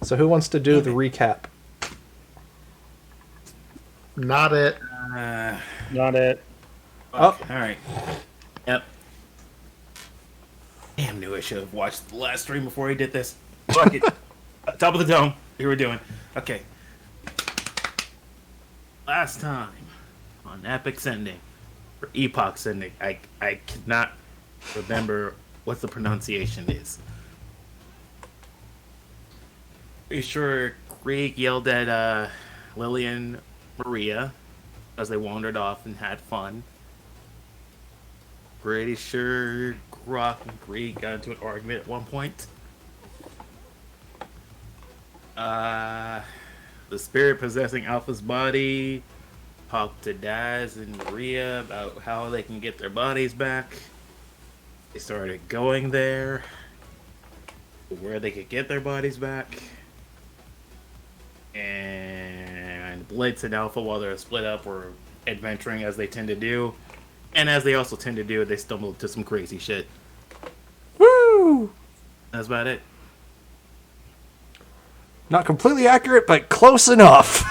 So who wants to do the recap? Not it. Not it. Oh. All right. Yep. Damn, knew I should have watched the last stream before he did this. Fuck it. Top of the dome. Here we're doing. Okay. Last time on Epic Sending, or Epoch Sending, I cannot remember what the pronunciation is. Pretty sure Greg yelled at Lily and Maria as they wandered off and had fun. Pretty sure Grok and Greg got into an argument at one point. The spirit possessing Alpha's body talked to Daz and Maria about how they can get their bodies back. They started going there, where they could get their bodies back. And Blitz and Alpha, while they're split up, were adventuring as they tend to do. And as they also tend to do, they stumbled to some crazy shit. Woo! That's about it. Not completely accurate, but close enough.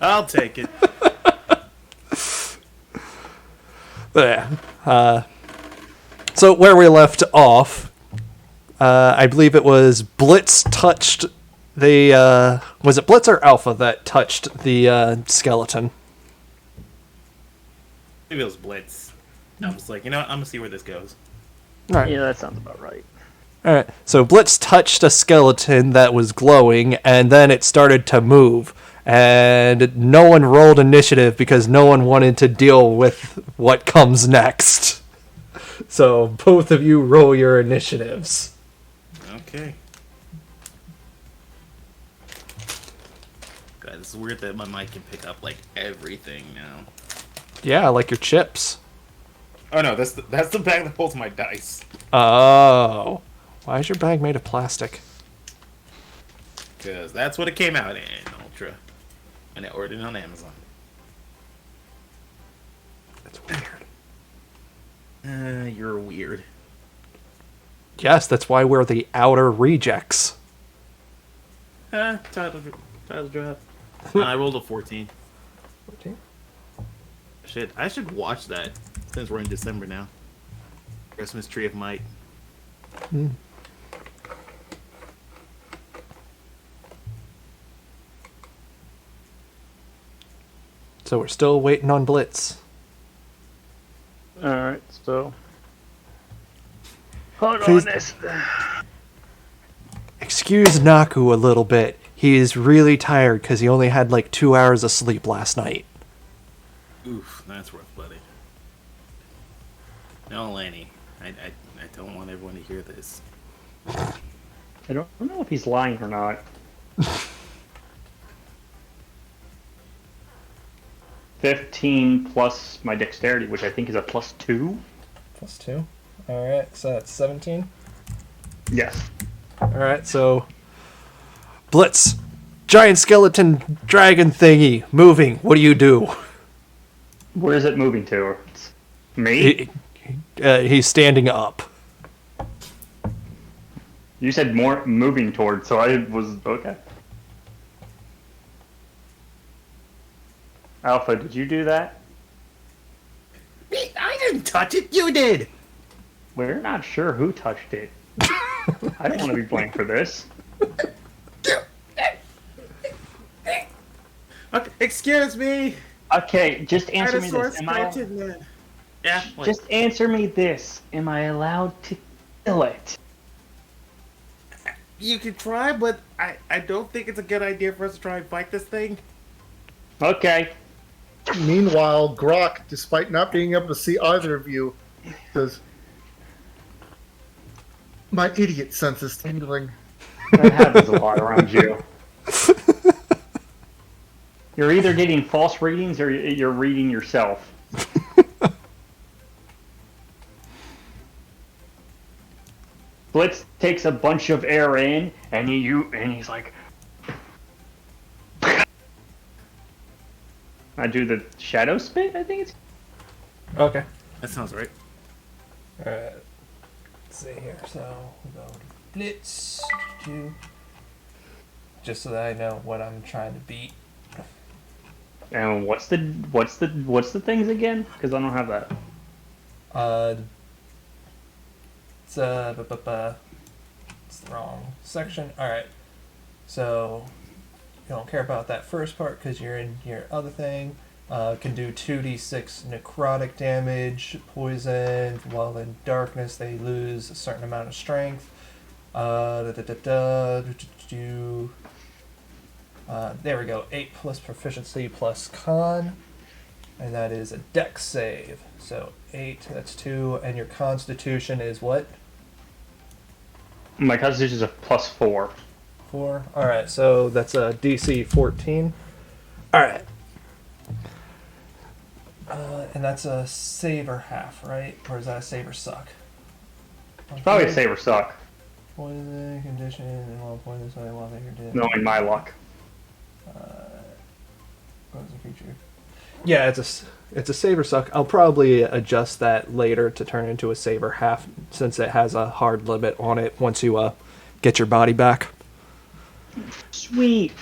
I'll take it. But yeah. So where we left off, I believe it was Blitz touched the... was it Blitz or Alpha that touched the skeleton? Maybe it was Blitz. I was like, you know what? I'm going to see where this goes. All right. Yeah, that sounds about right. All right. So Blitz touched a skeleton that was glowing, and then it started to move. And no one rolled initiative because no one wanted to deal with what comes next. So both of you roll your initiatives. Okay. God, it's weird that my mic can pick up, like, everything now. Yeah, like your chips. Oh, no, that's the bag that holds my dice. Oh. Why is your bag made of plastic? Because that's what it came out in, Ultra. And I ordered it on Amazon. That's weird. You're weird. Yes, that's why we're the outer rejects. Title drop. I rolled a 14. 14? Shit, I should watch that since we're in December now. Christmas Tree of Might. So we're still waiting on Blitz. Alright, so... Hold Please- on this. Excuse Naku a little bit. He is really tired because he only had like 2 hours of sleep last night. Oof, that's rough, buddy. No, Lanny. I don't want everyone to hear this. I don't know if he's lying or not. 15 plus my dexterity, which I think is a +2. +2. Alright, so that's 17. Yes. Alright, so... Blitz! Giant skeleton dragon thingy moving. What do you do? Where is it moving to? It's me? He's standing up. You said more moving towards, so I was okay. Alpha, did you do that? I didn't touch it, you did! We're not sure who touched it. I don't want to be blamed for this. Okay, excuse me! Okay, just answer me Dinosaur this. Am I, skeleton man. Yeah, what? just answer me this. Am I allowed to kill it? You can try, but I don't think it's a good idea for us to try and fight this thing. Okay. Meanwhile, Grok, despite not being able to see either of you, says, "My idiot sense is tingling." That happens a lot around you. You're either getting false readings or you're reading yourself. Blitz takes a bunch of air in, and he's like, I do the shadow spit. I think it's. Okay. That sounds right. Alright. Let's see here. So, we'll go to Blitz. just so that I know what I'm trying to beat. And what's the things again? Because I don't have that. It's it's the wrong section. All right, so you don't care about that first part because you're in your other thing. Can do 2d6 necrotic damage, poison. While in darkness, they lose a certain amount of strength. There we go. 8 plus proficiency plus con, and that is a dex save. So 8, that's 2, and your constitution is what? My constitution is a +4. 4. All right, so that's a DC 14. All right. And that's a save or half, right? Or is that a save or suck? It's probably a save or suck, Poison condition and while poison this way while they're dead. knowing my luck. Poison creature. Yeah, it's a save or suck. I'll probably adjust that later to turn into a save or half since it has a hard limit on it once you get your body back. Sweet.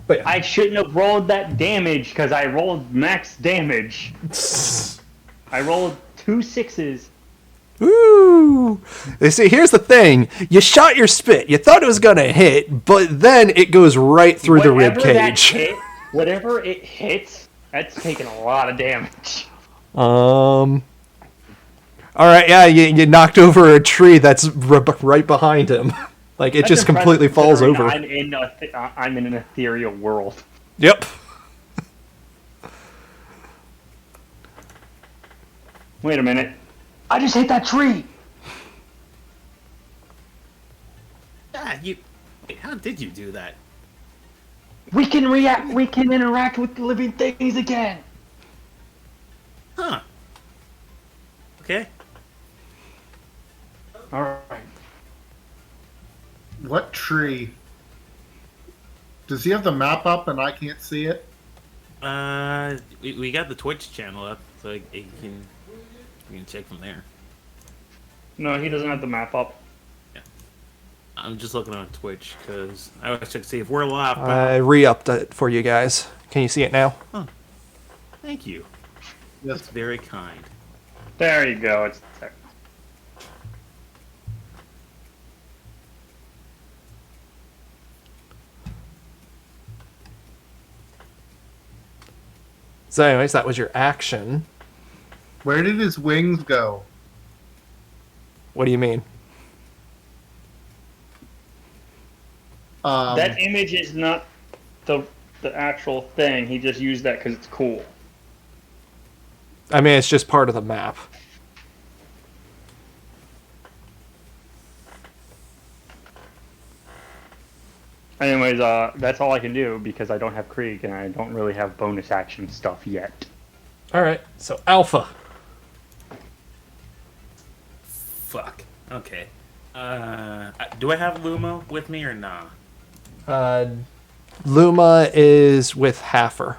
But yeah. I shouldn't have rolled that damage because I rolled max damage. I rolled 2 6s. Woo! You see, here's the thing. You shot your spit. You thought it was going to hit, but then it goes right through the rib cage. Whatever it hits, that's taking a lot of damage. All right, yeah, you knocked over a tree that's right behind him. Like, it That's just completely impressive falls over. I'm in an ethereal world. Yep. Wait a minute. I just hit that tree! Yeah, how did you do that? We can interact with the living things again! Huh. Okay. Alright. What tree? Does he have the map up and I can't see it? We got the Twitch channel up, so you can check from there. No, he doesn't have the map up. Yeah. I'm just looking on Twitch because I was checking to see if we're live. I re-upped it for you guys. Can you see it now? Thank you. Yes. That's very kind. There you go. It's there. So anyways, that was your action. Where did his wings go? What do you mean? That image is not the actual thing. He just used that because it's cool. I mean, it's just part of the map. Anyways, that's all I can do because I don't have Krieg and I don't really have bonus action stuff yet. All right, so Alpha. Fuck. Okay. Do I have Lumo with me or nah? Luma is with Haffer.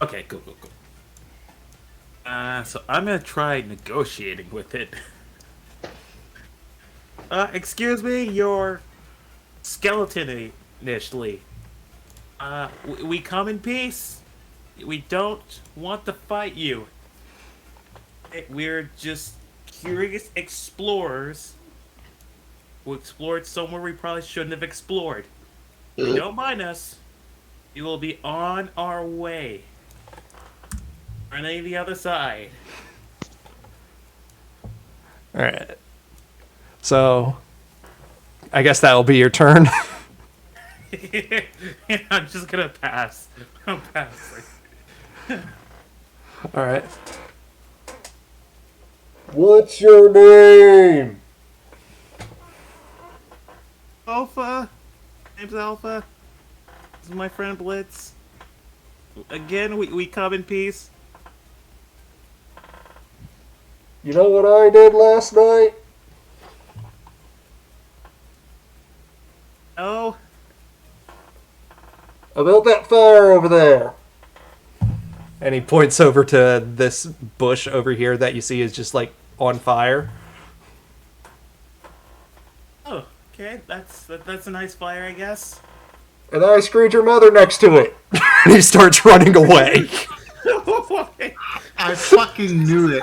Okay, cool. So I'm gonna try negotiating with it. Excuse me, your skeleton initially. We come in peace. We don't want to fight you. We're just curious explorers who explored somewhere we probably shouldn't have explored. If you don't mind us, we will be on our way. On the other side. All right. So, I guess that will be your turn. I'm just gonna pass. I'm passing. All right. What's your name? Alpha. Name's Alpha. This is my friend Blitz. Again, we come in peace. You know what I did last night? Oh, I built that fire over there. And he points over to this bush over here that you see is just like on fire. oh, okay. That's a nice fire, I guess. And I screwed your mother next to it. And he starts running away. I fucking knew it.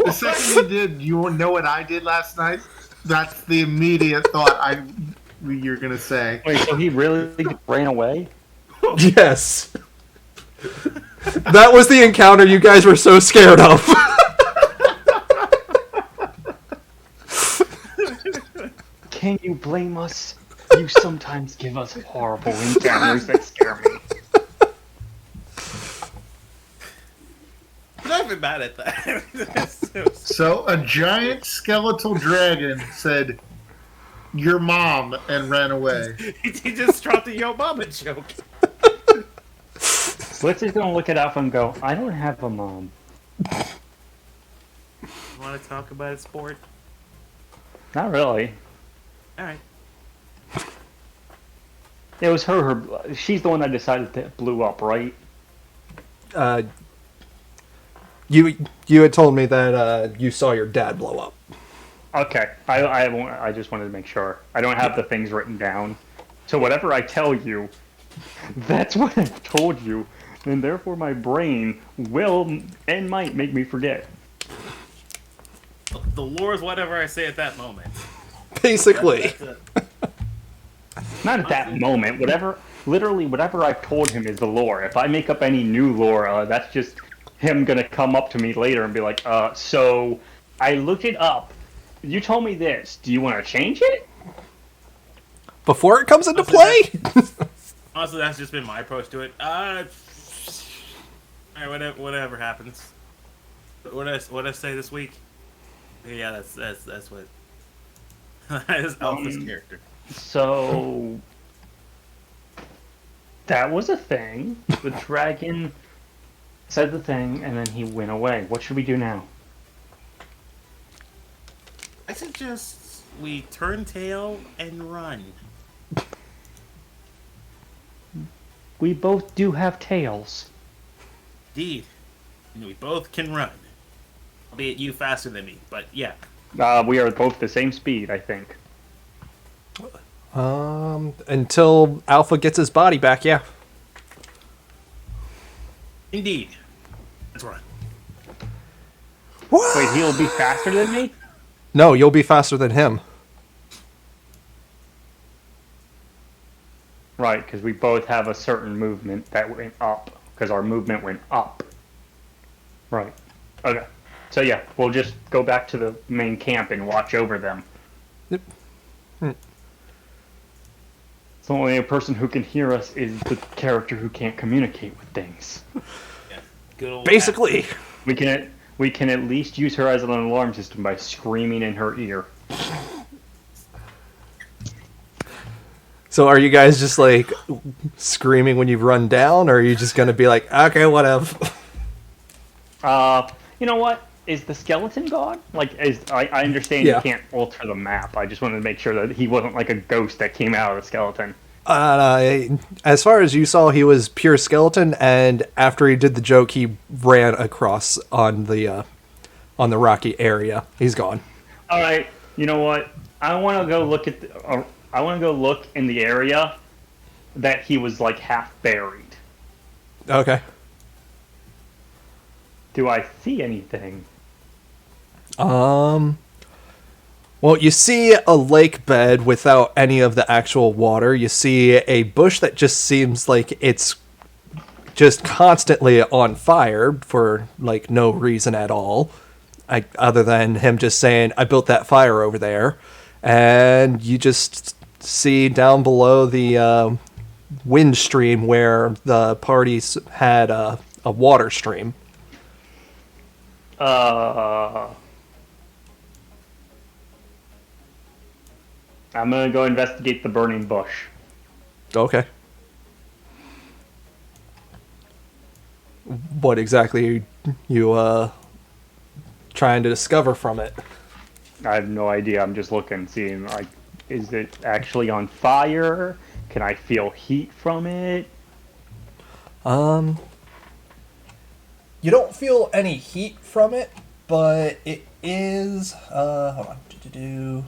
The second you did, you know what I did last night? That's the immediate thought you're gonna say. Wait, so he really ran away? Yes. That was the encounter you guys were so scared of. Can you blame us? You sometimes give us horrible encounters that scare me. I'm not even mad at that. So a giant skeletal dragon said, "Your mom," and ran away. He just dropped a Yo Mama joke. Let's just gonna look at Alpha and go, I don't have a mom. Want to talk about a sport? Not really. Alright. It was her. She's the one that decided that blew up, right? You had told me that you saw your dad blow up. Okay. I just wanted to make sure. I don't have the things written down. So whatever I tell you, that's what I've told you. And therefore my brain will and might make me forget. The lore is whatever I say at that moment. Basically. That's it. Not at that moment. Literally whatever I've told him is the lore. If I make up any new lore, that's just him gonna come up to me later and be like, so I looked it up. You told me this. Do you want to change it? Before it comes into play? Honestly, that's just been my approach to it. Alright, whatever happens. What did I say this week? Yeah, that's what. That is Alpha's character. So that was a thing. The dragon said the thing, and then he went away. What should we do now? I suggest we turn tail and run. We both do have tails. Indeed. And we both can run. Albeit you faster than me, but yeah. We are both the same speed, I think. Until Alpha gets his body back, yeah. Indeed. Let's run. Wait, he'll be faster than me? No, you'll be faster than him. Right, because we both have a certain movement that went up. Because our movement went up. Right. Okay. So yeah, we'll just go back to the main camp and watch over them. Yep. The only person who can hear us is the character who can't communicate with things. Yeah. Good old Basically. We can at least use her as an alarm system by screaming in her ear. So are you guys just like screaming when you run down, or are you just gonna be like, okay, whatever? You know what? Is the skeleton god? I understand Yeah. you can't alter the map. I just wanted to make sure that he wasn't like a ghost that came out of the skeleton. As far as you saw, he was pure skeleton, and after he did the joke, he ran across on the rocky area. He's gone. All right. You know what? I want to go look at. I want to go look in the area that he was like half buried. Okay. Do I see anything? Well, you see a lake bed without any of the actual water. You see a bush that just seems like it's just constantly on fire for like no reason at all, other than him just saying, "I built that fire over there," and you just see down below the wind stream where the parties had a water stream. I'm gonna go investigate the burning bush. Okay. What exactly are you trying to discover from it? I have no idea. I'm just looking, seeing like, is it actually on fire? Can I feel heat from it? You don't feel any heat from it, but it is hold on.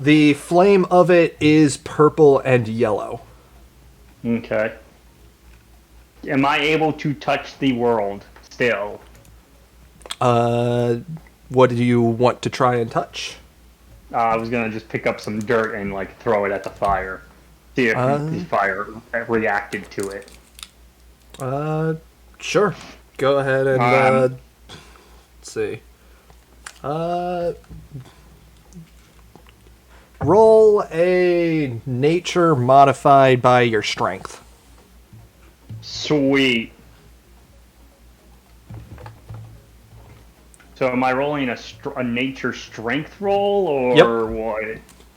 The flame of it is purple and yellow. Okay. Am I able to touch the world still? What do you want to try and touch? I was gonna just pick up some dirt and like throw it at the fire. See if the fire reacted to it. Sure. Go ahead and let's see. Roll a nature modified by your strength. Sweet. So am I rolling a nature strength roll or what?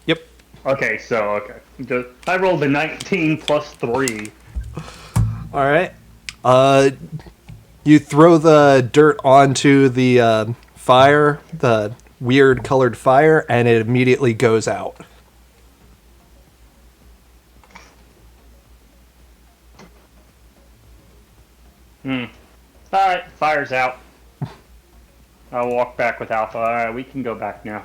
Yep. Okay, I rolled a 19 plus 3. All right. You throw the dirt onto the fire, the weird colored fire, and it immediately goes out. Alright, fire's out. I'll walk back with Alpha. Alright, we can go back now.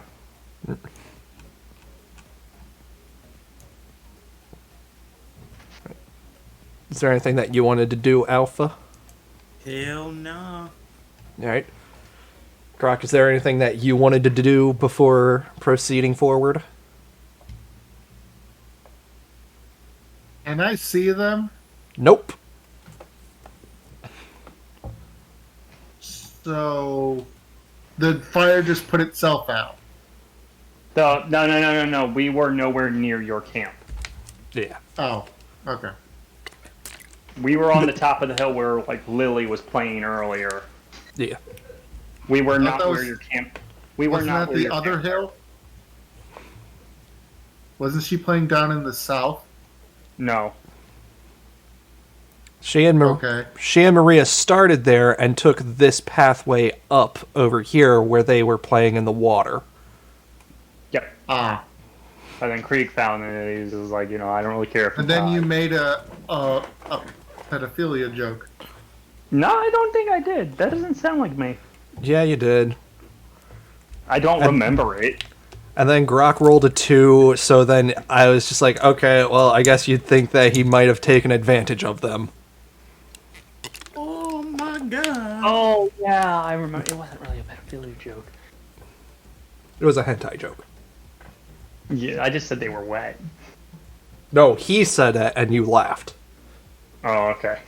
Is there anything that you wanted to do, Alpha? Hell no. All right. Croc, is there anything that you wanted to do before proceeding forward? Can I see them? Nope. So the fire just put itself out. No. We were nowhere near your camp. Yeah. Oh, okay. We were on the top of the hill where like Lily was playing earlier. Yeah. We were not that where was- your camp. We were Wasn't not that where the your other camp hill? Wasn't she playing down in the south? No. She and Maria started there and took this pathway up over here where they were playing in the water. Yep. Ah. And then Krieg found it and he was like, I don't really care if And then you made a pedophilia joke. No, I don't think I did. That doesn't sound like me. Yeah, you did. I don't remember it. And then Grok rolled a 2, so then I was just like, okay, well, I guess you'd think that he might have taken advantage of them. Oh my god. Oh, yeah, I remember. It wasn't really a pedophilia joke. It was a hentai joke. Yeah, I just said they were wet. No, he said it, and you laughed. Oh, okay.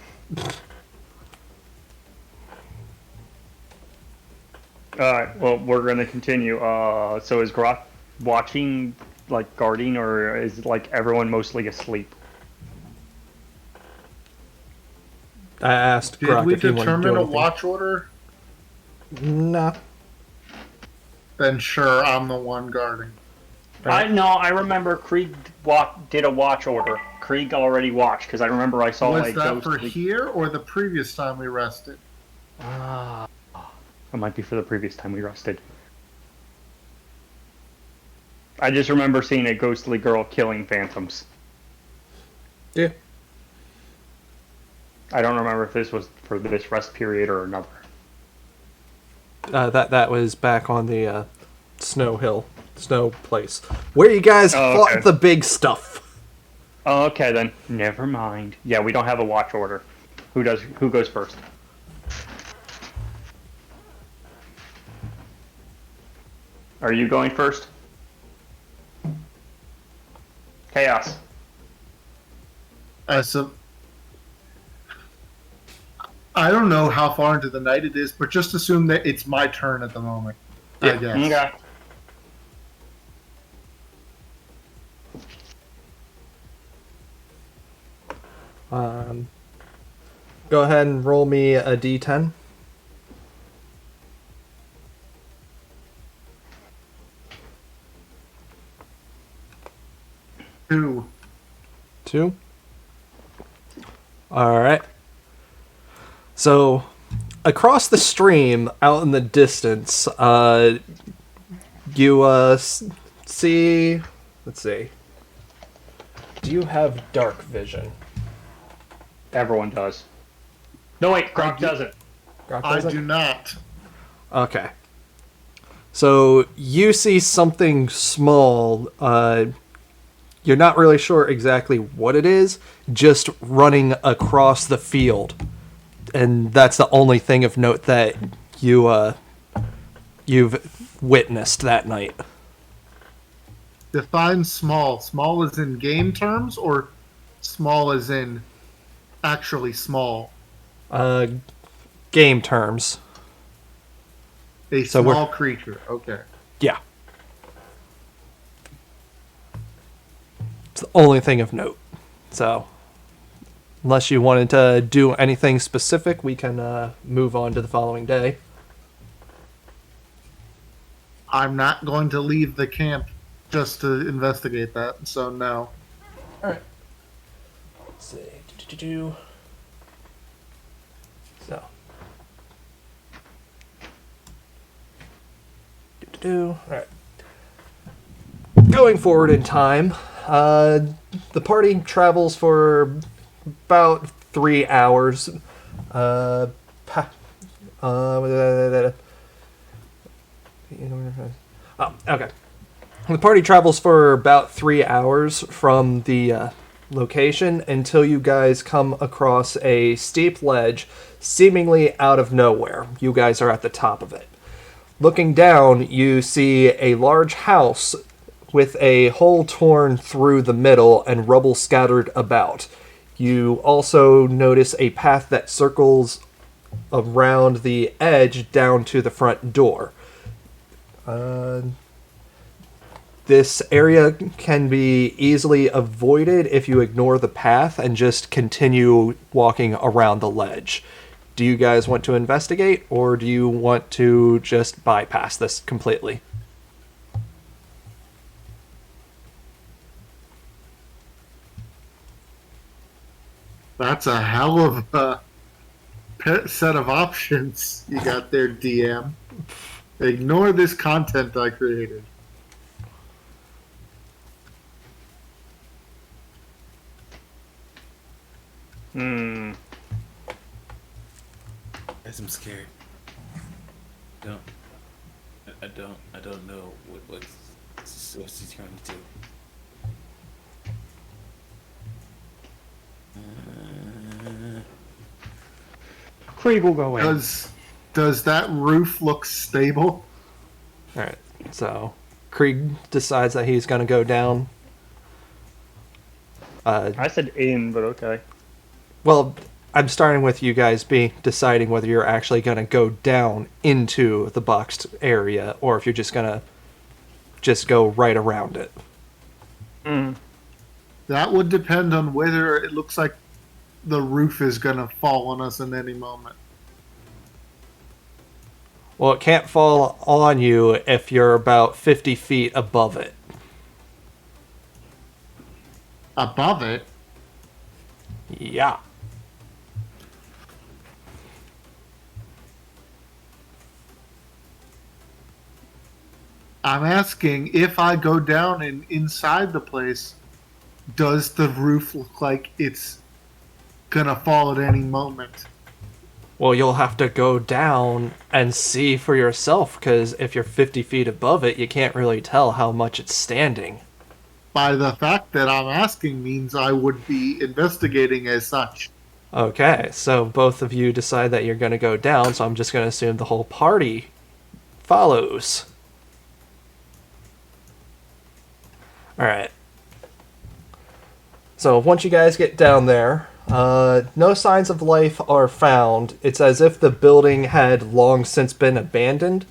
Alright, well, we're going to continue. So is Grok watching, like, guarding, or is, like, everyone mostly asleep? I asked Did Grok we if he wanted to do determine a anything. watch order? Nah. Then sure, I'm the one guarding. I remember Krieg did a watch order. Krieg already watched, because I remember I saw, Was like, that for ghostly... here or the previous time we rested? It might be for the previous time we rested. I just remember seeing a ghostly girl killing phantoms. Yeah. I don't remember if this was for this rest period or another. That was back on the snow place. Where you guys fought okay. the big stuff. Oh, okay then. Never mind. Yeah, we don't have a watch order. Who goes first? Are you going first? Chaos. So I don't know how far into the night it is, but just assume that it's my turn at the moment. I guess. Okay. Go ahead and roll me a d10. Two. All right. So, across the stream, out in the distance, you see. Let's see. Do you have dark vision? Everyone does. No, wait, Grok doesn't. Grok I doesn't? do not. Okay. So you see something small. You're not really sure exactly what it is, just running across the field. And that's the only thing of note that you've witnessed that night. Define small. Small as in game terms, or small as in actually small? Game terms. A So small creature. Okay. Yeah. It's the only thing of note. So, unless you wanted to do anything specific, we can move on to the following day. I'm not going to leave the camp just to investigate that, so no. Alright. Let's see. So. Alright. Going forward in time, the party travels for about 3 hours. Okay. The party travels for about 3 hours from the location until you guys come across a steep ledge seemingly out of nowhere. You guys are at the top of it. Looking down, you see a large house with a hole torn through the middle and rubble scattered about. You also notice a path that circles around the edge down to the front door. This area can be easily avoided if you ignore the path and just continue walking around the ledge. Do you guys want to investigate, or do you want to just bypass this completely? That's a hell of a set of options you got there, DM. Ignore this content I created. Hmm. Guys, I'm scared. I don't know what's he trying to do. Krieg will go in. Does that roof look stable? Alright, so Krieg decides that he's going to go down. I said in, but okay. Well, I'm starting with you guys deciding whether you're actually going to go down into the boxed area or if you're just going to just go right around it. Mm. That would depend on whether it looks like the roof is going to fall on us in any moment. Well, it can't fall on you if you're about 50 feet above it. Above it? Yeah. I'm asking, if I go down and inside the place, does the roof look like it's gonna fall at any moment? Well, you'll have to go down and see for yourself, because if you're 50 feet above it, you can't really tell how much it's standing. By the fact that I'm asking means I would be investigating as such. Okay, so both of you decide that you're going to go down, so I'm just going to assume the whole party follows. Alright. So once you guys get down there, no signs of life are found. It's as if the building had long since been abandoned.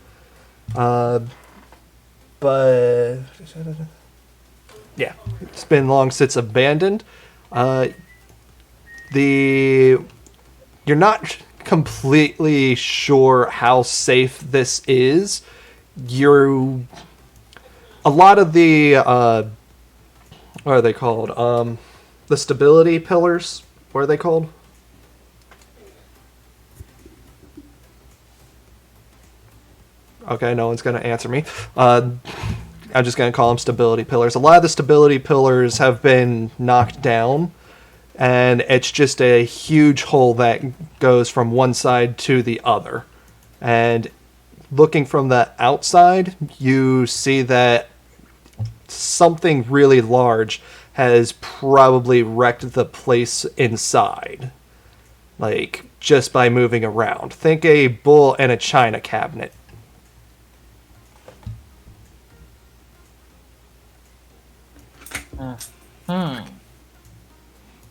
But yeah, it's been long since abandoned. You're not completely sure how safe this is. A lot of the what are they called? The stability pillars. What are they called? Okay, no one's going to answer me. I'm just going to call them stability pillars. A lot of the stability pillars have been knocked down, and it's just a huge hole that goes from one side to the other. And looking from the outside, you see that something really large has probably wrecked the place inside. Like, just by moving around. Think a bull and a china cabinet.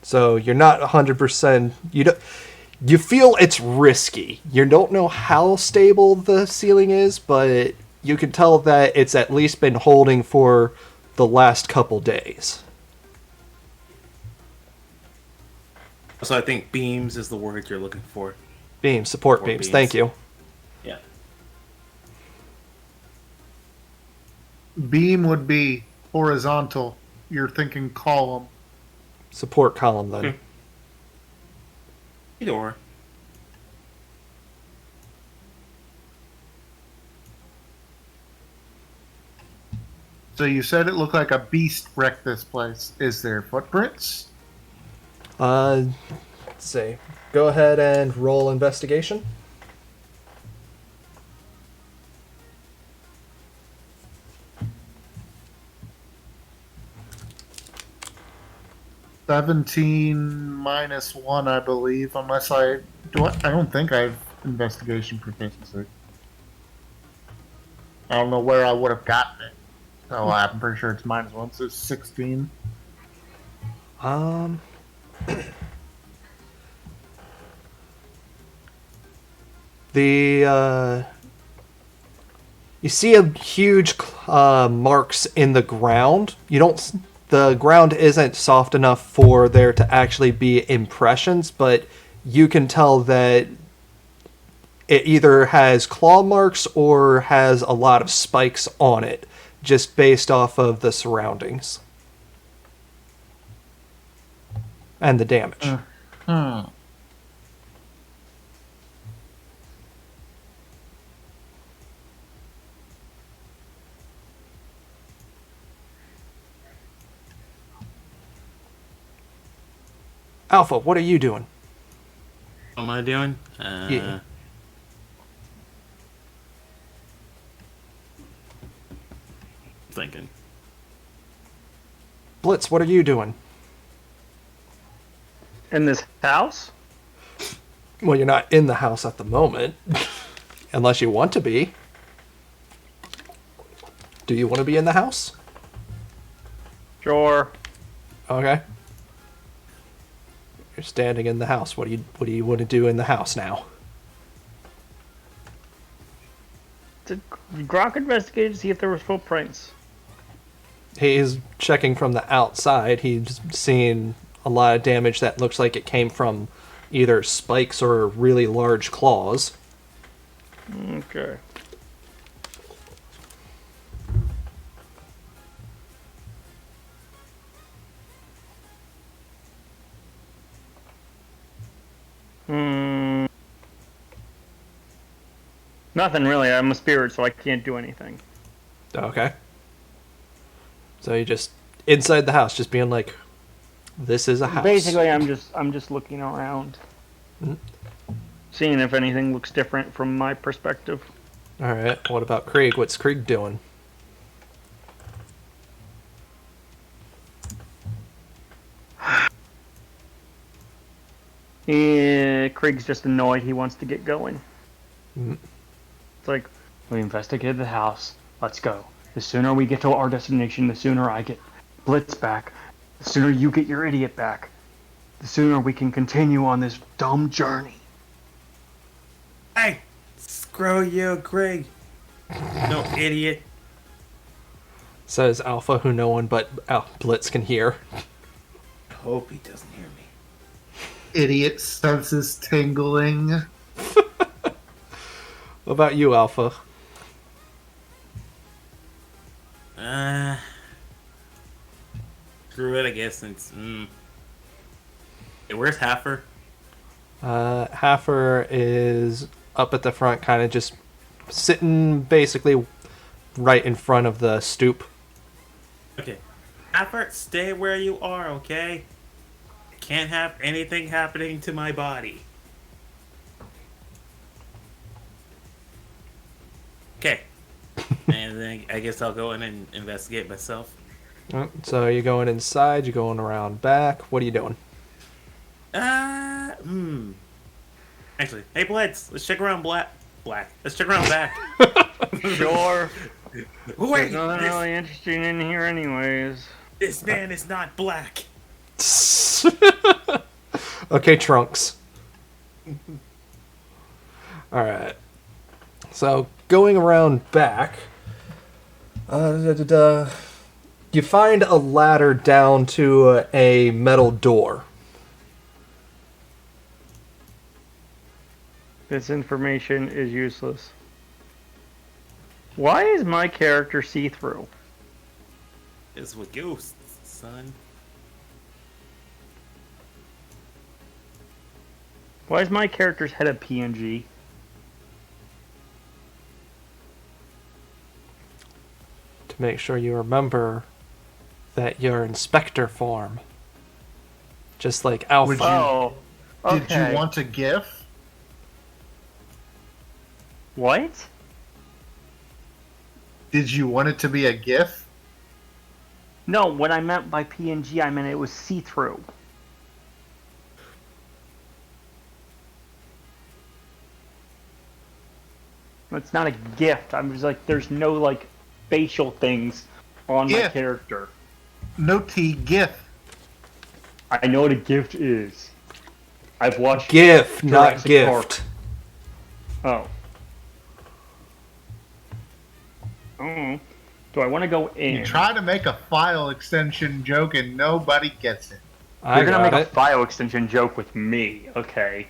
So you're not 100%. You feel it's risky. You don't know how stable the ceiling is, but you can tell that it's at least been holding for the last couple days. So I think beams is the word you're looking for. Beams, support beams. Thank you. Yeah. Beam would be horizontal. You're thinking column. Support column then. Okay. Either or. So you said it looked like a beast wrecked this place. Is there footprints? Let's see. Go ahead and roll investigation. -1, I believe. Unless I don't think I have investigation proficiency. I don't know where I would have gotten it. So I'm pretty sure it's -1, so it's 16. You see a huge marks in the ground. The ground isn't soft enough for there to actually be impressions, but you can tell that it either has claw marks or has a lot of spikes on it, just based off of the surroundings and the damage. Alpha, what are you doing? What am I doing? Yeah. Thinking. Blitz, what are you doing? In this house? Well, you're not in the house at the moment. Unless you want to be. Do you want to be in the house? Sure. Okay. You're standing in the house. What do you want to do in the house now? Did Gronk investigate to see if there was footprints? He's checking from the outside. He's seen a lot of damage that looks like it came from either spikes or really large claws. Okay. Nothing really. I'm a spirit, so I can't do anything. Okay. So you just inside the house, just being like, "This is a house." Basically, I'm just looking around, seeing if anything looks different from my perspective. All right. What about Krieg? What's Krieg doing? Yeah, Krieg's just annoyed. He wants to get going. Mm. It's like, we investigated the house. Let's go. The sooner we get to our destination, the sooner I get Blitz back. The sooner you get your idiot back. The sooner we can continue on this dumb journey. Hey! Screw you, Greg. No idiot. Says Alpha, who no one but Blitz can hear. I hope he doesn't hear me. Idiot senses tingling. What about you, Alpha? Screw it, I guess. Since Hey, where's Haffer? Haffer is up at the front, kind of just sitting basically right in front of the stoop. Okay, Haffer, stay where you are, okay? I can't have anything happening to my body. And then I guess I'll go in and investigate myself. So are you going inside? You going around back? What are you doing? Actually, hey Blitz, let's check around black. Let's check around back. Sure. Wait, There's nothing this, really interesting in here, anyways. this man is not black. Okay, Trunks. Alright. So, going around back, you find a ladder down to a metal door. This information is useless. Why is my character see-through? It's with ghosts, son. Why is my character's head a PNG? To make sure you remember that you're Inspector form. Just like Alpha. Would you- Oh, okay. Did you want a GIF? What? Did you want it to be a GIF? No, what I meant by PNG, I meant it was see-through. It's not a gift. I'm just like, there's no like facial things on my Yeah. character. No T, GIF. I know what a gift is. I've watched GIF, not Jurassic gift. Park. Oh. Do I want to go in? You try to make a file extension joke and nobody gets it. I You're gonna got make it. a file extension joke with me, okay?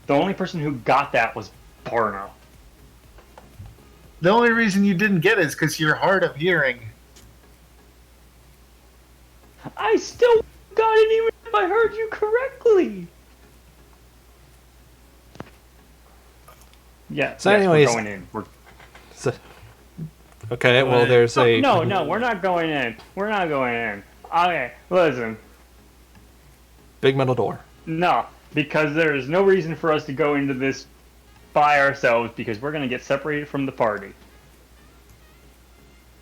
The only person who got that was Barna. The only reason you didn't get it is because you're hard of hearing. I still got it even if I heard you correctly. Yeah. So yes, anyways- we're going in. So- okay, well, there's a... No, we're not going in. We're not going in. Okay, listen. big metal door. No, because there is no reason for us to go into this by ourselves because we're going to get separated from the party.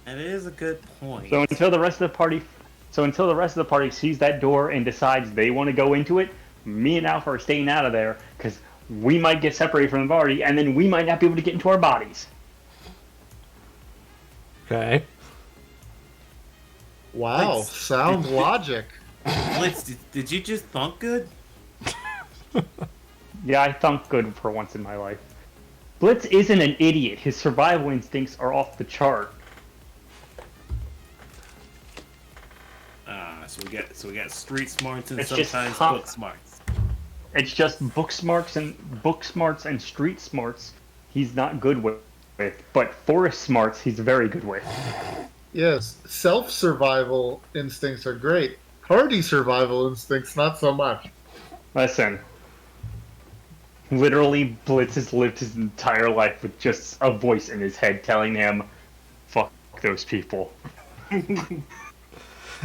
That is a good point. So until the rest of the party sees that door and decides they want to go into it, me and Alpha are staying out of there because we might get separated from the party and then we might not be able to get into our bodies. Okay. Wow, Like- sound logic. Blitz, did you just thunk good? Yeah, I thunk good for once in my life. Blitz isn't an idiot. His survival instincts are off the chart. So we got street smarts and It's just sometimes hot. book smarts. It's just book smarts and street smarts he's not good with. But forest smarts he's very good with. Yes, self-survival instincts are great. Party survival instincts, not so much. Listen. Literally, Blitz has lived his entire life with just a voice in his head telling him, fuck those people.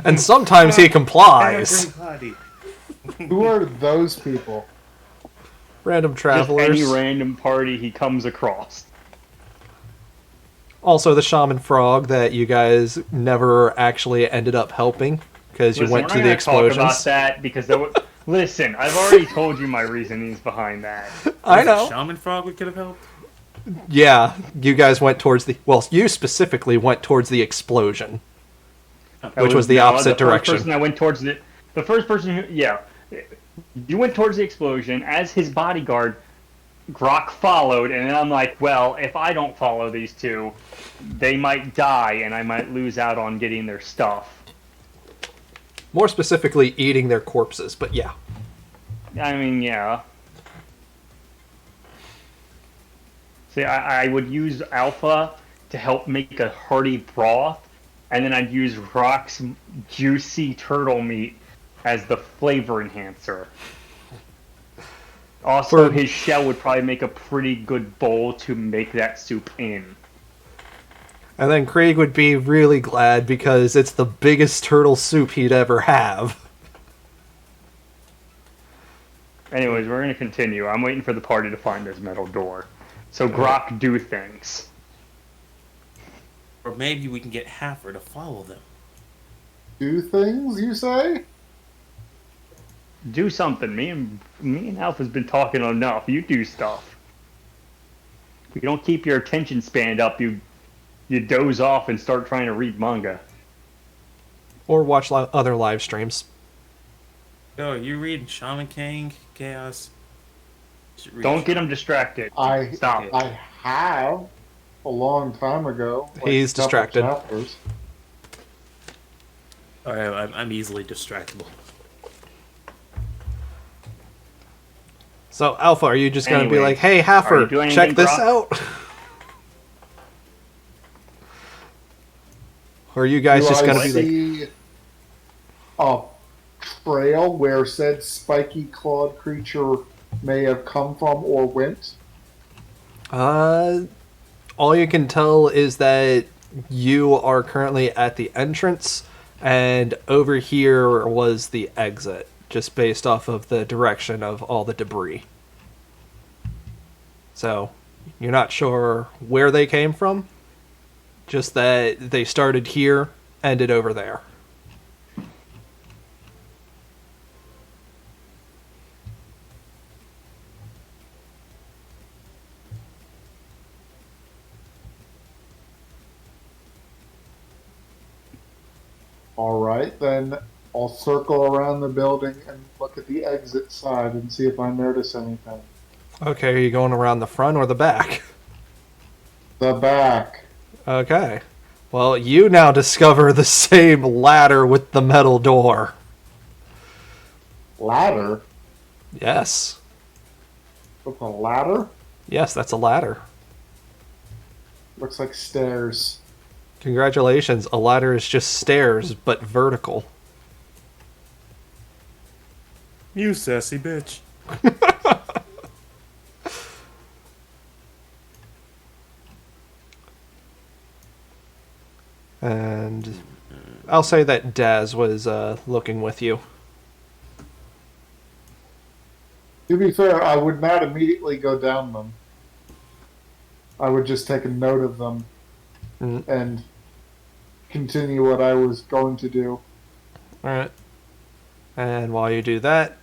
And sometimes he complies. Everybody. Who are those people? Random Just travelers. any random party he comes across. Also, the shaman frog that you guys never actually ended up helping because you Listen, went we're to not the gonna talk about explosions. that because there were... Listen, I've already told you my reasonings behind that. I know. Shaman frog we could have helped. Yeah, you guys went towards the... Well, you specifically went towards the explosion, which was the opposite direction. The first person I went towards the first person who... Yeah. You went towards the explosion. As his bodyguard, Grok followed, and then I'm like, well, if I don't follow these two, they might die, and I might lose out on getting their stuff. More specifically, eating their corpses, but yeah. I mean, yeah. See, I would use Alpha to help make a hearty broth, and then I'd use Rock's juicy turtle meat as the flavor enhancer. Also, For- his shell would probably make a pretty good bowl to make that soup in. And then Craig would be really glad because it's the biggest turtle soup he'd ever have. Anyways, we're going to continue. I'm waiting for the party to find this metal door. So Grok do things. Or maybe we can get Haffer to follow them. Do things, you say? Do something. Me and Alpha's been talking enough. You do stuff. If you don't keep your attention span up, you doze off and start trying to read manga. Or watch other live streams. Yo, you reading Shaman King, Chaos? Don't get him distracted. Stop. I have a long time ago. He's a couple distracted. chapters. Alright, I'm easily distractible. So, Alpha, are you just going to be Anyway, like, hey, are you Haffer, doing check anything, this Grok? out? Or are you guys just going to be like, see a trail where said spiky clawed creature may have come from or went? all you can tell is that you are currently at the entrance, and over here was the exit, just based off of the direction of all the debris. So, you're not sure where they came from, just that they started here, ended over there. All right, then I'll circle around the building and look at the exit side and see if I notice anything. Okay, are you going around the front or the back? The back. Okay. Well, you now discover the same ladder with the metal door. Ladder? Yes. With a ladder? Yes, that's a ladder. Looks like stairs. Congratulations, a ladder is just stairs, but vertical. You sassy bitch. And I'll say that Daz was looking with you. To be fair, I would not immediately go down them. I would just take a note of them and continue what I was going to do. Alright. And while you do that,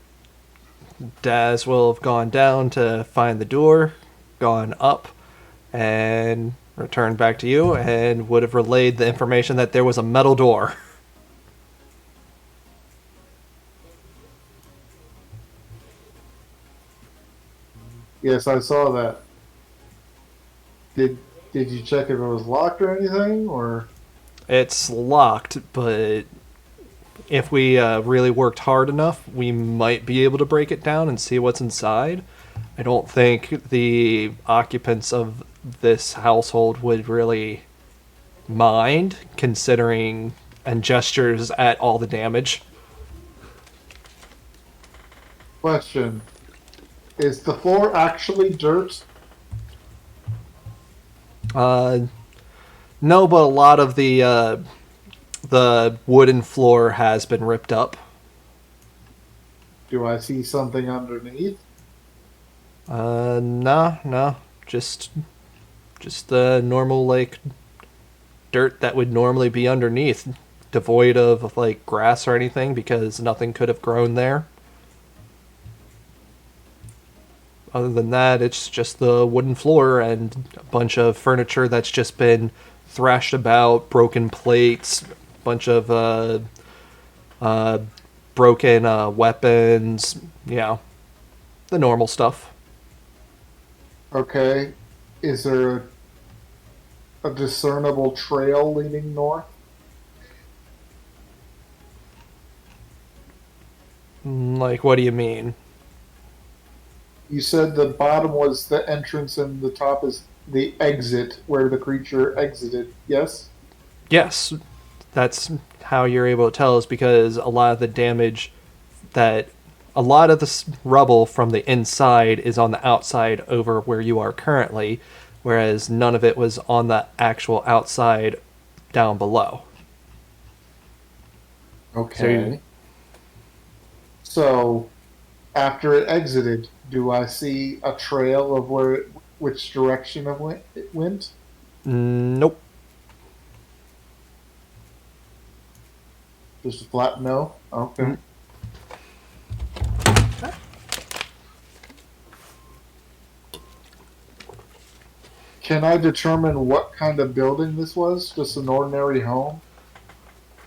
Daz will have gone down to find the door, gone up, and returned back to you, and would have relayed the information that there was a metal door. Yes, I saw that. Did you check if it was locked or anything, or? It's locked, but if we really worked hard enough, we might be able to break it down and see what's inside. I don't think the occupants of this household would really mind, considering and gestures at all the damage. Question. Is the floor actually dirt? No, but a lot of the wooden floor has been ripped up. Do I see something underneath? No. Just the normal, like, dirt that would normally be underneath, devoid of, like, grass or anything, because nothing could have grown there. Other than that, it's just the wooden floor and a bunch of furniture that's just been thrashed about, broken plates, bunch of broken weapons, the normal stuff. Okay. Is there a discernible trail leading north? Like, what do you mean? You said the bottom was the entrance and the top is the exit where the creature exited, yes? Yes, that's how you're able to tell, is because a lot of the damage a lot of the rubble from the inside is on the outside over where you are currently, whereas none of it was on the actual outside down below. Okay. So, after it exited, do I see a trail of where it which direction it went? Nope. Just a flat no? Okay. Mm. Can I determine what kind of building this was? Just an ordinary home?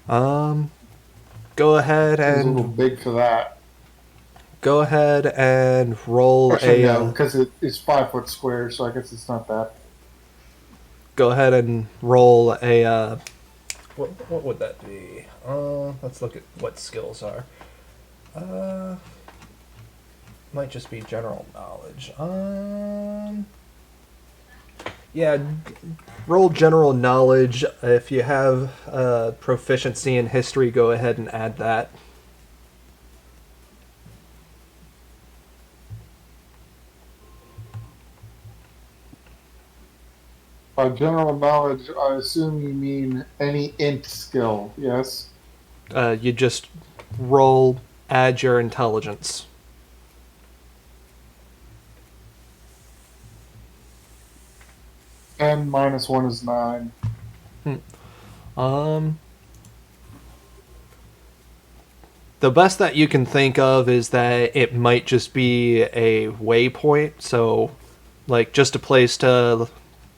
Go ahead Seems a little and big for that. roll Actually, a. no, because it's 5 foot square, so I guess it's not that. Go ahead and roll a. What would that be? Let's look at what skills are. Might just be general knowledge. Yeah, roll general knowledge. If you have proficiency in history, go ahead and add that. By general knowledge, I assume you mean any int skill, yes? You just add your intelligence. 10 minus 1 is 9. The best that you can think of is that it might just be a waypoint, so like just a place to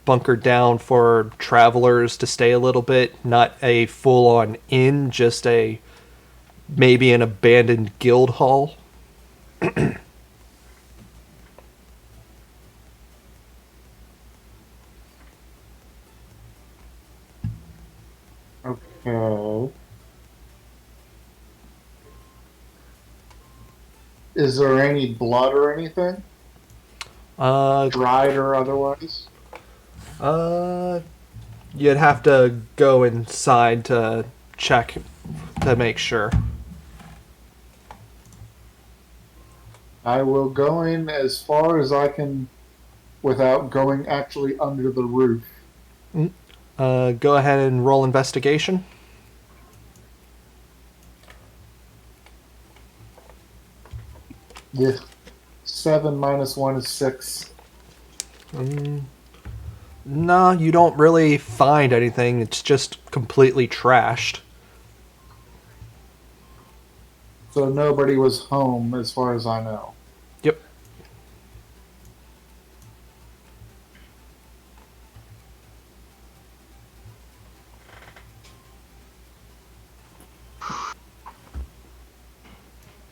bunker down for travelers to stay a little bit, not a full-on inn, just maybe an abandoned guild hall. Okay. Is there any blood or anything? Dried or otherwise? You'd have to go inside to check to make sure. I will go in as far as I can without going actually under the roof. Go ahead and roll investigation. Yeah. 7 minus 1 is 6. No, you don't really find anything. It's just completely trashed. So nobody was home as far as I know. Yep.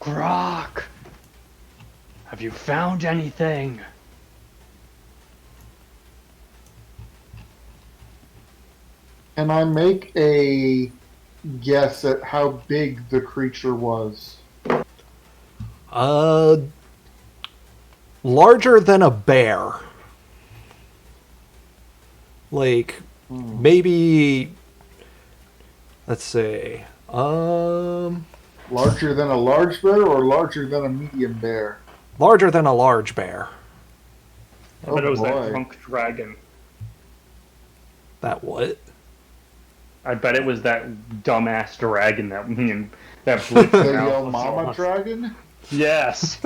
Grok! Have you found anything? Can I make a guess at how big the creature was? Larger than a bear. Like, maybe. Let's see. Larger than a large bear or larger than a medium bear? Larger than a large bear. I bet it was boy. that drunk dragon. That what? I bet it was that dumbass dragon that that blitzed The out Yo the Mama sauce. dragon? Yes.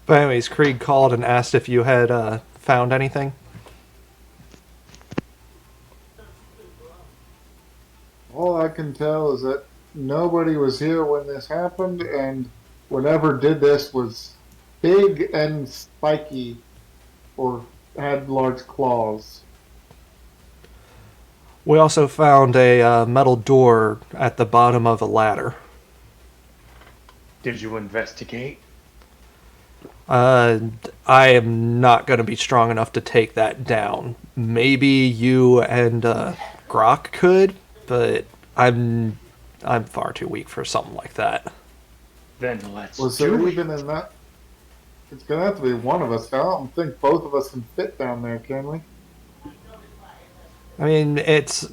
But anyways, Krieg called and asked if you had found anything. All I can tell is that nobody was here when this happened, and whatever did this was big and spiky, or had large claws. We also found a metal door at the bottom of a ladder. Did you investigate? I am not going to be strong enough to take that down. Maybe you and Grok could, but I'm far too weak for something like that. Then let's Was do there it. even in that? It's gonna have to be one of us. I don't think both of us can fit down there, can we? I mean, it's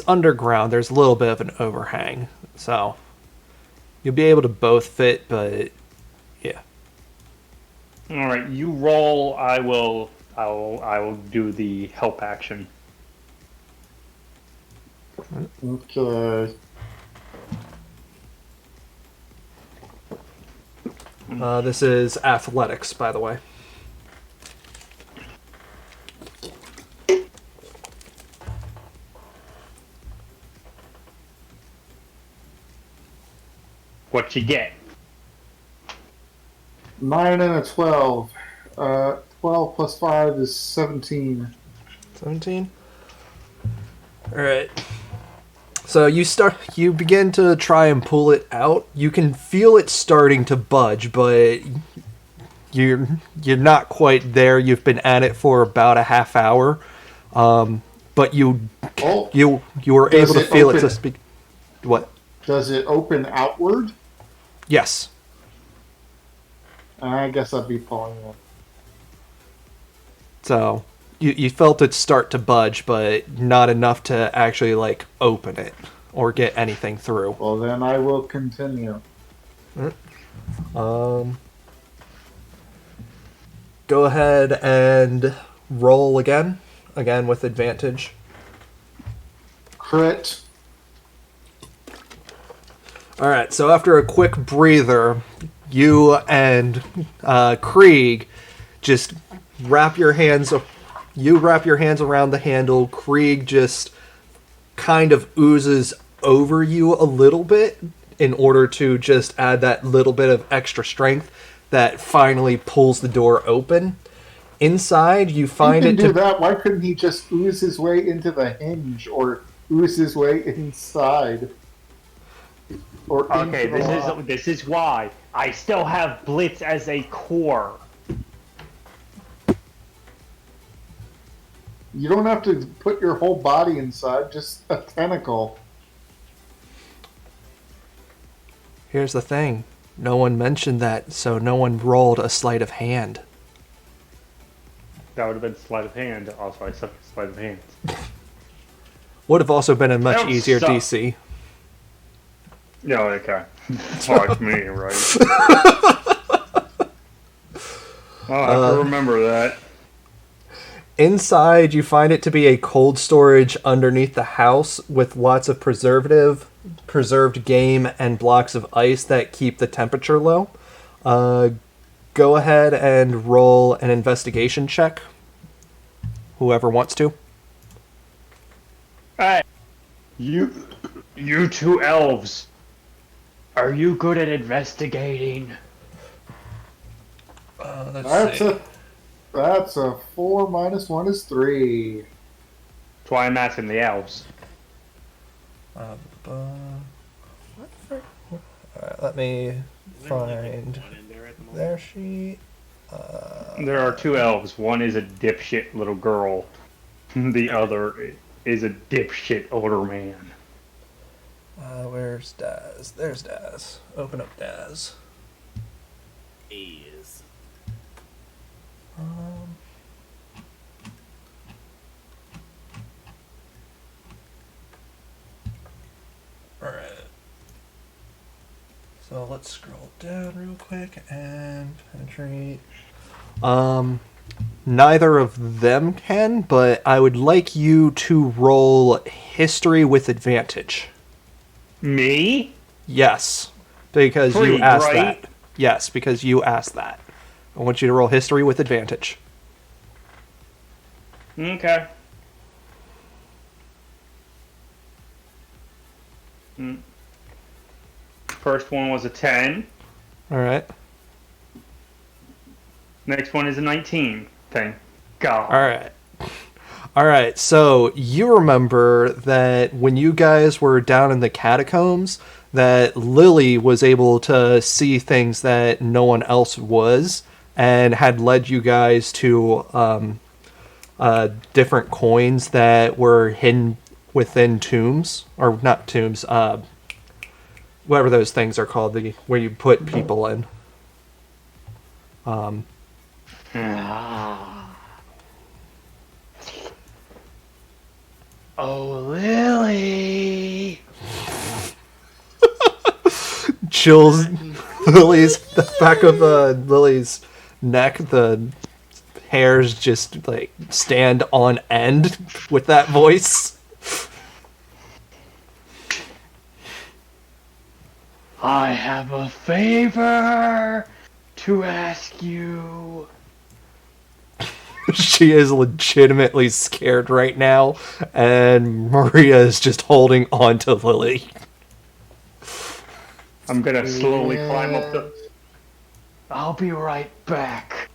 underground. There's a little bit of an overhang, so you'll be able to both fit, but yeah. All right, you roll. I will do the help action. Okay. This is athletics, by the way. What you get? 9 and a 12. 12 plus 5 is 17. 17. All right. So you begin to try and pull it out. You can feel it starting to budge, but you're not quite there. You've been at it for about a half hour. But you were Does able to it feel it open? to speak. What? Does it open outward? Yes. I guess I'd be pulling it. So you felt it start to budge, but not enough to actually like open it or get anything through. Well, then I will continue. Go ahead and roll again with advantage. Crit. All right, so after a quick breather, you and Krieg just wrap your hands. You wrap your hands around the handle. Krieg just kind of oozes over you a little bit in order to just add that little bit of extra strength that finally pulls the door open. Inside, you find He it can do to that. Why couldn't he just ooze his way into the hinge or ooze his way inside? Or Okay, into the lock? this is why I still have Blitz as a core. You don't have to put your whole body inside, just a tentacle. Here's the thing. No one mentioned that, so no one rolled a sleight of hand. That would have been sleight of hand. Also, I suck at sleight of hand. Would have also been a much That easier suck. DC. Yeah, okay. Fuck me, right? I'll have to remember that. Inside, you find it to be a cold storage underneath the house with lots of preserved game, and blocks of ice that keep the temperature low. Go ahead and roll an investigation check. Whoever wants to. Hey, you two elves, are you good at investigating? That's a 4 minus 1 is 3. That's why I'm asking the elves. Let me find One in there at the moment. their sheet. There are two elves. One is a dipshit little girl. The other is a dipshit older man. Where's Daz? There's Daz. Open up Daz. Is. Alright. So let's scroll down real quick and penetrate. Neither of them can, but I would like you to roll history with advantage. Me? Yes, because you Krieg, asked right? that. Yes, because you asked that. I want you to roll history with advantage. Okay. First one was a 10. Alright. Next one is a 19. Thank God. Alright. Alright, so you remember that when you guys were down in the catacombs, that Lily was able to see things that no one else was, and had led you guys to different coins that were hidden within tombs, or not tombs, whatever those things are called, where you put people in. Oh, Lily. Chills Lily's the back of Lily's neck, the hairs just like stand on end with that voice. I have a favor to ask you. She is legitimately scared right now, and Maria is just holding on to Lily. I'm gonna slowly climb up the... I'll be right back.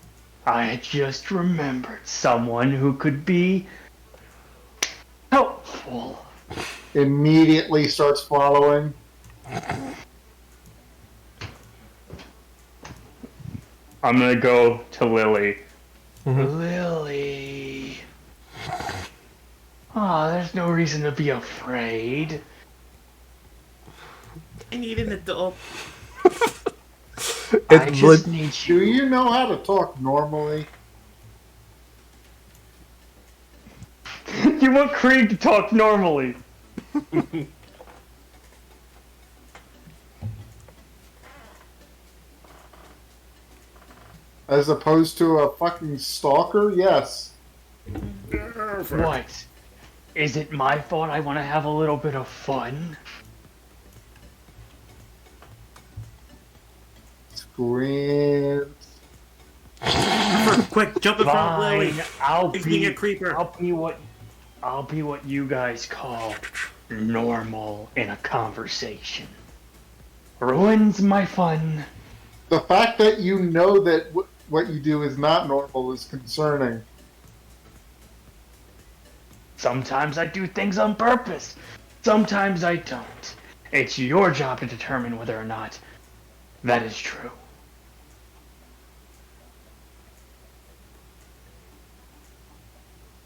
I just remembered someone who could be helpful. Immediately starts following. I'm gonna go to Lily. Mhm. Lily. Oh, there's no reason to be afraid. I need an adult. I just need Do you. you know how to talk normally? You want Krieg to talk normally. As opposed to a fucking stalker? Yes. What? Is it my fault I want to have a little bit of fun? Squint. Quick, jump in front of Lily. Fine, I'll He's be being a creeper. I'll be what you guys call normal in a conversation. Ruins my fun. The fact that you know that what you do is not normal is concerning. Sometimes I do things on purpose. Sometimes I don't. It's your job to determine whether or not that is true.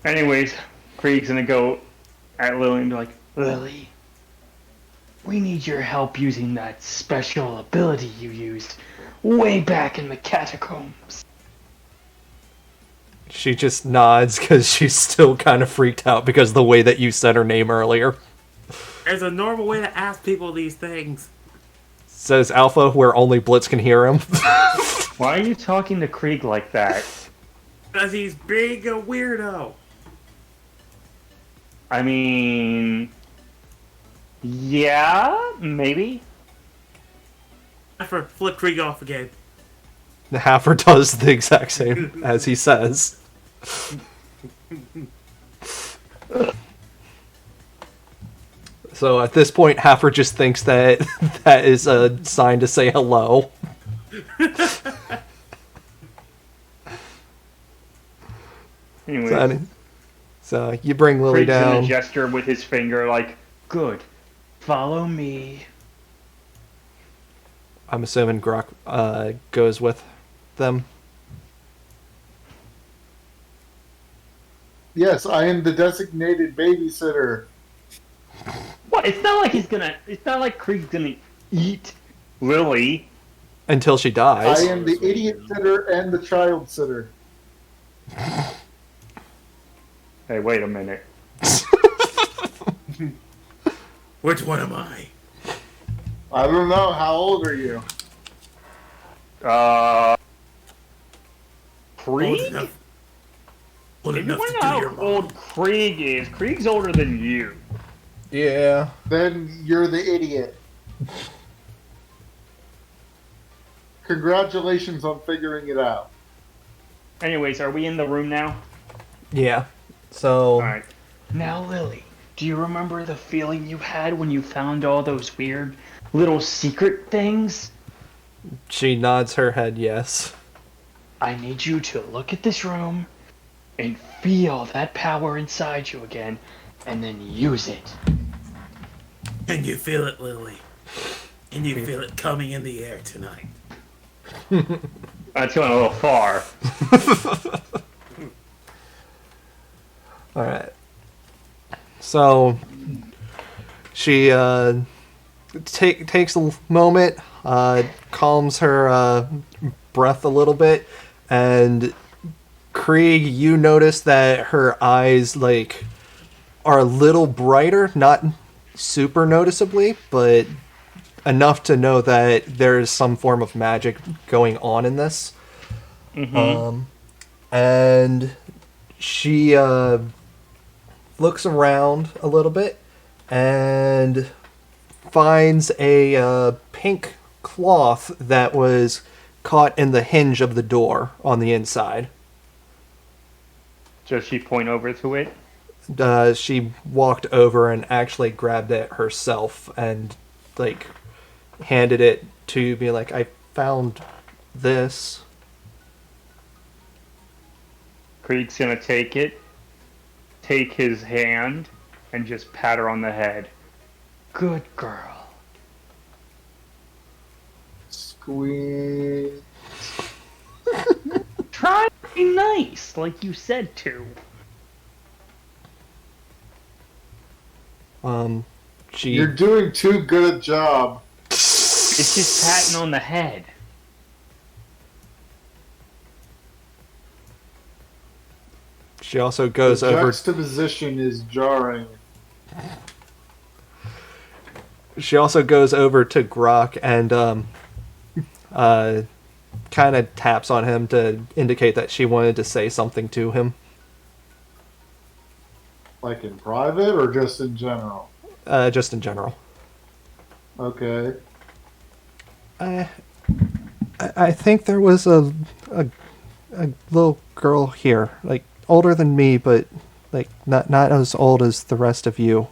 Anyways, Krieg's gonna go at Lily and be like, Lily, we need your help using that special ability you used way back in the catacombs. She just nods because she's still kind of freaked out because of the way that you said her name earlier. There's a normal way to ask people these things. Says Alpha, where only Blitz can hear him. Why are you talking to Krieg like that? Because he's being a weirdo. I mean... Yeah, maybe. After flip Krieg off again. Haffer does the exact same as he says. So at this point, Haffer just thinks that that is a sign to say hello. Anyways, So you bring Lily Krieg's gonna down. gesture with his finger like, good, follow me. I'm assuming Grok goes with them. Yes, I am the designated babysitter. What? It's not like Krieg's gonna eat Lily. Until she dies. I am the idiot sitter and the child sitter. Hey, wait a minute. Which one am I? I don't know. How old are you? Old Krieg? enough. Old You enough wanna to know do how your mom. old Krieg is? Krieg's older than you. Yeah. Then you're the idiot. Congratulations on figuring it out. Anyways, are we in the room now? Yeah. So Alright. Now, Lily, do you remember the feeling you had when you found all those weird little secret things? she nods her head yes. I need you to look at this room and feel that power inside you again, and then use it. Can you feel it, Lily? Can you feel it coming in the air tonight? That's going a little far. Alright. So she takes a moment, calms her breath a little bit, and Krieg, you notice that her eyes like are a little brighter, not super noticeably, but enough to know that there is some form of magic going on in this. And she looks around a little bit and finds a pink cloth that was caught in the hinge of the door on the inside. Does she point over to it? She walked over and actually grabbed it herself and like handed it to me like, I found this. Krieg's gonna take it, take his hand, and just pat her on the head. Good girl. Squeeze. Try to be nice, like you said to. You're doing too good a job. It's just patting on the head. She also goes The over. juxtaposition is jarring. She also goes over to Grok and kind of taps on him to indicate that she wanted to say something to him. Like in private or just in general? Just in general. Okay. I think there was a little girl here, like older than me, but like not as old as the rest of you.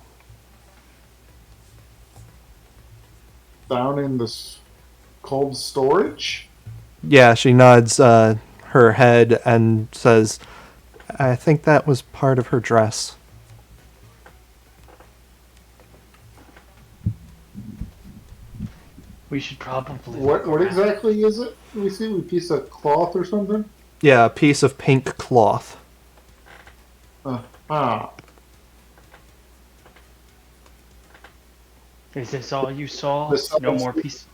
Down in this cold storage? Yeah, she nods her head and says, I think that was part of her dress. We should probably. What exactly is it? Let me see, a piece of cloth or something? Yeah, a piece of pink cloth. Is this all you saw? Besides No more pieces.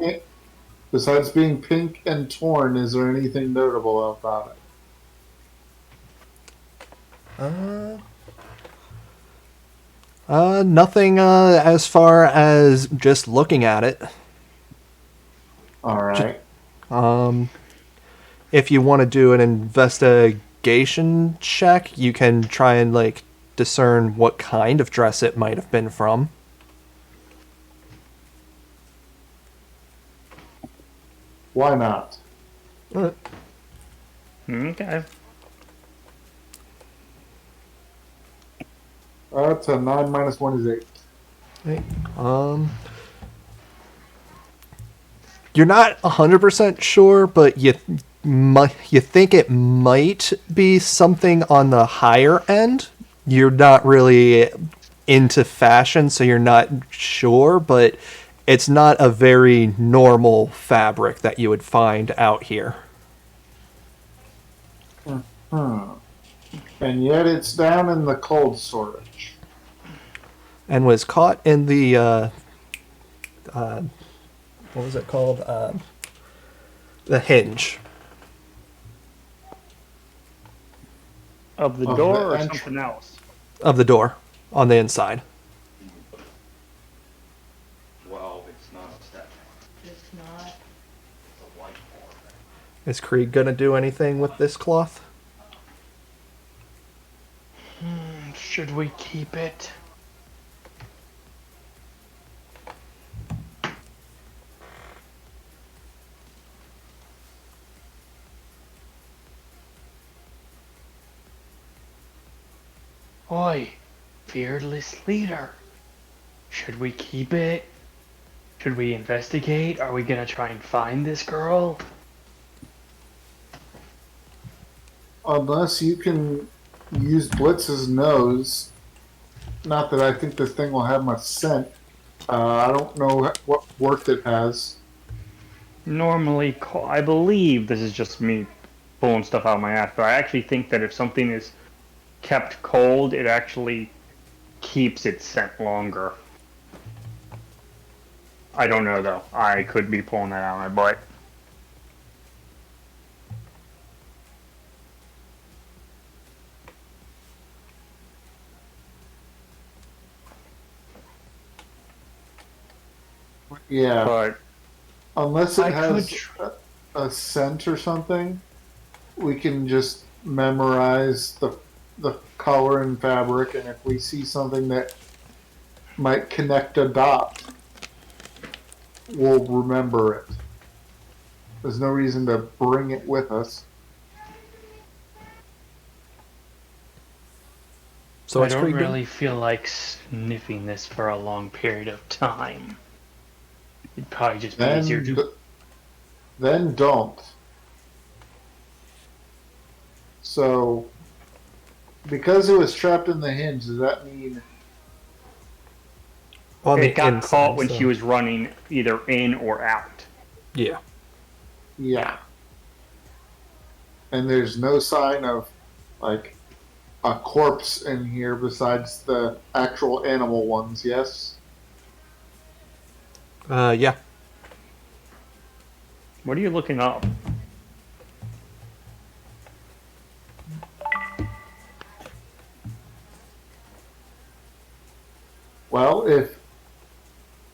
Besides being pink and torn, is there anything notable about it? Nothing as far as just looking at it. Alright. If you want to do an investigation check, you can try and like discern what kind of dress it might have been from. Why not? Okay. That's a 9 minus 1 is 8. Okay. You're not 100% sure, but you think it might be something on the higher end. You're not really into fashion, so you're not sure, but it's not a very normal fabric that you would find out here. And yet it's down in the cold storage. And was caught in the what was it called? The hinge. Of the Of door the or entrance. something else? Of the door on the inside. Well, it's not a step. It's not. It's a whiteboard. Is Krieg gonna do anything with this cloth? Should we keep it? Oi, fearless leader. Should we keep it? Should we investigate? Are we gonna try and find this girl? Unless you can use Blitz's nose. Not that I think this thing will have much scent. I don't know what worth it has. Normally, I believe this is just me pulling stuff out of my ass, but I actually think that if something is kept cold, it actually keeps its scent longer. I don't know though. I could be pulling that out of my butt. Yeah. But Unless it I has could a scent or something. we can just memorize the color and fabric, and if we see something that might connect a dot, we'll remember it. There's no reason to bring it with us. So I what's don't Krieg doing? really feel like sniffing this for a long period of time. It'd probably just be easier to. Then don't. So, because it was trapped in the hinge, does that mean On It the got inside, caught when so- she was running either in or out. Yeah. yeah? And there's no sign of like a corpse in here besides the actual animal ones, yes? Yeah. What are you looking up? Well, if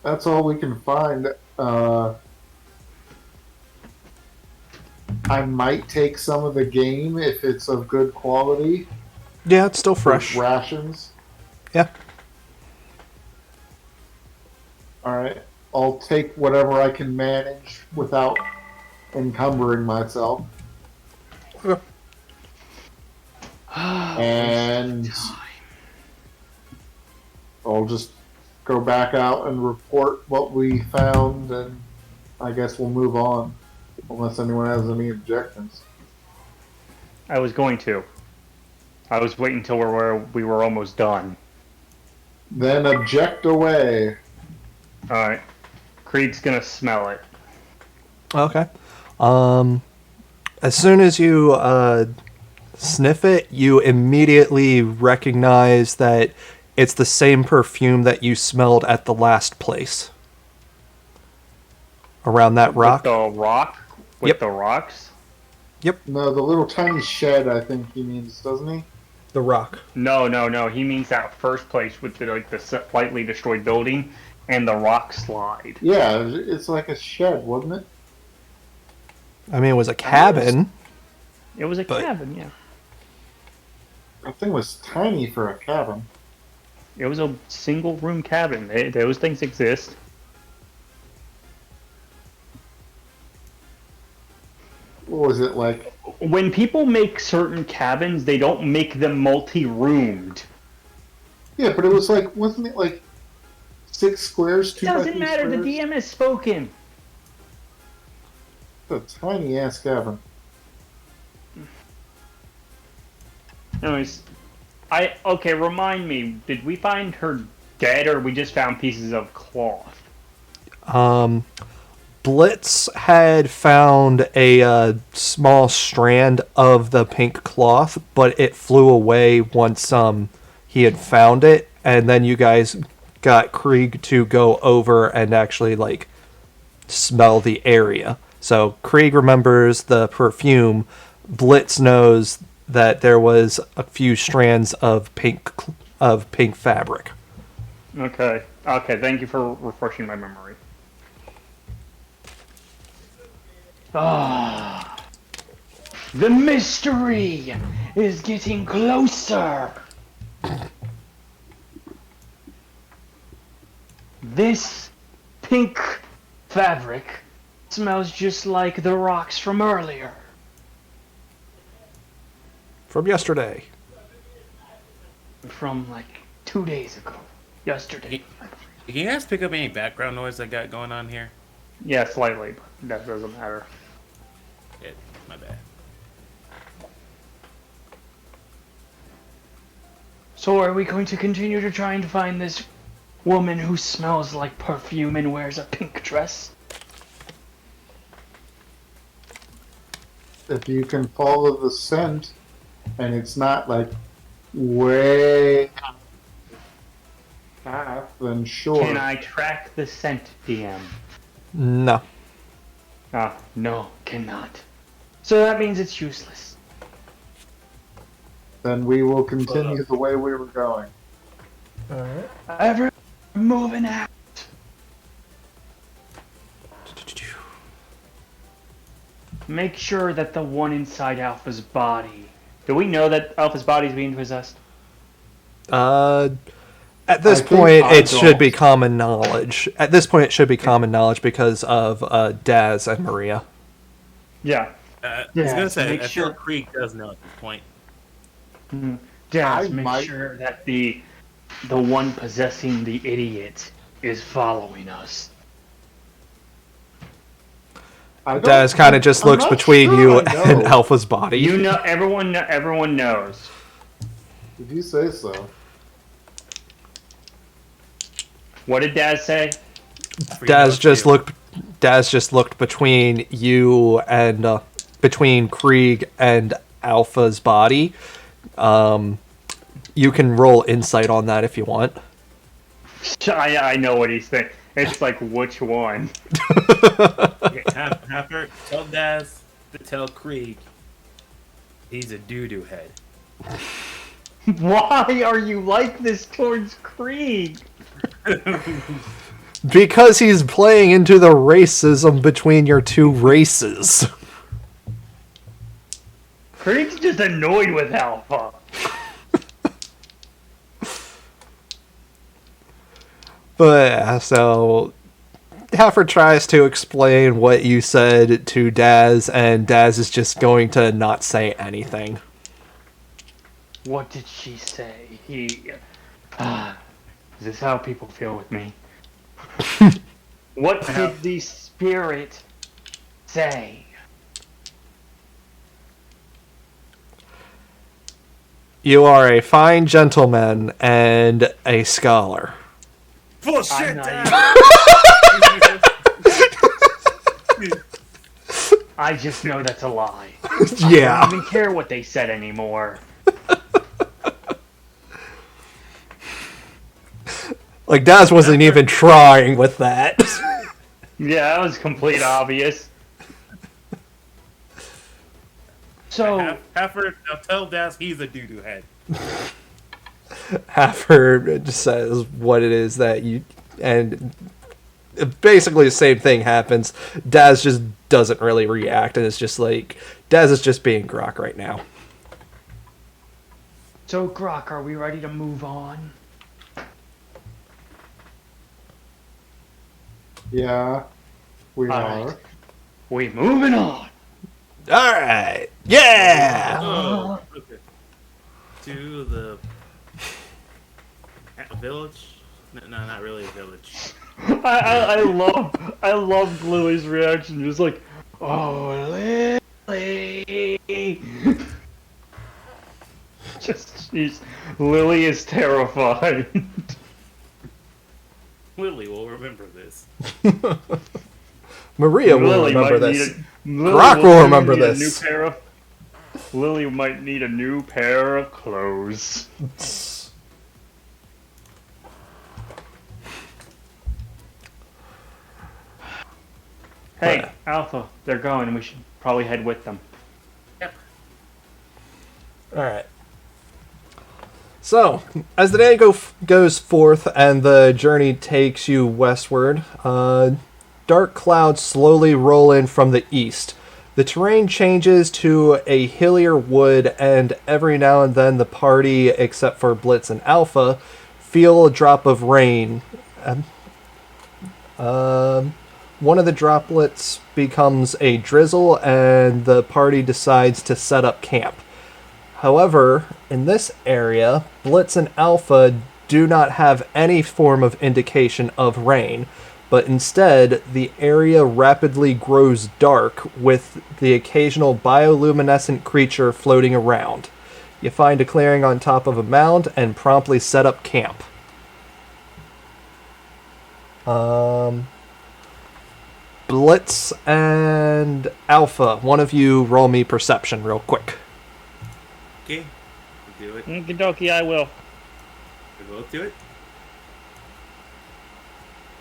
that's all we can find, I might take some of the game if it's of good quality. Yeah, it's still for fresh. rations. Yeah. Alright. I'll take whatever I can manage without encumbering myself. Okay. And I'll just go back out and report what we found, and I guess we'll move on. Unless anyone has any objections. I was going to. I was waiting until we were almost done. Then object away. Alright. Creed's gonna smell it. Okay. As soon as you sniff it, you immediately recognize that it's the same perfume that you smelled at the last place. Around that rock. With the rock? With Yep. the rocks? No, the little tiny shed, I think he means, doesn't he? The rock. No. He means that first place with the slightly destroyed building and the rock slide. Yeah, it's like a shed, wasn't it? I mean, it was a cabin. It was a But- cabin, yeah. That thing was tiny for a cabin. It was a single room cabin. Those things exist. What was it like? When people make certain cabins, they don't make them multi-roomed. Yeah, but it was like, wasn't it like 6 squares? It 2 by doesn't 3 matter. The squares? DM has spoken. It's a tiny ass cabin. Anyways, okay. Remind me. Did we find her dead, or we just found pieces of cloth? Blitz had found a small strand of the pink cloth, but it flew away once he had found it, and then you guys got Krieg to go over and actually like smell the area. So Krieg remembers the perfume. Blitz knows that there was a few strands of pink fabric. Okay. Okay. Thank you for refreshing my memory. Ah, the mystery is getting closer. This pink fabric smells just like the rocks from earlier. From yesterday. From like 2 days ago. Yesterday. Can you guys pick up any background noise I got going on here? Yeah, slightly, but that doesn't matter. Yeah, my bad. So are we going to continue to try and find this woman who smells like perfume and wears a pink dress? If you can follow the scent, and it's not like way half, then sure. Can I track the scent, DM? No. No, cannot. So that means it's useless. Then we will continue the way we were going. Everyone moving out. make sure that the one inside Alpha's body. Do we know that Alpha's body is being possessed? At this I think point, I it should be don't. common knowledge. At this point, it should be common knowledge because of Daz and Maria. Yeah. I was Yeah, gonna say, make I sure- feel Krieg does know at this point. Daz, I make might- sure that the one possessing the idiot is following us. Daz kind of just I'm looks not between sure you I know. and Alpha's body. You know, everyone knows. If you say so. What did Daz say? Daz just looked between you and between Krieg and Alpha's body. You can roll insight on that if you want. I know what he's saying. It's like, which one? Okay, have her tell Daz to tell Krieg he's a doo-doo head. Why are you like this towards Krieg? Because he's playing into the racism between your two races. Krieg's just annoyed with Alpha. But yeah, so Halford tries to explain what you said to Daz, and Daz is just going to not say anything. What did she say? Is this how people feel with me? What did the spirit say? You are a fine gentleman and a scholar. Bullshit, I'm not Daz! I just know that's a lie. I Yeah. don't even care what they said anymore. Like, Daz wasn't even trying with that. Yeah, that was complete obvious. So, Have her now tell Daz he's a doo-doo head. Halford just says what it is that you... And basically the same thing happens. Daz just doesn't really react, and it's just like... Daz is just being Grok right now. Grok, are we ready to move on? Yeah, we All are. right. We moving on. Alright! Yeah! Oh, okay. To the village? No, not really a village. I love Lily's reaction, just like, oh, Lily. Lily is terrified. Lily will remember this. Maria will Lily remember might this. Lily Grok will remember need a this. new pair of- Lily might need a new pair of clothes. Hey, What? Alpha, they're going. We should probably head with them. Alright. So, as the day goes forth and the journey takes you westward, dark clouds slowly roll in from the east. The terrain changes to a hillier wood, and every now and then the party, except for Blitz and Alpha, feel a drop of rain. One of the droplets becomes a drizzle, and the party decides to set up camp. However, in this area, Blitz and Alpha do not have any form of indication of rain, but instead, the area rapidly grows dark with the occasional bioluminescent creature floating around. You find a clearing on top of a mound and promptly set up camp. Blitz and Alpha, one of you roll me perception real quick. Okay, we do it. Okie dokie, I will. We both do it.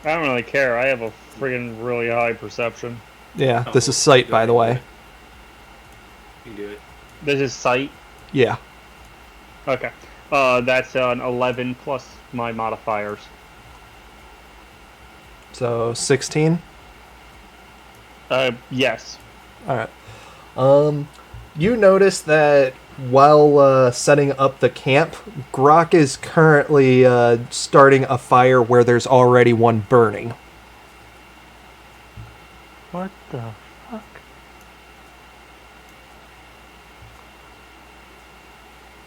I don't really care. I have a friggin' really high perception. Yeah, Oh, this is sight, by the way. You do it. This is sight. Yeah. Okay. That's an 11 plus my modifiers. So, 16? Yes. Alright. You notice that while setting up the camp, Grok is currently starting a fire where there's already one burning. What the fuck?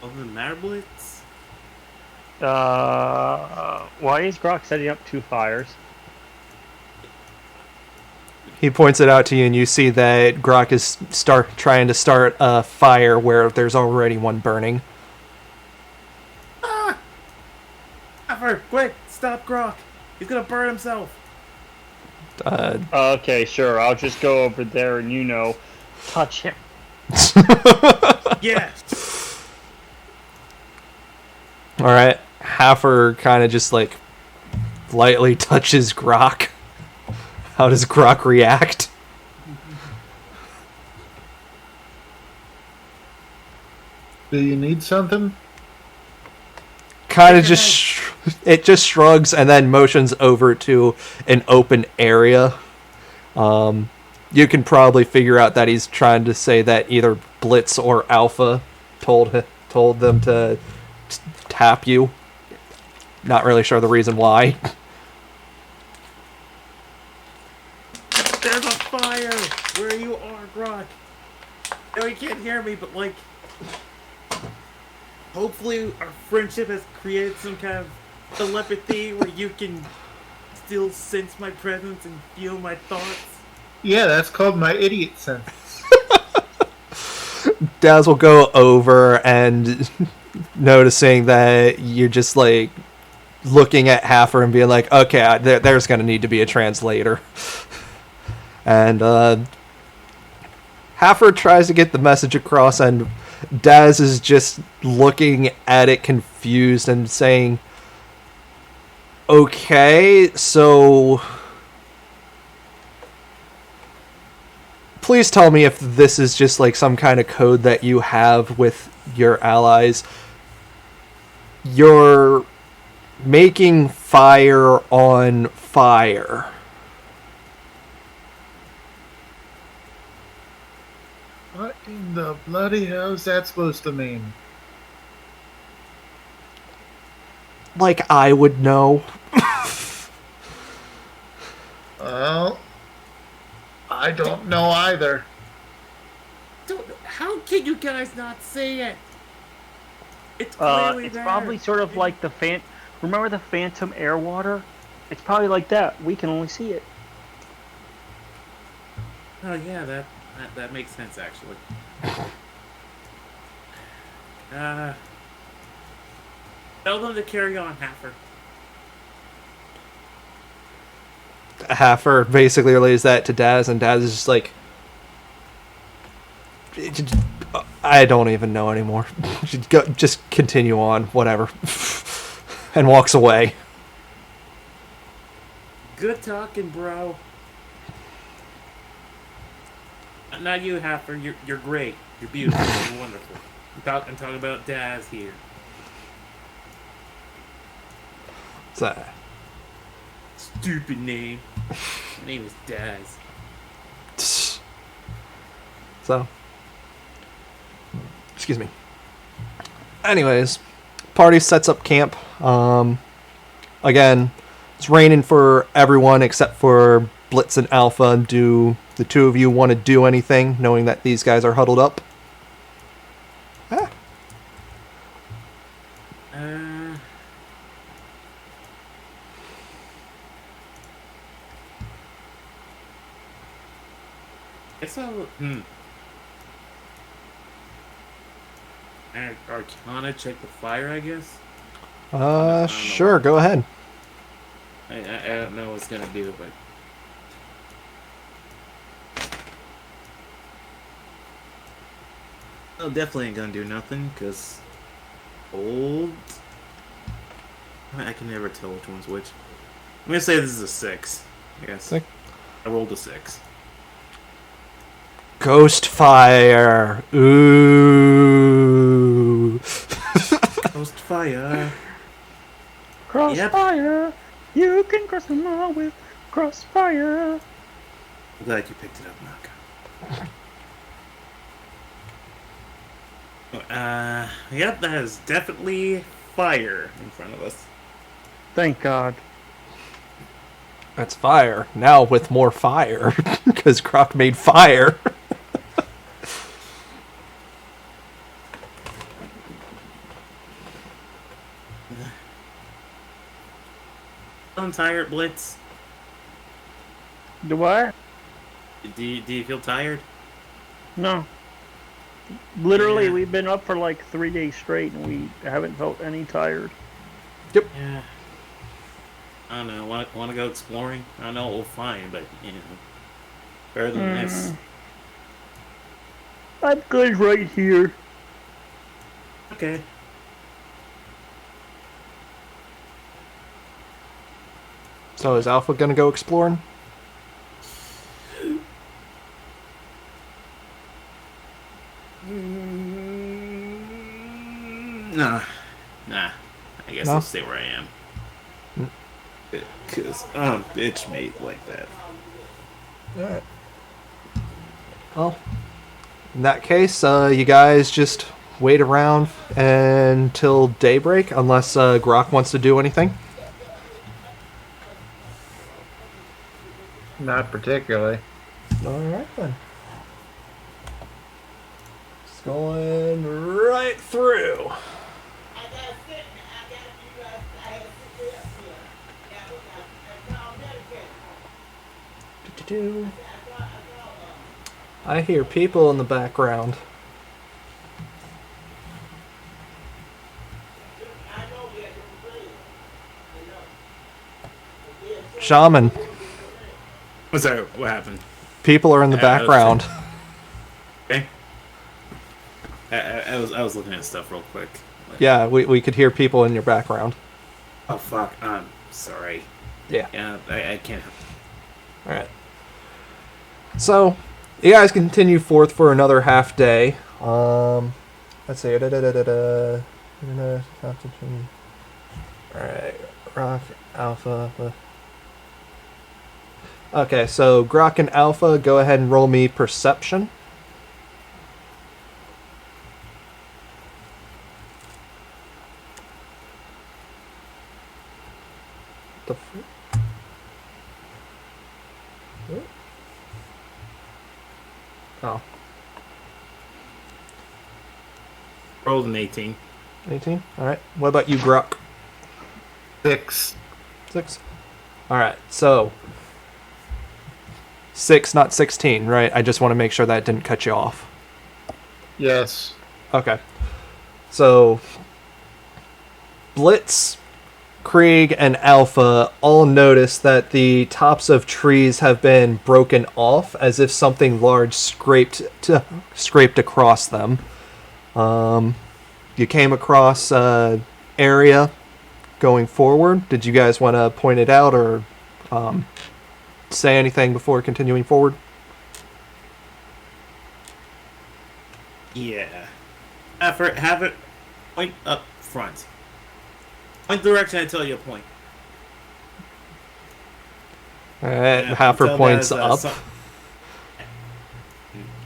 Doesn't matter, Blitz. Why is Grok setting up 2 fires? He points it out to you, and you see that Grok is trying to start a fire where there's already one burning. Alfred, quick! Stop Grok! He's gonna burn himself! Okay, sure. I'll just go over there and, touch him. Yes! Alright, Haffer kind of just, lightly touches Grok. How does Grok react? Do you need something? Kind of it just shrugs and then motions over to an open area. You can probably figure out that he's trying to say that either Blitz or Alpha told them to tap you. Not really sure the reason why. There's a fire where you are, Grok! No, you can't hear me, but hopefully our friendship has created some kind of telepathy where you can still sense my presence and feel my thoughts. Yeah, that's called my idiot sense. Daz will go over and noticing that you're just looking at Haffer and being like, okay, there's going to need to be a translator. And Haffer tries to get the message across, and Daz is just looking at it confused and saying, okay, so please tell me if this is just some kind of code that you have with your allies. You're making fire on fire. What in the bloody hell is that supposed to mean? I would know. Well, I don't know either. How can you guys not see it? It's clearly It's there. probably sort of like the Remember the Phantom Air Water? It's probably like that. We can only see it. Oh yeah, that makes sense actually. Tell them to carry on, Haffer. Haffer basically relays that to Daz, and Daz is just I don't even know anymore. Just continue on, whatever. And walks away. Good talking, bro. Not you, Haffer. You're great. You're beautiful. You're wonderful. I'm talking about Daz here. What's that? Stupid name. My name is Daz. So, excuse me. Anyways, party sets up camp. Again, it's raining for everyone except for Blitz and Alpha. Do the two of you want to do anything, knowing that these guys are huddled up? Ah. Guess I'll Arcana check the fire, I guess. Sure, go ahead. I don't know what's gonna do, but well, definitely ain't gonna do nothing, cause old. I can never tell which one's which. I'm gonna say this is a 6. Yes. 6? I rolled a 6. Ghost fire. Ooh. Ghost fire. Crossfire. You can cross them all with crossfire. I'm glad you picked it up, Knock. Yep, that is definitely fire in front of us. Thank God. That's fire. Now with more fire, because Croc made fire. I'm tired, Blitz. Do I? Do you feel tired? No. Literally, Yeah. we've been up for like 3 days straight, and we haven't felt any tired. Yeah. I don't know. Want to go exploring? I don't know what we'll find, but better than this. I'm good right here. Okay. So is Alpha gonna go exploring? Nah. I guess No? I'll stay where I am. Because I'm bitch made like that. Alright. Well, in that case, you guys just wait around until daybreak, unless Grok wants to do anything. Not particularly. Alright then. Just going right through. Do-do-do. I hear people in the background. Shaman. What's that? What happened? People are in the background. Okay. I was looking at stuff real quick. Yeah, we could hear people in your background. Oh fuck. I'm sorry. Yeah. Yeah, I can't. Alright. So, you guys continue forth for another half day. Let's see. Alright. Rock, Alpha. Okay, so Grok and Alpha, go ahead and roll me perception. The Oh, Rolled an 18. 18? Alright. What about you, Grok? 6. 6? Alright, so 6, not 16, right? I just want to make sure that didn't cut you off. Yes. Okay. So, Blitz, Krieg, and Alpha all notice that the tops of trees have been broken off as if something large scraped across them. You came across an area going forward. Did you guys want to point it out or say anything before continuing forward? Yeah. Have it point up front. Point direction and tell you a point. Alright, Yeah, Halfer tell points Daz, up.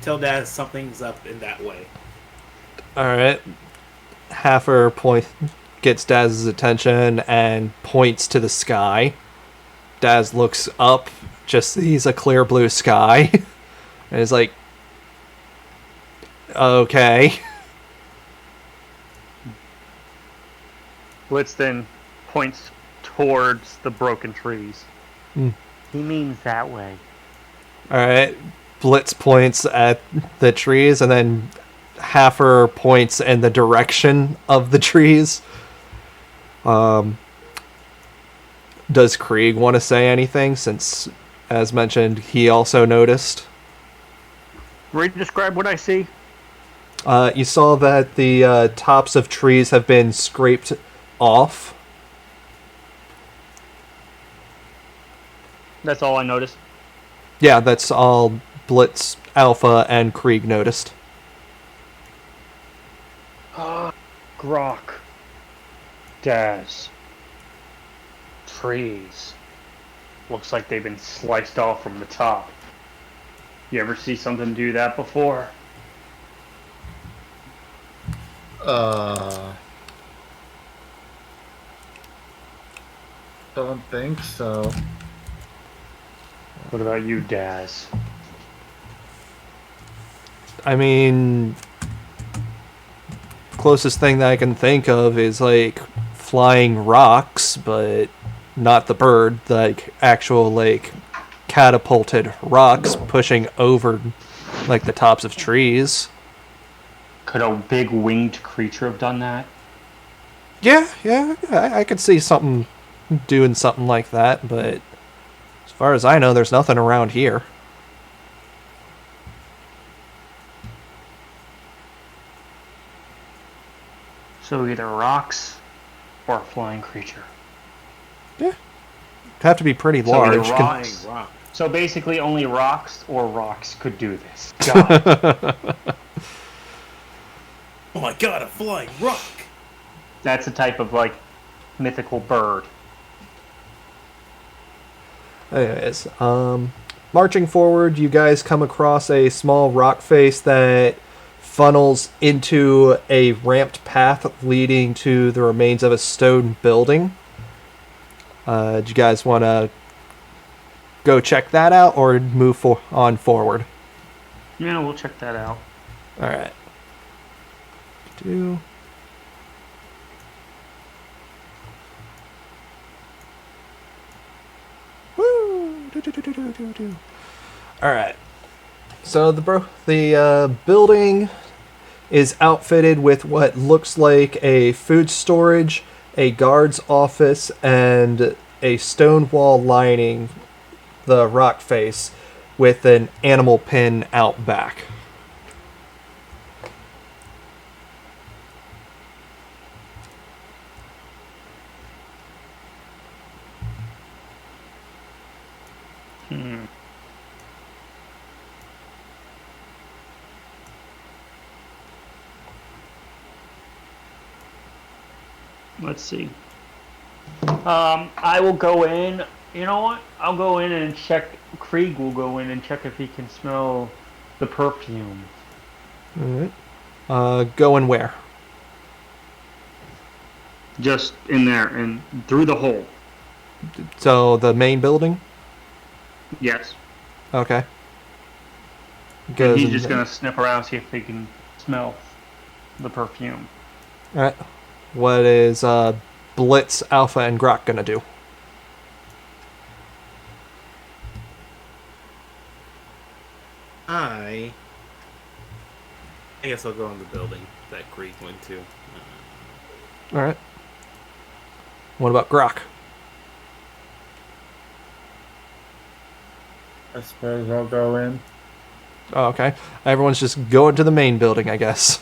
Tell Dad something's up in that way. Alright. Halfer gets Daz's attention and points to the sky. Daz looks up, just sees a clear blue sky, and is like, okay. Blitz then points towards the broken trees. Hmm. He means that way. Alright. Blitz points at the trees, and then Halfer points in the direction of the trees. Does Krieg want to say anything, since, as mentioned, he also noticed? Describe what I see. You saw that the tops of trees have been scraped off. That's all I noticed. Yeah, that's all Blitz, Alpha, and Krieg noticed. Grok. Daz. Trees. Looks like they've been sliced off from the top. You ever see something do that before? Don't think so. What about you, Daz? I mean, closest thing that I can think of is like flying rocks, but not the bird, like actual like catapulted rocks pushing over like the tops of trees. Could a big winged creature have done that? Yeah, I could see something doing something like that, but as far as I know, there's nothing around here. So either rocks or a flying creature. It'd have to be pretty So either large. rocks. So basically, only rocks or rocks could do this. Got it. Oh my god, a flying rock! That's a type of like mythical bird. Anyways, marching forward, you guys come across a small rock face that funnels into a ramped path leading to the remains of a stone building. Do you guys want to go check that out or move on forward? Yeah, we'll check that out. All right. Woo! All right. So the building is outfitted with what looks like a food storage, a guard's office, and a stone wall lining the rock face with an animal pen out back. Let's see. I will go in. You know what? I'll go in and check. Krieg will go in and check if he can smell the perfume. All right. Going where? Just in there and through the hole. So the main building? Yes. Okay. And he's just gonna sniff around, see if he can smell the perfume. All right. What is Blitz, Alpha, and Grok gonna do? I guess I'll go in the building that Creek went to. All right. What about Grok? I suppose I'll go in. Oh, okay. Everyone's just going to the main building, I guess.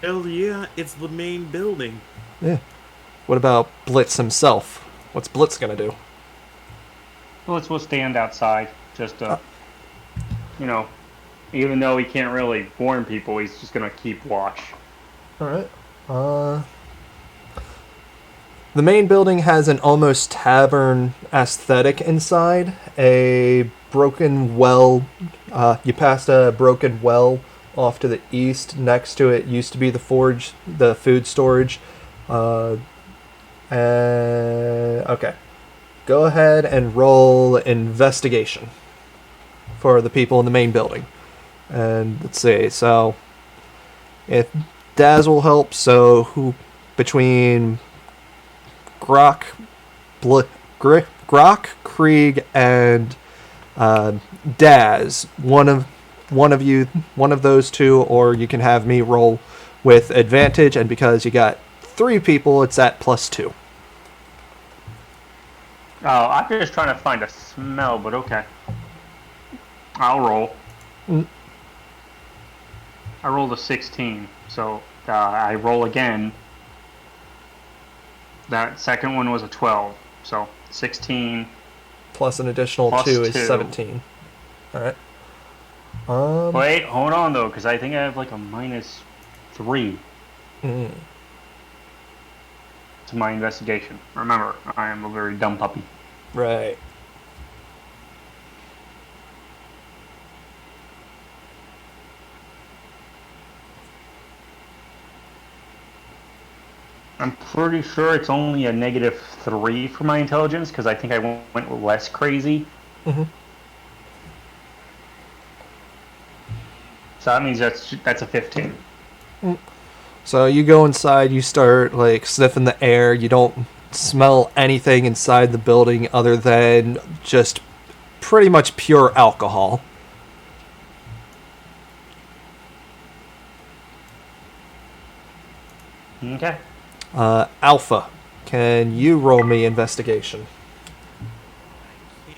Hell yeah, it's the main building. Yeah. What about Blitz himself? What's Blitz gonna do? We'll stand outside. Just you know, even though he can't really warn people, he's just gonna keep watch. All right. The main building has an almost tavern aesthetic inside. A broken well. You passed a broken well off to the east. Next to it used to be the forge, the food storage. Okay. Go ahead and roll investigation for the people in the main building. And let's see. So if Daz will help, so who between Grok, Krieg, and Daz, one of those two, or you can have me roll with advantage, and because you got 3 people, it's at +2. Oh, I'm just trying to find a smell, but okay. I'll roll. I rolled a 16, so I roll again. That second one was a 12, so 16. Plus an additional Plus 2 is 2. 17. Alright. Wait, hold on though, because I think I have like a -3 to my investigation. Remember, I am a very dumb puppy. Right. I'm pretty sure it's only a -3 for my intelligence because I think I went less crazy. Mm-hmm. So that means that's a 15. So you go inside, you start like sniffing the air. You don't smell anything inside the building other than just pretty much pure alcohol. Okay. Alpha, can you roll me investigation? And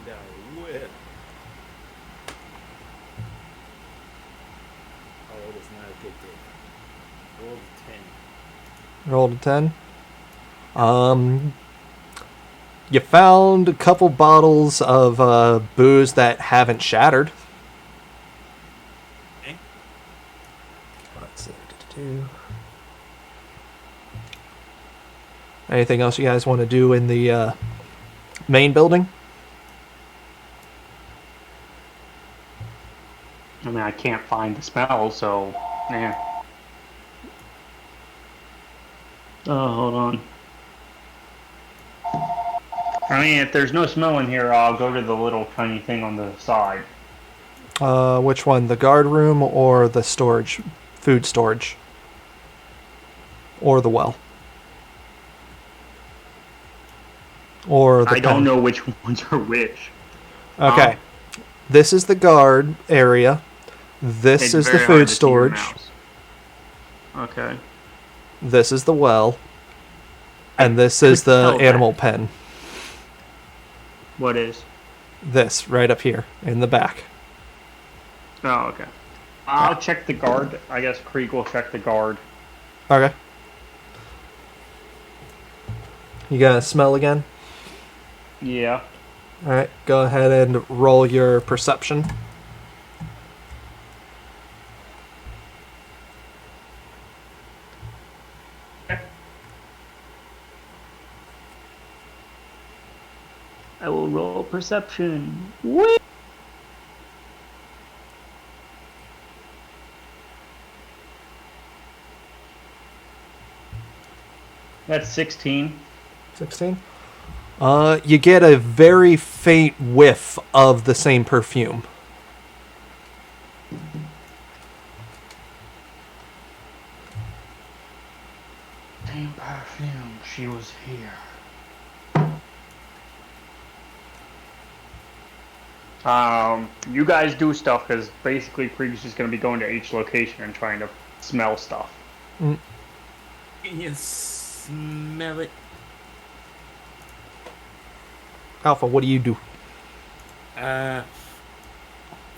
I will. Oh, it is not a good day. Roll a 10. Rolled a 10. You found a couple bottles of booze that haven't shattered. Okay. Let's see. Anything else you guys want to do in the main building? I mean, I can't find the smell, so yeah. Oh, hold on. I mean, if there's no smell in here, I'll go to the little tiny thing on the side. Which one? The guard room or the storage, food storage? Or the well? Or the I don't pen? know which ones are which. Okay. This is the guard area. This It's is the very hard food to see your storage. mouse. Okay. This is the well. And this is could the tell animal that. pen. What is? This, right up here, in the back. Oh, okay. I'll check the guard. I guess Krieg will check the guard. Okay. You got a smell again? Yeah. Alright, go ahead and roll your perception. I will roll perception. Whee! That's 16. 16. You get a very faint whiff of the same perfume. Same perfume. She was here. You guys do stuff because basically Krieg's just going to be going to each location and trying to smell stuff. Can you smell it? Alpha, what do you do? Question.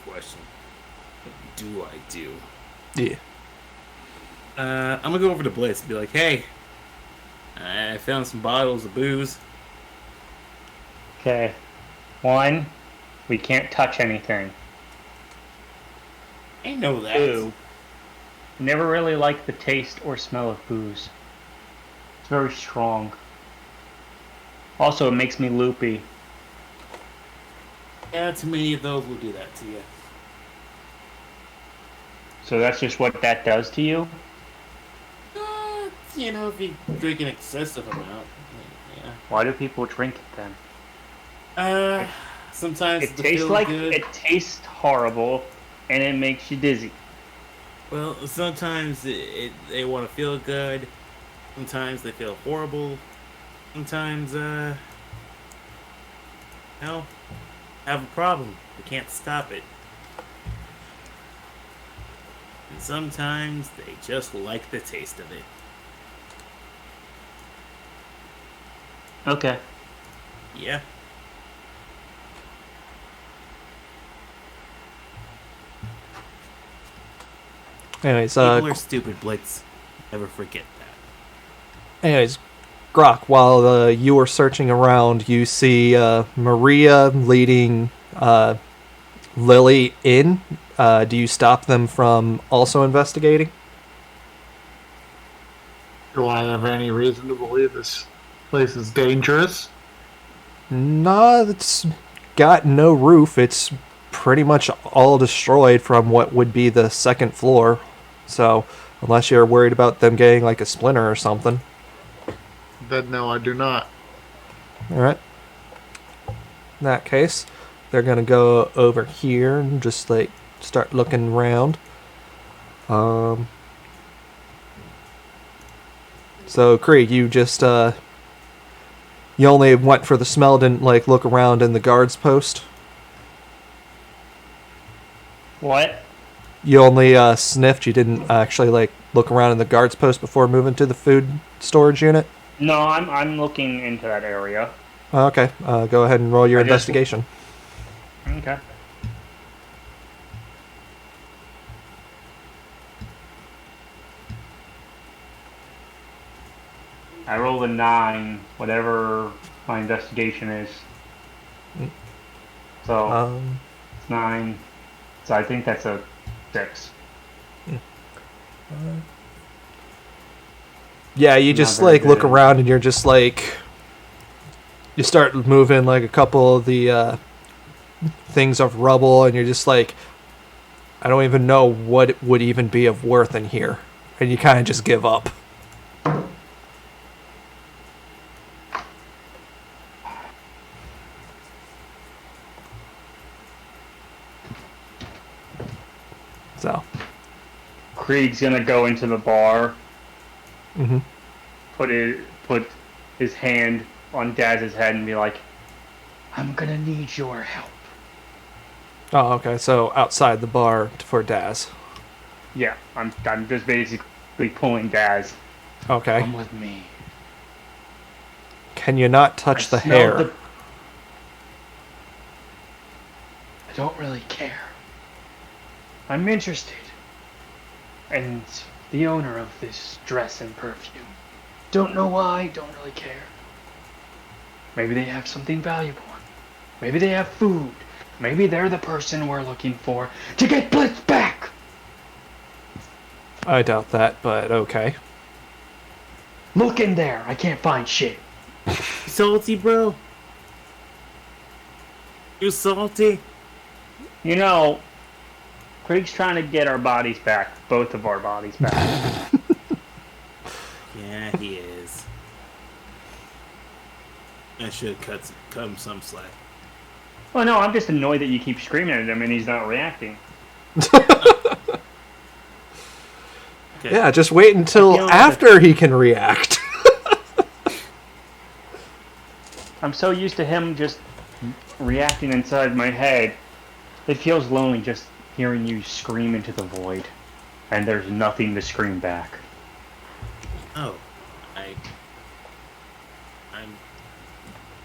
What do I do? Yeah. I'm gonna go over to Blitz and be like, hey, I found some bottles of booze. Okay. 1, we can't touch anything. I know that. 2, never really liked the taste or smell of booze. It's very strong. Also, it makes me loopy. Yeah, too many of those will do that to you. So that's just what that does to you? You know, if you drink an excessive amount. Yeah. Why do people drink it then? Sometimes It the tastes feels like good. it tastes horrible, and it makes you dizzy. Well, sometimes they want to feel good. Sometimes they feel horrible. Sometimes, have a problem. They can't stop it. And sometimes they just like the taste of it. Okay. Yeah. Anyways, People are stupid, Blitz. Never forget that. anyways, Grok, while you were searching around, you see Maria leading Lily in. Do you stop them from also investigating? Do I have any reason to believe this place is dangerous? No, it's got no roof. It's pretty much all destroyed from what would be the second floor. So Unless you're worried about them getting like a splinter or something. Then no, I do not. Alright. In that case, they're going to go over here and just like start looking around. So Krieg, you just you only went for the smell, didn't like look around in the guards post? What? You only sniffed, you didn't actually like look around in the guards post before moving to the food storage unit? No, I'm looking into that area. Okay, go ahead and roll your I just- investigation. Okay. I rolled a 9, whatever my investigation is. So it's 9. So I think that's a 6. Yeah, you just Not very like look good. around and you're just like, you start moving like a couple of the things of rubble, and you're just like, I don't even know what it would even be of worth in here, and you kind of just give up. So, Krieg's gonna go into the bar, hmm put his hand on Daz's head and be like, I'm gonna need your help. oh, okay. So outside the bar for Daz. yeah, I'm just basically pulling Daz. Okay. Come with me. Can you not touch the smelled hair? I don't really care. I'm interested. And the owner of this dress and perfume. Don't know why, don't really care. Maybe they have something valuable. Maybe they have food. Maybe they're the person we're looking for to get Blitz back! I doubt that, but okay. Look in there, I can't find shit. Salty, bro? You salty? You know, Krieg's trying to get our bodies back, both of our bodies back. Yeah, he is. I should cut him some slack. Well, no, I'm just annoyed that you keep screaming at him and he's not reacting. Okay. Yeah, just wait until feel like after he can react. I'm so used to him just reacting inside my head. It feels lonely just hearing you scream into the void, and there's nothing to scream back. Oh, I'm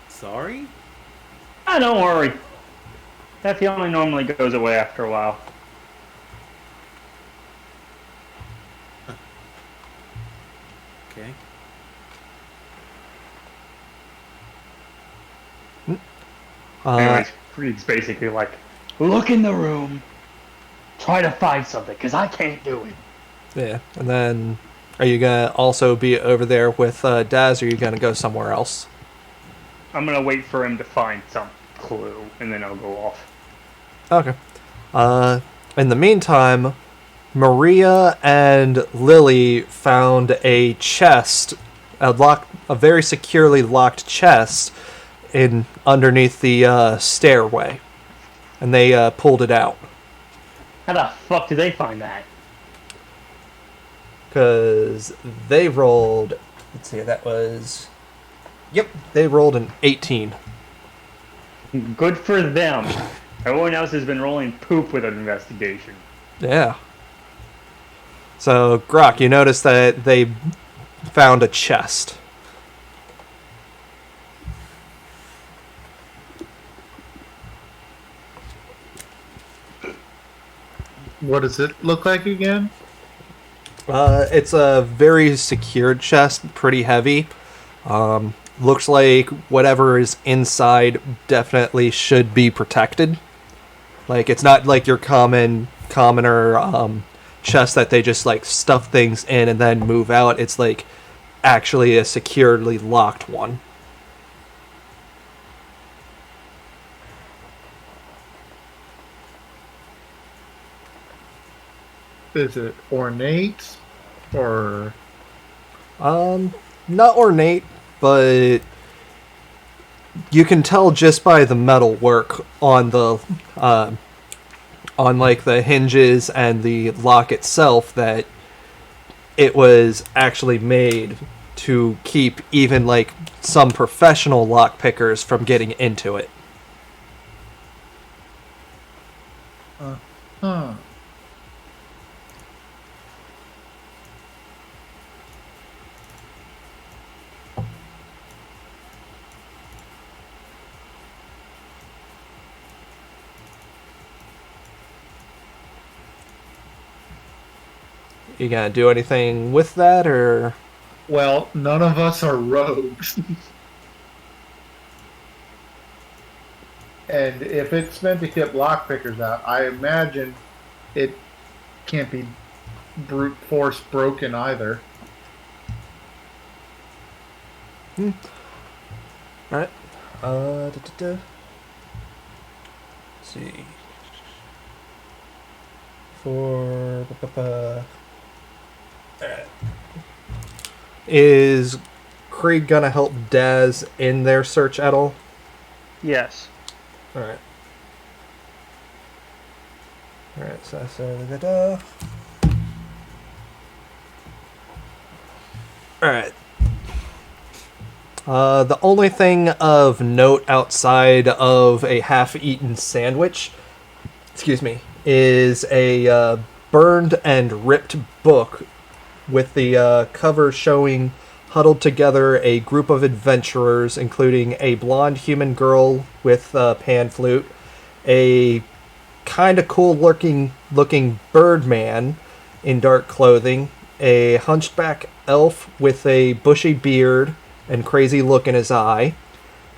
sorry. Ah, don't worry. That feeling normally goes away after a while. Okay. Anyways, Krieg's basically like, Look in the room. Try to find something, because I can't do it. Yeah, and then are you gonna also be over there with Daz, or are you gonna go somewhere else? I'm gonna wait for him to find some clue, and then I'll go off. Okay. In the meantime, Maria and Lily found a chest, a very securely locked chest, in underneath the stairway, and they pulled it out. How the fuck did they find that? Because they rolled, let's see, that was, yep, they rolled an 18. Good for them. Everyone else has been rolling poop with an investigation. Yeah. So, Grok, you notice that they found a chest. What does it look like again? It's a very secured chest, pretty heavy. Looks like whatever is inside definitely should be protected. Like, it's not like your commoner chest that they just like stuff things in and then move out. It's like actually a securely locked one. Is it ornate? Or Not ornate, but you can tell just by the metal work on the on like the hinges and the lock itself that it was actually made to keep even like some professional lock pickers from getting into it. huh. You gonna do anything with that, or Well, none of us are rogues. And if it's meant to keep lockpickers out, I imagine it can't be brute force broken either. Alright. Let's see. For is Krieg gonna help Daz in their search at all? Yes. Alright. Alright, so that's Alright. The only thing of note outside of a half-eaten sandwich, excuse me, is a burned and ripped book with the cover showing huddled together a group of adventurers, including a blonde human girl with a pan flute, a kind of cool looking bird man in dark clothing, a hunchback elf with a bushy beard and crazy look in his eye,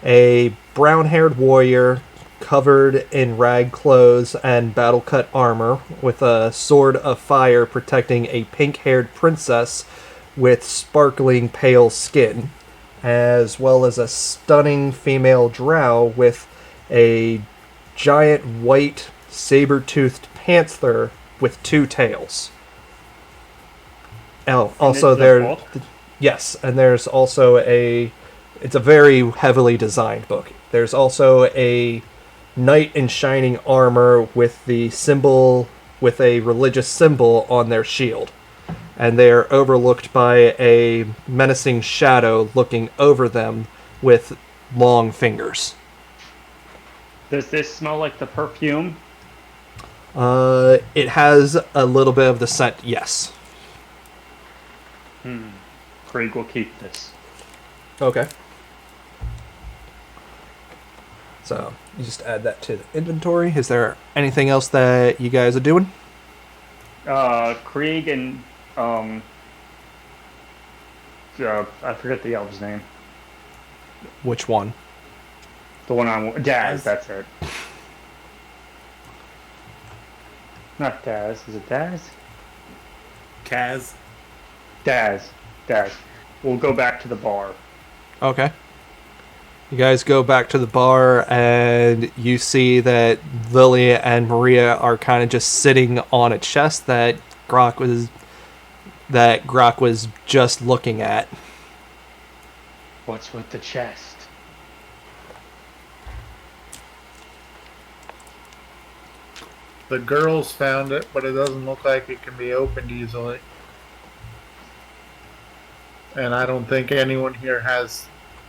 a brown-haired warrior covered in rag clothes and battle-cut armor with a sword of fire protecting a pink-haired princess with sparkling pale skin, as well as a stunning female drow with a giant white saber-toothed panther with 2 tails. Oh, also there... Yes, and there's also it's a very heavily designed book. There's also a knight in shining armor with the symbol, with a religious symbol on their shield. And they're overlooked by a menacing shadow looking over them with long fingers. Does this smell like the perfume? It has a little bit of the scent, yes. Krieg will keep this. Okay. So, you just add that to the inventory. Is there anything else that you guys are doing? Krieg and, I forget the elf's name. Which one? The one on Daz, that's it. Not Daz, is it Daz? Kaz. Daz. We'll go back to the bar. Okay. You guys go back to the bar, and you see that Lily and Maria are kind of just sitting on a chest that Grok was just looking at. What's with the chest? The girls found it, but it doesn't look like it can be opened easily. And I don't think anyone here has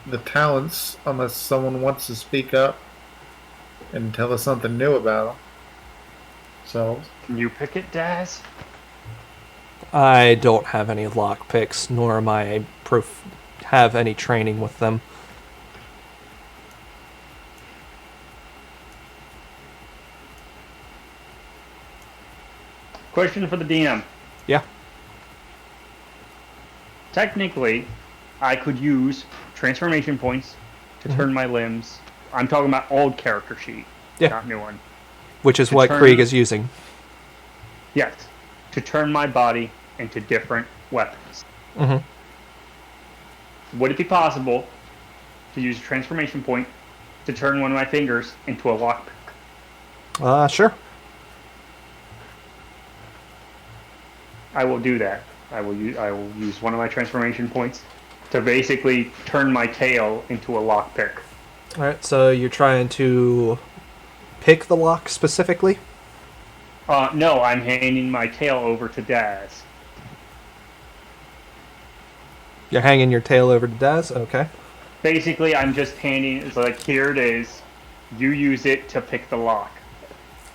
the talents unless someone wants to speak up and tell us something new about them. So, Can you pick it, Daz? I don't have any lock picks, nor am I have any training with them. Question for the DM. Yeah. Technically, I could use transformation points to turn my limbs. I'm talking about old character sheet, Yeah. not new one. Which is To what turn- Krieg is using. Yes, to turn my body into different weapons. Mm-hmm. Would it be possible to use a transformation point to turn one of my fingers into a lockpick? Sure. I will do that. I will use one of my transformation points to basically turn my tail into a lockpick. Alright, so you're trying to pick the lock specifically? No, I'm handing my tail over to Daz. You're hanging your tail over to Daz? Okay. Basically, I'm just handing. It's like, here it is. You use it to pick the lock.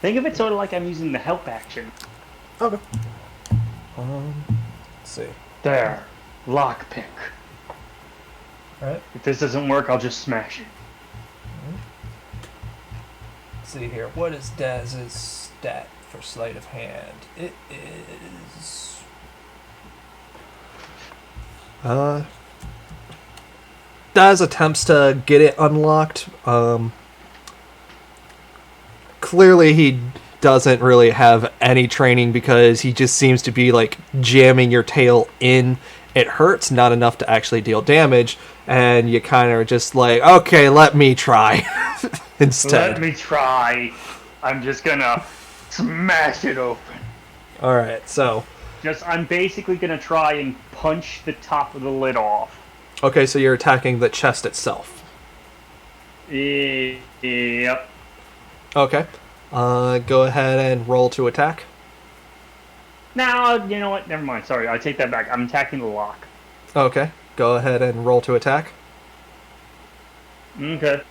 Think of it sort of like I'm using the help action. Okay. Let's see. There, lockpick. Alright. If this doesn't work, I'll just smash it. Let's see here. What is Daz's stat for sleight of hand? It is... Daz attempts to get it unlocked. Clearly he doesn't really have any training because he just seems to be like jamming your tail in. It hurts, not enough to actually deal damage, and you kind of are just like, okay, let me try instead. Let me try. I'm just gonna smash it open. Alright, so... I'm basically gonna try and punch the top of the lid off. Okay, so you're attacking the chest itself. Yep. Okay. Go ahead and roll to attack. Now, you know what? Never mind. Sorry, I take that back. I'm attacking the lock. Okay. Go ahead and roll to attack. Okay.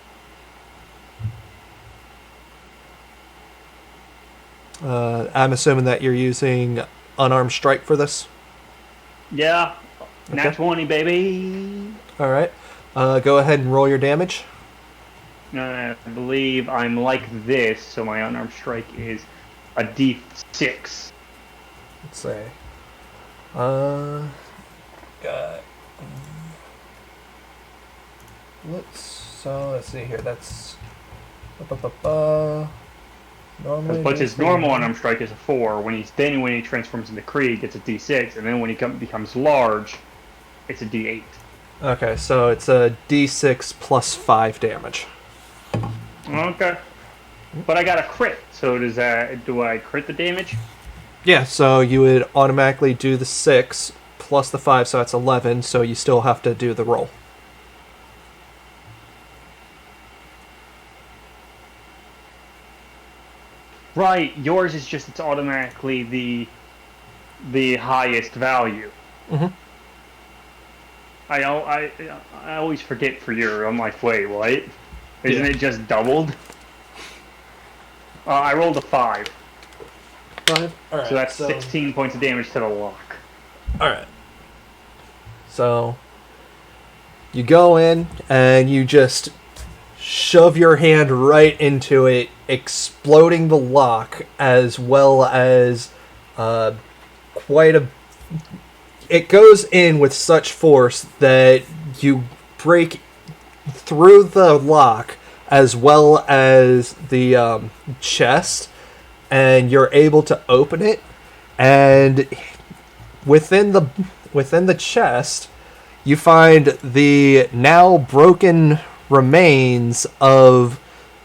I'm assuming that you're using unarmed strike for this. Yeah. Okay. Nat 20, baby. Alright. Go ahead and roll your damage. I believe I'm like this, so my unarmed strike is a D6. Let's see. Got... Let's see here. That's... Normally, But his normal unarmed strike is a 4. When he transforms into Krieg, it's a D6, and then when he becomes large, it's a D8. Okay, so it's a D6 plus 5 damage. Okay. But I got a crit, so do I crit the damage? Yeah, so you would automatically do the 6 plus the 5, so that's 11, so you still have to do the roll. Right, yours is just it's automatically the highest value. Mm-hmm. I always forget for your. I'm like, wait, what? Isn't it just doubled? I rolled a 5. 5? Alright. So that's 16 points of damage to the lock. Alright. So, you go in and you just shove your hand right into it, exploding the lock, as well as quite a... It goes in with such force that you break through the lock as well as the chest, and you're able to open it, and within the chest you find the now broken remains of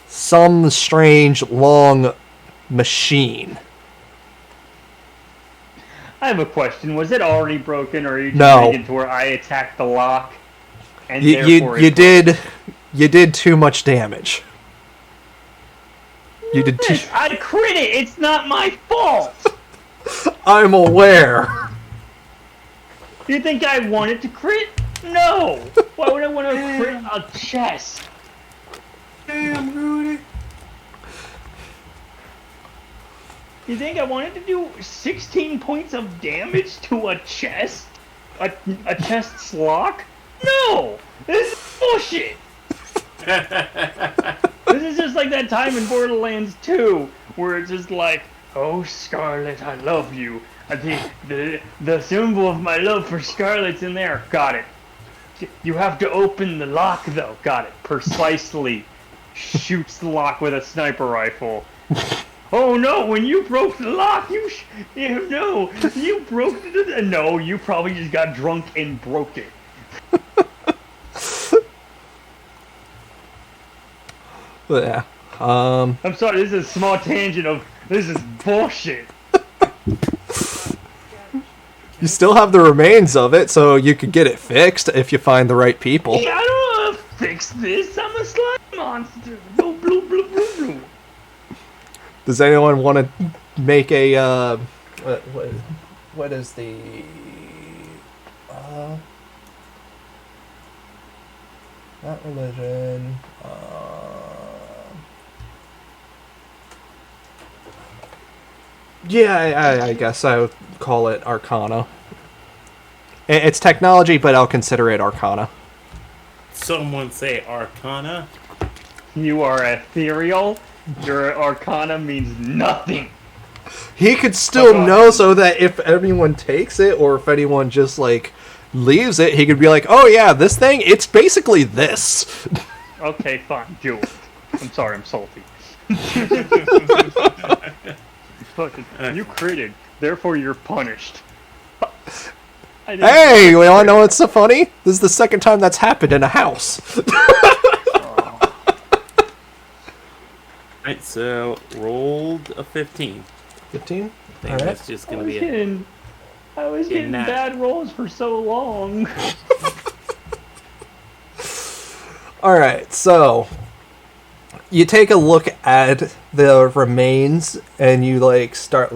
some strange long machine. I have a question. Was it already broken, or are you just No. making it to where I attacked the lock? And You did too much damage. You did too... I crit it! It's not my fault! I'm aware. You think I wanted to crit? No! Why would I want to crit a chest? Damn, Rudy. You think I wanted to do 16 points of damage to a chest? A chest's lock? No! This is bullshit! This is just like that time in Borderlands 2, where it's just like, oh, Scarlet, I love you. The symbol of my love for Scarlet's in there. Got it. You have to open the lock, though. Got it. Precisely. Shoots the lock with a sniper rifle. Oh no! When you broke the lock, you broke the. No, you probably just got drunk and broke it. Yeah. I'm sorry. This is a small tangent of this is bullshit. You still have the remains of it, so you could get it fixed if you find the right people. Hey, I don't want to fix this. I'm a slime monster. Blue, blue, blue, blue, blue. Does anyone want to make a what is the not religion? Yeah, I guess I would call it Arcana. It's technology, but I'll consider it Arcana. Someone say Arcana. You are ethereal. Your arcana means nothing. He could still know, so that if anyone takes it, or if anyone just, like, leaves it, he could be like, oh yeah, this thing, it's basically this. Okay, fine, do it. I'm sorry, I'm salty. Fucking, you created, therefore you're punished. Hey, you wanna know what's so funny? This is the second time that's happened in a house. Alright, so rolled a 15. 15? I think Alright. that's just gonna be it. I was getting that. bad rolls for so long. Alright, so you take a look at the remains and you like start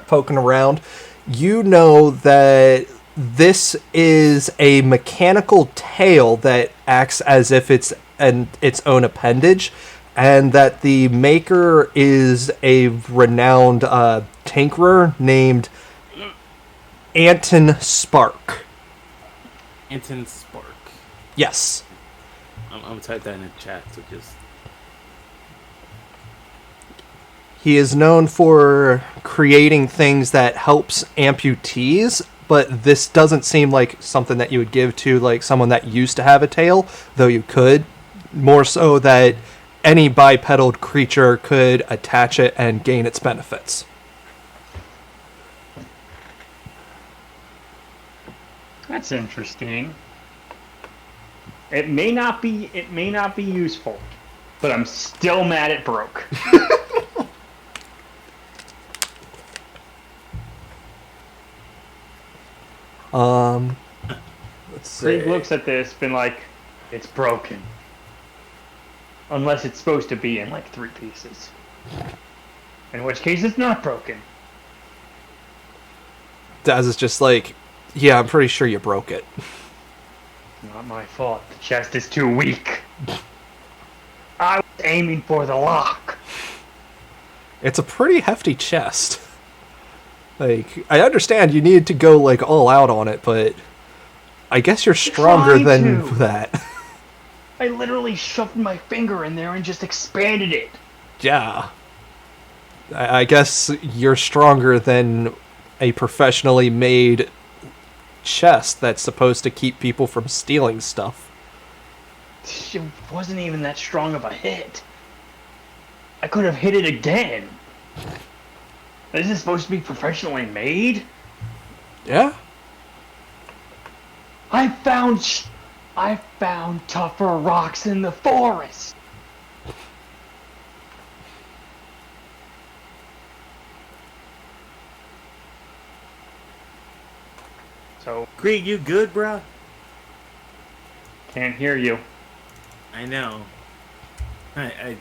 poking around. You know that this is a mechanical tail that acts as if it's its own appendage, and that the maker is a renowned tinkerer named Anton Spark. Anton Spark. Yes. I'm gonna type that in the chat, so just... He is known for creating things that helps amputees, but this doesn't seem like something that you would give to like someone that used to have a tail, though you could. More so that any bipedal creature could attach it and gain its benefits. That's interesting. It may not be useful, but I'm still mad it broke. Let's see. Craig looks at this, been like, it's broken. Unless it's supposed to be in like 3 pieces. In which case it's not broken. Daz is just like, yeah, I'm pretty sure you broke it. Not my fault. The chest is too weak. I was aiming for the lock. It's a pretty hefty chest. Like, I understand you needed to go like all out on it, but I guess you're stronger Tried than to. that. I literally shoved my finger in there and just expanded it. Yeah. I guess you're stronger than a professionally made chest that's supposed to keep people from stealing stuff. It wasn't even that strong of a hit. I could have hit it again. Is this supposed to be professionally made? Yeah? I found tougher rocks in the forest. So, Krieg, you good, bro? can't hear you. I know. I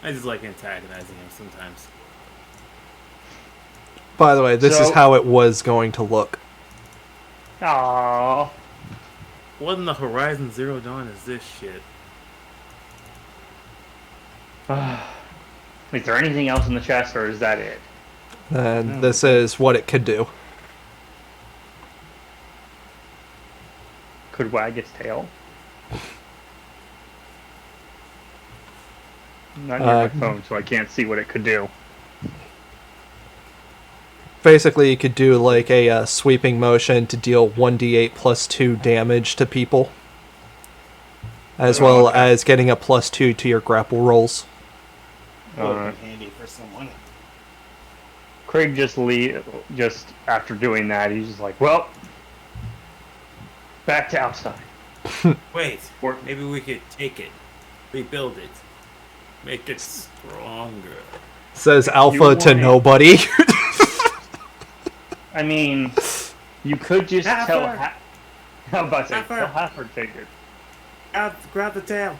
just like antagonizing him sometimes. By the way, this is So- how it was going to look. Aww. What in the Horizon Zero Dawn is this shit? Is there anything else in the chest, or is that it? And this is what it could do. Could wag its tail? I'm not near my phone, so I can't see what it could do. Basically, you could do like a sweeping motion to deal 1d8 plus 2 damage to people. As well as getting a plus 2 to your grapple rolls. Alright. Handy for someone. Craig just after doing that, he's just like, well, back to outside. Wait, maybe we could take it, rebuild it, make it stronger. Says Alpha want to it. nobody. I mean, you could just tell. Halford! I'm about to say, Halford! tell Halford take it. Grab the tail.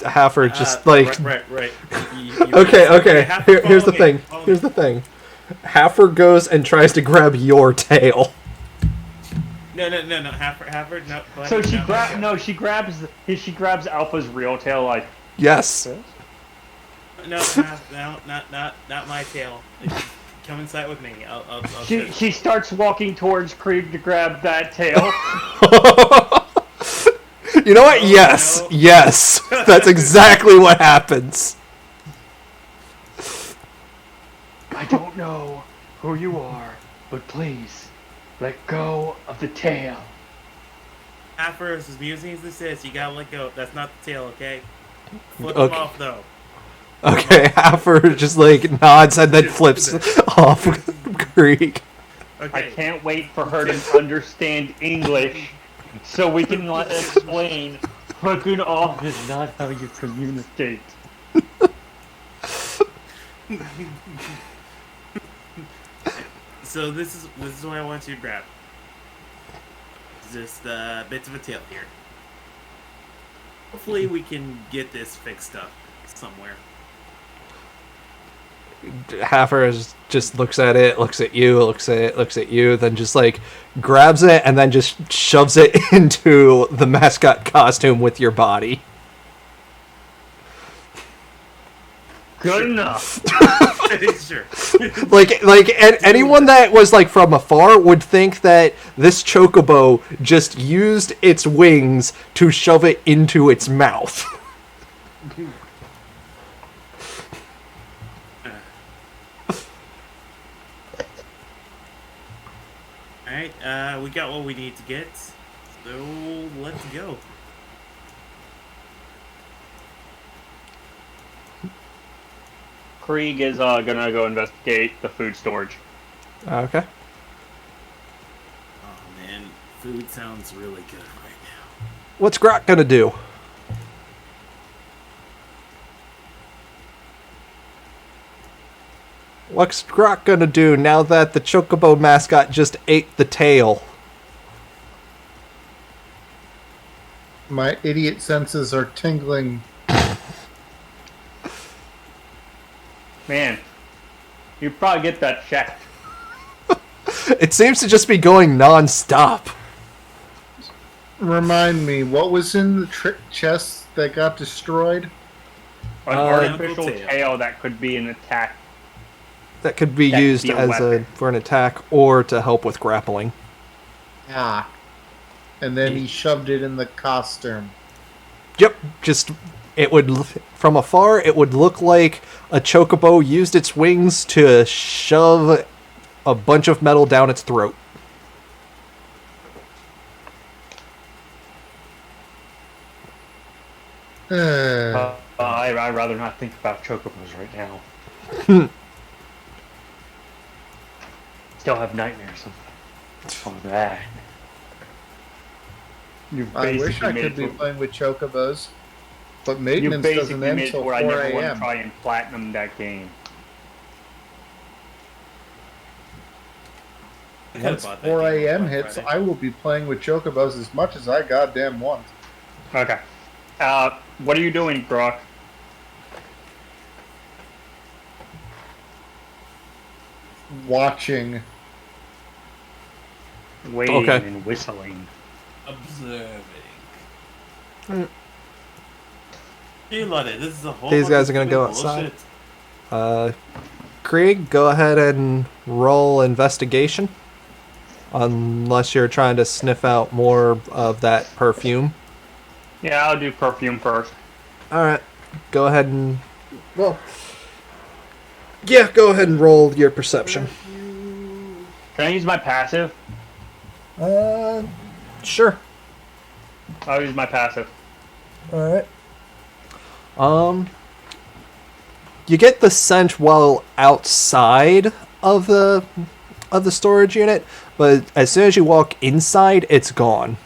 Halford just like. Right. Okay. Halford Here's the following thing. me. Here's the thing. Halford goes and tries to grab your tail. No. Halford, no. So she no. she grabs Alpha's real tail like Yes. this. No, not my tail. Come inside with me. I'll She starts walking towards Krieg to grab that tail. You know what? No, Yes. no. Yes. That's exactly what happens. I don't know who you are, but please, let go of the tail. Halford, as amusing as this is, you gotta let go. That's not the tail, okay? Flip Okay. him off, though. Okay, Halford just like nods and then flips off Krieg. Okay. I can't wait for her to understand English so we can explain hooking off is not how you communicate. So this is what I want you to grab. Just bits of a tail here. Hopefully we can get this fixed up somewhere. Halford just looks at it, looks at you, looks at you, then just like grabs it and then just shoves it into the mascot costume with your body. Good enough. Sure. Anyone that was like from afar would think that this chocobo just used its wings to shove it into its mouth. Alright, we got what we need to get. So let's go. Krieg is gonna go investigate the food storage. Okay. Oh man, food sounds really good right now. What's Grok gonna do? What's Grok gonna do now that the chocobo mascot just ate the tail? My idiot senses are tingling. Man, you probably get that checked. It seems to just be going non-stop. Remind me, what was in the chest that got destroyed? An artificial tail. tail that could be an attack. That could be That could used be a as weapon. for an attack or to help with grappling. Ah. And then he shoved it in the costume. Yep, just it would from afar it would look like a chocobo used its wings to shove a bunch of metal down its throat. I'd rather not think about chocobos right now. Still have nightmares of that. You've I wish basically I made could it be to- playing with chocobos, but You maintenance doesn't basically end made it until where 4 I never want to a.m. try and platinum that game. I could've Once bought that 4 game on a.m. Black hits, Friday. I will be playing with chocobos as much as I goddamn want. Okay. What are you doing, Brock? Watching. Waiting Okay. and whistling. Observing. You love it. This is a whole. These bunch guys of are gonna go stupid outside. Krieg, go ahead and roll investigation. Unless you're trying to sniff out more of that perfume. Yeah, I'll do perfume first. Alright. Go ahead and well yeah, go ahead and roll your perception. Can I use my passive? Sure. I'll use my passive. Alright. You get the scent while outside of the storage unit, but as soon as you walk inside, it's gone.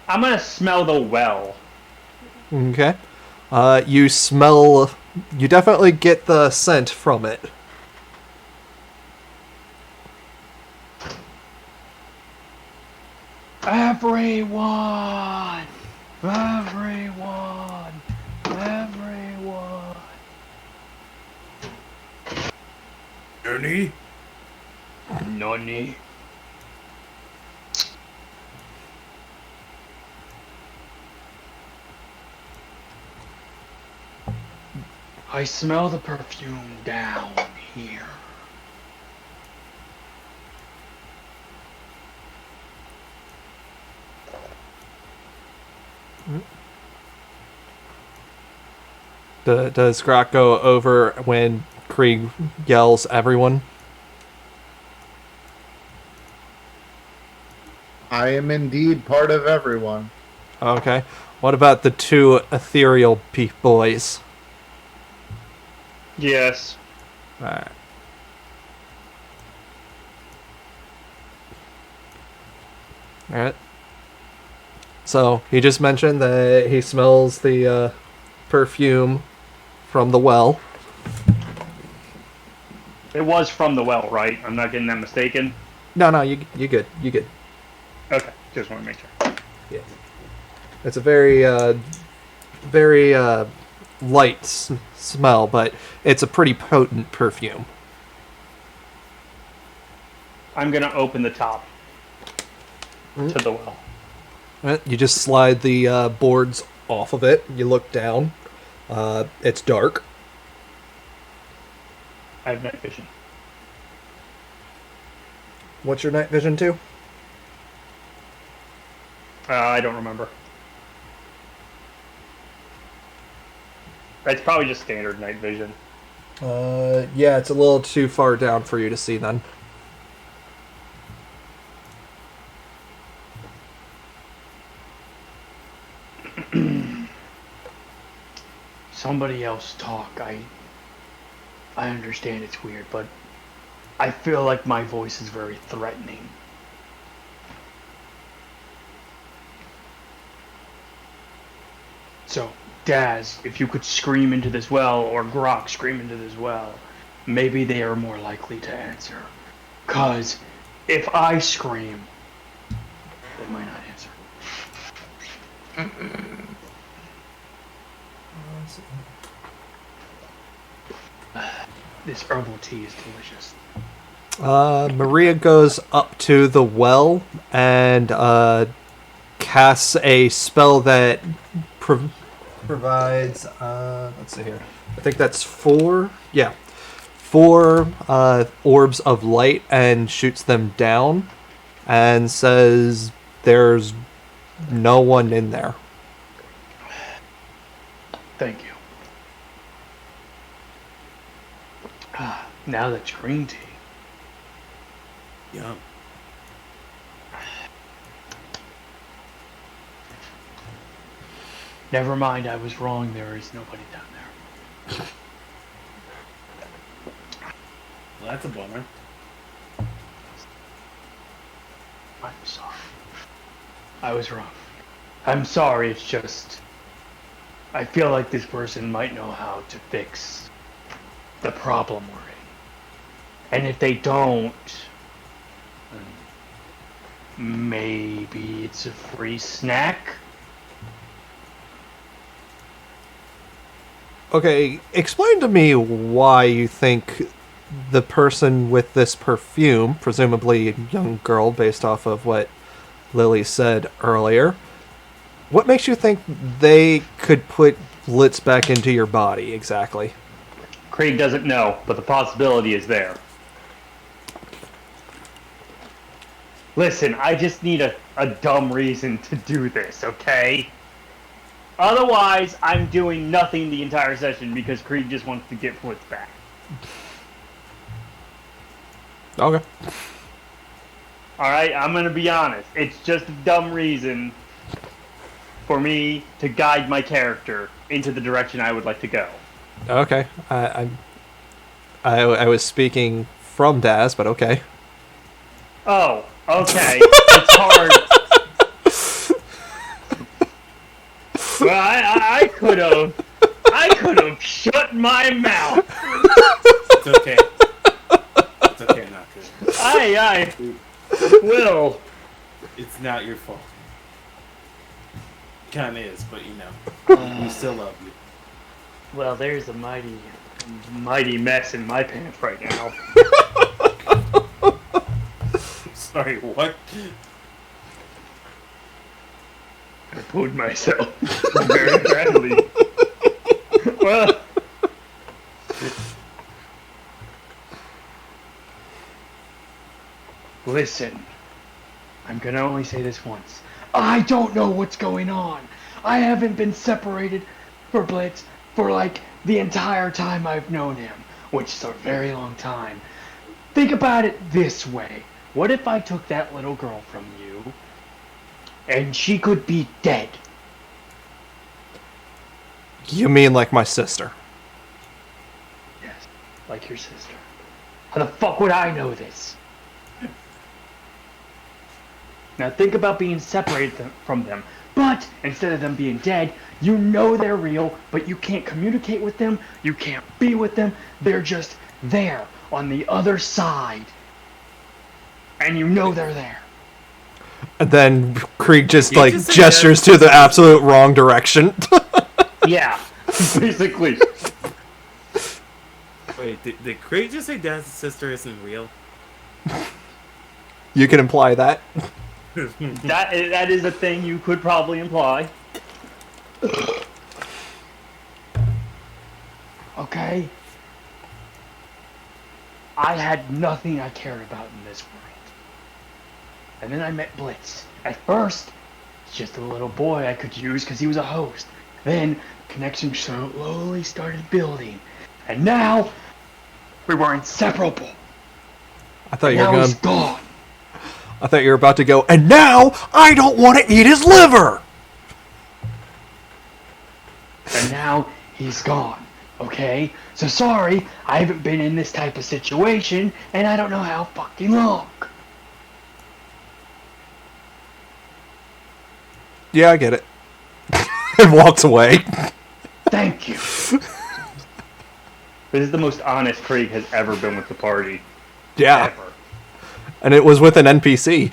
I'm gonna smell the well. Okay. You smell. You definitely get the scent from it. Everyone! Everyone! Everyone! Ernie? Nani? I smell the perfume down here. Does Grok go over when Krieg yells, "Everyone"? I am indeed part of everyone. Okay. What about the two ethereal boys? Yes. Alright. Alright. So, he just mentioned that he smells the perfume from the well. It was from the well, right? I'm not getting that mistaken. No, you good. You good. Okay, just want to make sure. Yeah. It's a very light smell, but it's a pretty potent perfume. I'm gonna open the top to the well. You just slide the boards off of it. You look down. It's dark. I have night vision. What's your night vision to? I don't remember. It's probably just standard night vision. Yeah, it's a little too far down for you to see then. Somebody else talk. I understand it's weird, but I feel like my voice is very threatening. So, Daz, if you could scream into this well, or Grok scream into this well, maybe they are more likely to answer. 'Cause if I scream, they might not answer. This herbal tea is delicious. Maria goes up to the well and casts a spell that provides. Let's see here. I think that's 4. Yeah, 4 orbs of light and shoots them down, and says there's no one in there. Thank you. Now that's green tea. Yum. Never mind, I was wrong. There is nobody down there. Well, that's a bummer. I'm sorry. I was wrong. I'm sorry, it's just... I feel like this person might know how to fix the problem we're in. And if they don't... maybe it's a free snack? Okay, explain to me why you think the person with this perfume, presumably a young girl based off of what Lily said earlier, what makes you think they could put Blitz back into your body exactly? Craig doesn't know, but the possibility is there. Listen, I just need a dumb reason to do this, okay? Otherwise, I'm doing nothing the entire session because Creed just wants to get Blitz back. Okay. Alright, I'm gonna be honest. It's just a dumb reason for me to guide my character into the direction I would like to go. Okay. I was speaking from Daz, but okay. Oh, okay. It's hard. Well, I could have shut my mouth. It's okay. It's okay, not good. I will. It's not your fault. Kinda is, but you know, we still love you. Well, there's a mighty mess in my pants right now. Sorry, what? I pooed myself very badly. Well, listen, I'm gonna only say this once. I don't know what's going on. I haven't been separated for Blitz for like the entire time I've known him, which is a very long time. Think about it this way. What if I took that little girl from you and she could be dead? You mean like my sister? Yes, like your sister. How the fuck would I know this? Now think about being separated from them, but instead of them being dead, you know they're real, but you can't communicate with them, you can't be with them, they're just there, on the other side. And you know they're there. And then Krieg just You like just said gestures to the absolute wrong direction. Yeah, basically. Wait, did Craig just say Dad's sister isn't real? You can imply that. That is a thing you could probably imply. Okay? I had nothing I cared about in this world. And then I met Blitz. At first, just a little boy I could use because he was a host. Then, connection slowly started building. And now, we were inseparable. I thought you were Now going. he's gone. I thought you were about to go. And now I don't want to eat his liver. And now he's gone. Okay? So sorry, I haven't been in this type of situation, and I don't know how fucking long. Yeah, I get it. And walks away. Thank you. This is the most honest Krieg has ever been with the party. Yeah. Ever. And it was with an NPC.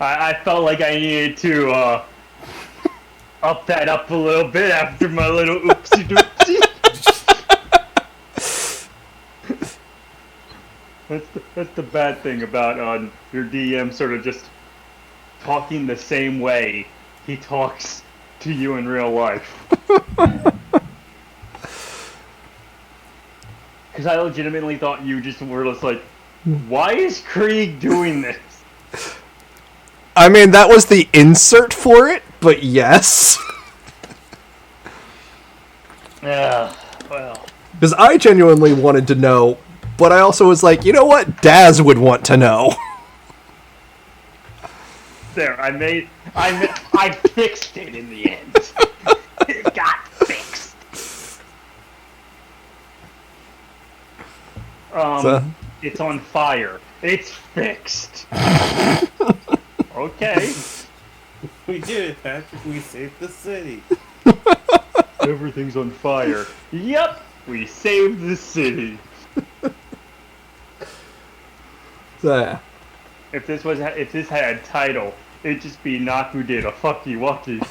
I felt like I needed to up that up a little bit after my little oopsie doopsie. That's the bad thing about your DM sort of just talking the same way he talks to you in real life. Because I legitimately thought you just were just like, why is Krieg doing this? I mean, that was the insert for it, but yes. Yeah, well. Because I genuinely wanted to know, but I also was like, you know what? Daz would want to know. There, I fixed it in the end. It got fixed. It's on fire. It's fixed. Okay. We did it, Patrick. We saved the city. Everything's on fire. Yep, we saved the city. So, yeah. If this had a title, it'd just be Naku did a fucky wucky.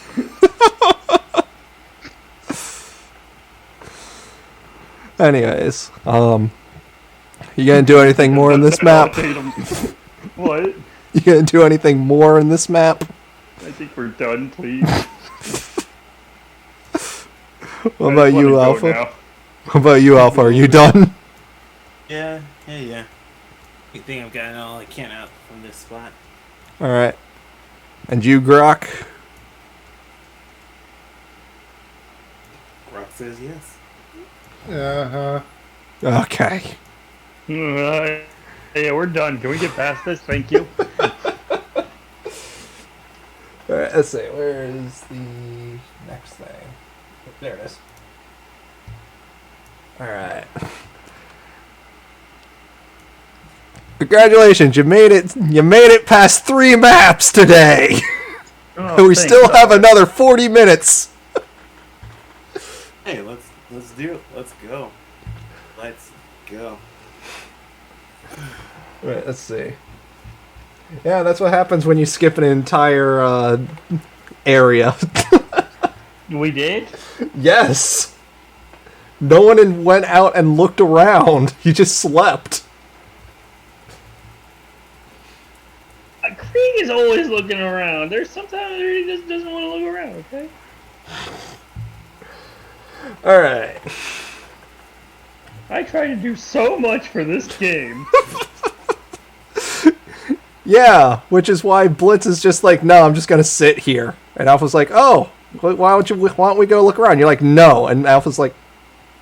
Anyways, you gonna do anything more in this map? What? You gonna do anything more in this map? I think we're done, please. What about you, Go Alpha? now. What about you, Alpha? Are you done? Yeah. I think I've gotten all I can out from this spot. Alright. And you, Grok? Rock says yes. Uh-huh. Okay. Yeah, we're done. Can we get past this? Thank you. Alright, let's see. Where is the next thing? There it is. Alright. Congratulations, you made it past 3 maps today! Oh, We thank still God. have another 40 minutes. Hey, let's do it. Let's go. Let's go. Right, let's see. Yeah, that's what happens when you skip an entire area. We did? Yes. No one went out and looked around. You just slept. Krieg is always looking around. There's sometimes he just doesn't want to look around, okay? Alright. I try to do so much for this game. Yeah, which is why Blitz is just like, no, I'm just gonna sit here. And Alpha's like, oh, why don't we go look around? You're like, no. And Alpha's like,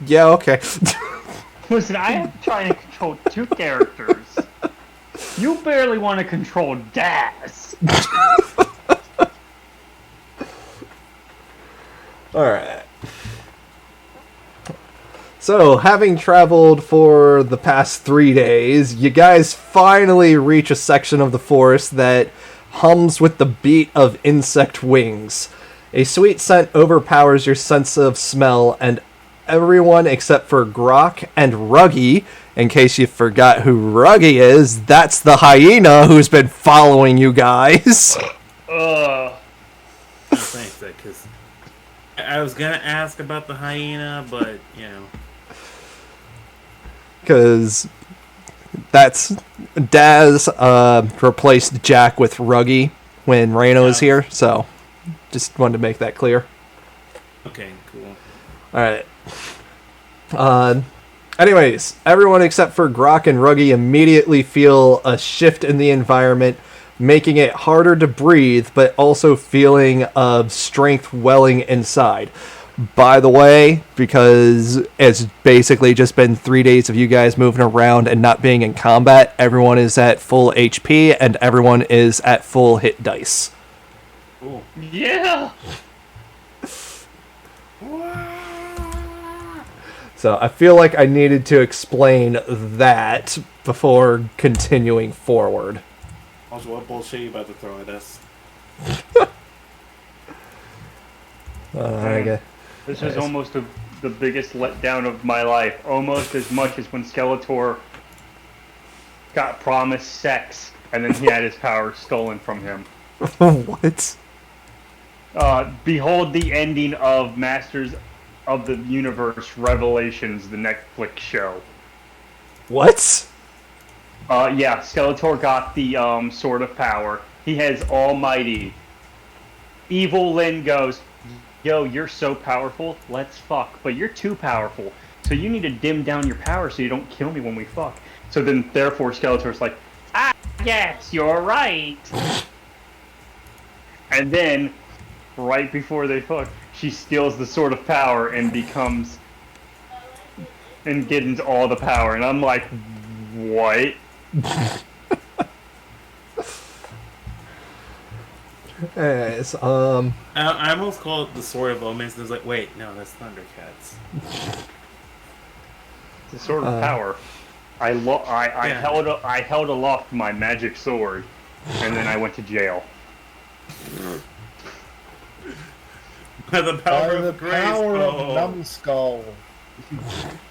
yeah, okay. Listen, I am trying to control 2 characters. You barely want to control Daz. Alright. So, having traveled for the past 3 days, you guys finally reach a section of the forest that hums with the beat of insect wings. A sweet scent overpowers your sense of smell, and everyone except for Grok and Ruggy, in case you forgot who Ruggy is, that's the hyena who's been following you guys. Thanks, because I was gonna ask about the hyena, but you know. Because that's Daz replaced Jack with Ruggy when Reno was here, so just wanted to make that clear. Okay, cool. Alright. Anyways, everyone except for Grok and Ruggy immediately feel a shift in the environment, making it harder to breathe, but also feeling of strength welling inside. By the way, because it's basically just been 3 days of you guys moving around and not being in combat, everyone is at full HP and everyone is at full hit dice. Cool. Yeah! So I feel like I needed to explain that before continuing forward. Also, what bullshit you about to throw at us? I guess. This was almost the biggest letdown of my life. Almost as much as when Skeletor got promised sex and then he had his power stolen from him. What? Behold the ending of Masters of the Universe Revelations, the Netflix show. What? Yeah, Skeletor got the Sword of Power. He has Almighty. Evil Lyn goes, yo, you're so powerful, let's fuck. But you're too powerful, so you need to dim down your power so you don't kill me when we fuck. So then, therefore, Skeletor's like, ah, yes, you're right. And then, right before they fuck, she steals the Sword of Power and becomes... and gets all the power. And I'm like, what? Anyways, I almost called it the Sword of Omens, and I was like, wait, no, that's Thundercats. The Sword of Power. I held aloft my magic sword, and then I went to jail. By the power By of the power of Grayskull. Numbskull.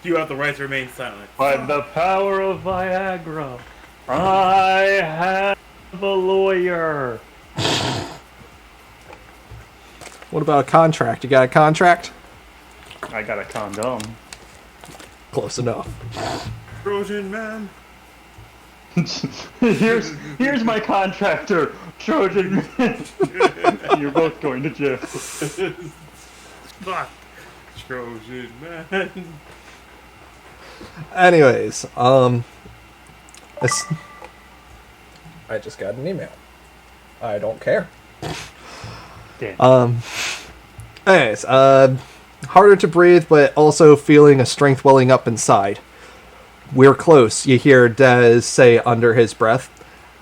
You have the right to remain silent. By the power of Viagra, I have a lawyer. what about a contract? You got a contract? I got a condom. Close enough. Trojan man. here's my contractor, Trojan Man. You're both going to jail. Fuck. Trojan man. Anyways, I just got an email. I don't care. Damn. Anyways, harder to breathe, but also feeling a strength welling up inside. We're close, you hear Dez say under his breath.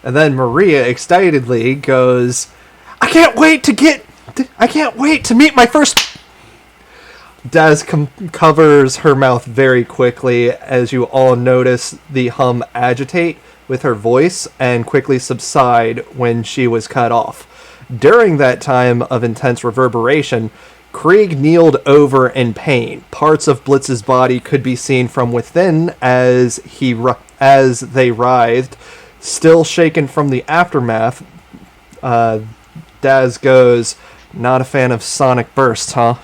And then Maria excitedly goes, I can't wait to meet my first... Dez covers her mouth very quickly as you all notice the hum agitate with her voice and quickly subside when she was cut off. During that time of intense reverberation, Krieg kneeled over in pain. Parts of Blitz's body could be seen from within as they writhed. Still shaken from the aftermath, Daz goes, "Not a fan of sonic bursts, huh?"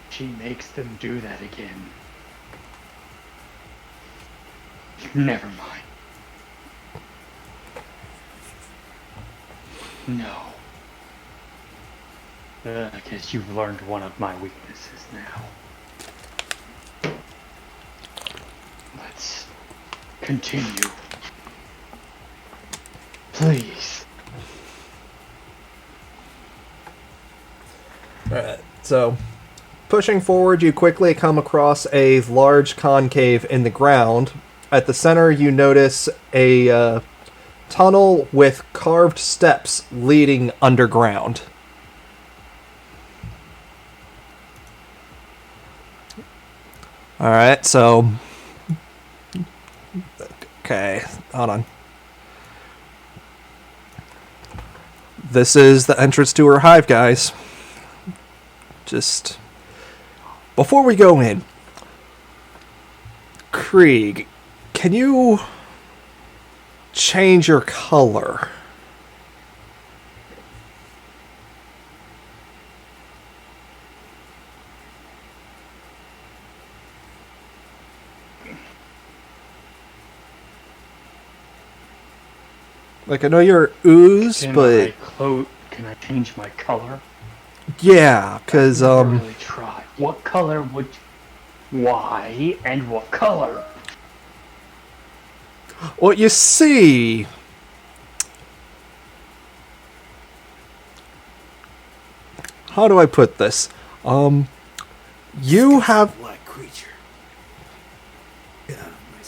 She makes them do that again. Never mind. No. I guess you've learned one of my weaknesses now. Let's continue. Please. Alright, so pushing forward, you quickly come across a large concave in the ground. At the center, you notice a tunnel with carved steps leading underground. Alright, so... Okay, hold on. This is the entrance to her hive, guys. Just... Before we go in, Krieg, can you change your color? Like, I know you're ooze, but... Can I change my color? Yeah, because, I really try. What color would... Why and what color? Well, you see... How do I put this? You have... Black creature. Get out of my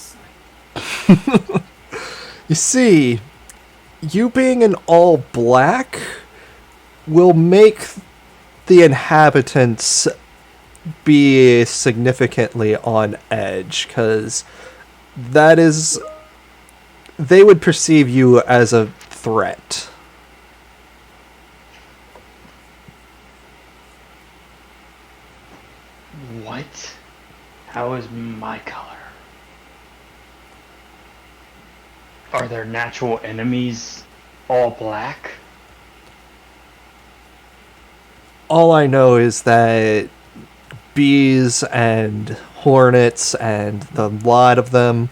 sight. You see, you being an all black will make the inhabitants be significantly on edge, because that is... They would perceive you as a threat. What? How is my color? Are there natural enemies all black? All I know is that bees and hornets and the lot of them,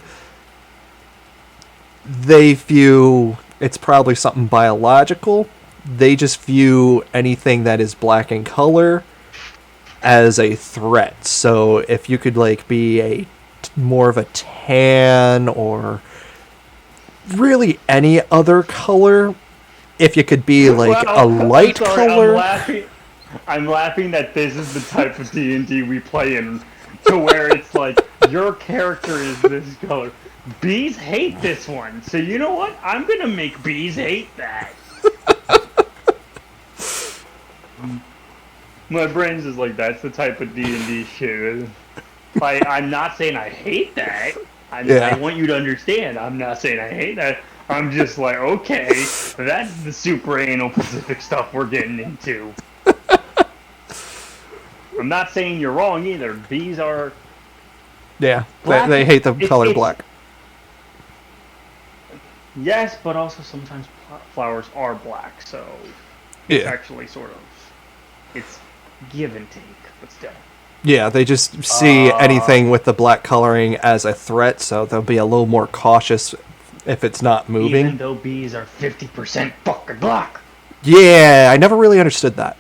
they view it's probably something biological. They just view anything that is black in color as a threat. So if you could like be a more of a tan or really any other color, if you could be like a light color. I'm laughing that this is the type of D&D we play in, to where it's like, your character is this color. Bees hate this one, so you know what? I'm gonna make bees hate that. My brain's just like, that's the type of D&D shit. I'm not saying I hate that. I want you to understand, I'm not saying I hate that. I'm just like, okay, that's the super anal Pacific stuff we're getting into. I'm not saying you're wrong either. Bees are... Yeah, black. they hate the color black. Yes, but also sometimes flowers are black, so it's actually sort of... It's give and take, but still. Yeah, they just see anything with the black coloring as a threat, so they'll be a little more cautious if it's not moving. Even though bees are 50% fucking black. Yeah, I never really understood that.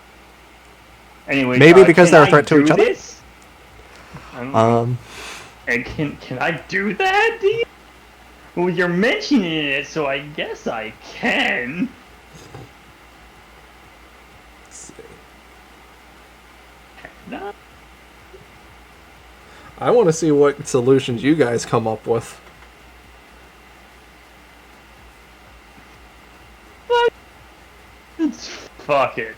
Anyway, maybe because they're a threat to each other. This? And can I do that? Well, you're mentioning it, so I guess I can. Let's see. No. I want to see what solutions you guys come up with. Fuck it.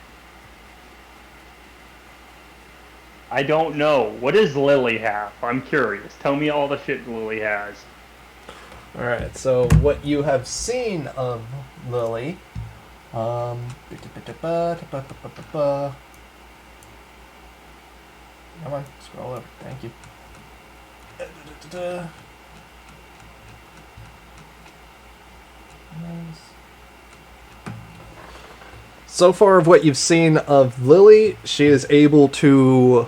I don't know. What does Lily have? I'm curious. Tell me all the shit Lily has. Alright, so what you have seen of Lily. Come on, scroll over. Thank you. So far of what you've seen of Lily, she is able to